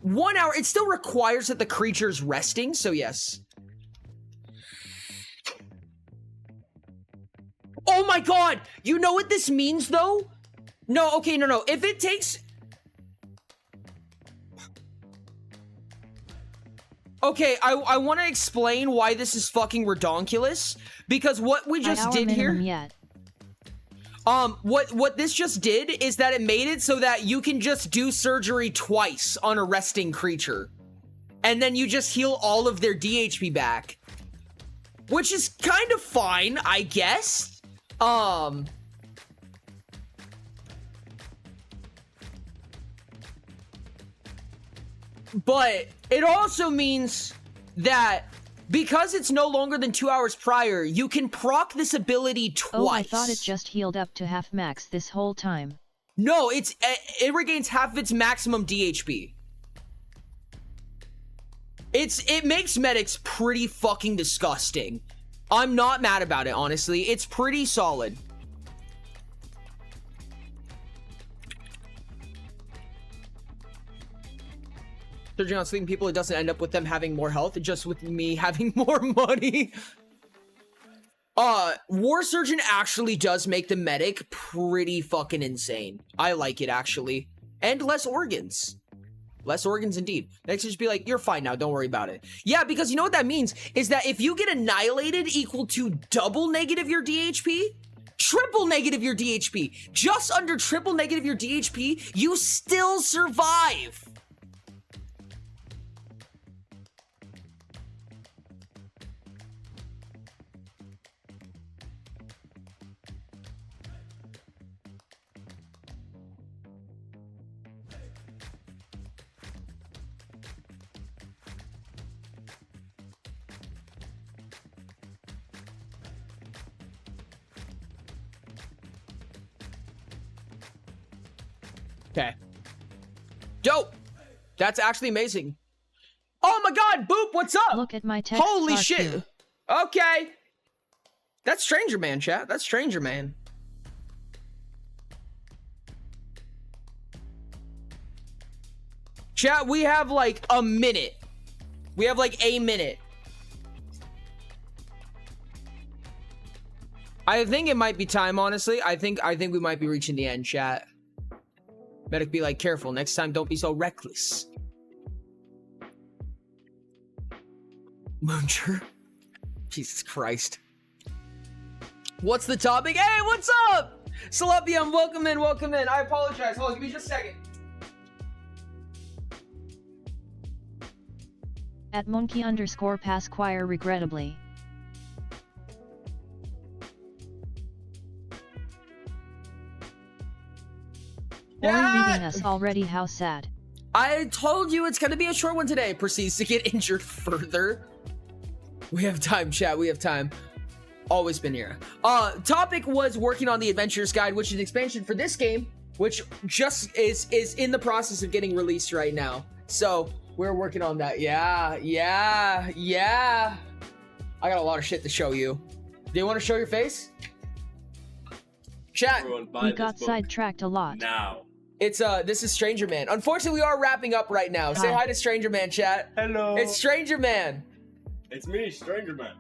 1 hour, it still requires that the creature's resting, so yes. Oh my god! You know what this means, though? No, okay, no. If it takes... Okay, I want to explain why this is fucking redonkulous. Because what we just did here... Yet. What this just did is that it made it so that you can just do surgery twice on a resting creature. And then you just heal all of their DHP back. Which is kind of fine, I guess. But it also means that because it's no longer than 2 hours prior, you can proc this ability twice. Oh, I thought it just healed up to half max this whole time. No, it regains half of its maximum DHP. It makes medics pretty fucking disgusting. I'm not mad about it, honestly. It's pretty solid. Surgery on sleeping people, it doesn't end up with them having more health, just with me having more money. War Surgeon actually does make the medic pretty fucking insane. I like it, actually. And less organs. Less organs indeed. Next, just be like, you're fine now, don't worry about it. Yeah, because you know what that means? Is that if you get annihilated equal to double negative your DHP, triple negative your DHP, just under triple negative your DHP, you still survive. Okay. Dope. That's actually amazing. Oh my god, Boop, what's up? Look at my text. Holy shit. Okay. That's Stranger Man, chat. That's Stranger Man. Chat, we have like a minute. We have like a minute. I think it might be time, honestly. I think we might be reaching the end, chat. Medic be like, careful. Next time, don't be so reckless. Muncher. Jesus Christ. What's the topic? Hey, what's up? Salapium, welcome in, welcome in. I apologize. Hold on, give me just a second. At monkey_pasquire regrettably. Or reading us already, how sad. I told you it's gonna be a short one today. Proceeds to get injured further. We have time, chat. We have time. Always been here. Topic was working on the Adventurer's Guide, which is an expansion for this game, which just is in the process of getting released right now. So we're working on that. Yeah. I got a lot of shit to show you. Do you want to show your face? Chat. We got sidetracked a lot. Now. It's this is Stranger Man. Unfortunately, we are wrapping up right now. Say hi to Stranger Man, chat. Hello. It's Stranger Man. It's me, Stranger Man.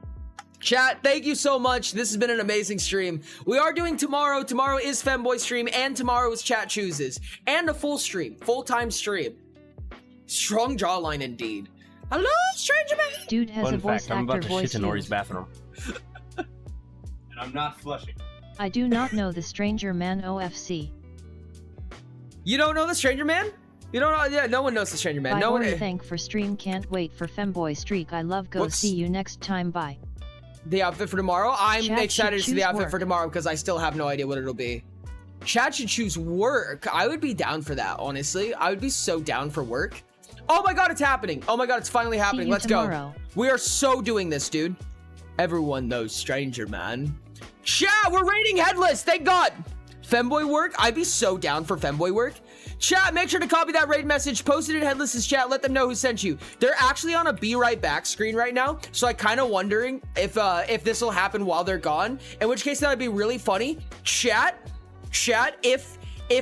Chat, thank you so much. This has been an amazing stream. We are doing tomorrow. Tomorrow is Femboy stream, and tomorrow is Chat Chooses. And a full stream. Full-time stream. Strong jawline indeed. Hello, Stranger Man. Dude has a voice fact, I'm actor about to voice. shit in Ori's bathroom. And I'm not flushing. I do not know the Stranger Man OFC. You don't know the Stranger Man? You don't know? Yeah, no one knows the Stranger Man. Bye, No one. Ori, thank for stream. Can't wait for Femboy streak. I love. Go Whoops. see you next time. Bye. The outfit for tomorrow? I'm Chat excited to should see the choose outfit work. for tomorrow because I still have no idea what it'll be. Chat should choose work. I would be down for that, honestly. I would be so down for work. Oh my god, it's happening. Oh my god, it's finally happening. you Let's tomorrow. go. We are so doing this, dude. Everyone knows Stranger Man. Chat, we're raiding Headless. Thank god. Femboy work? I'd be so down for Femboy work. Chat, make sure to copy that raid message, post it in Headless's chat, let them know who sent you. They're actually on a be right back screen right now, so I kind of wondering if this will happen while they're gone, in which case that would be really funny. Chat, if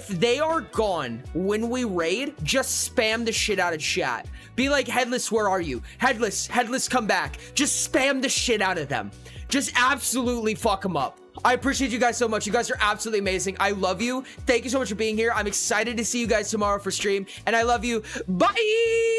they are gone when we raid, just spam the shit out of chat. Be like, Headless, where are you? Headless, come back. Just spam the shit out of them. Just absolutely fuck them up. I appreciate you guys so much. You guys are absolutely amazing. I love you. Thank you so much for being here. I'm excited to see you guys tomorrow for stream, and I love you. Bye!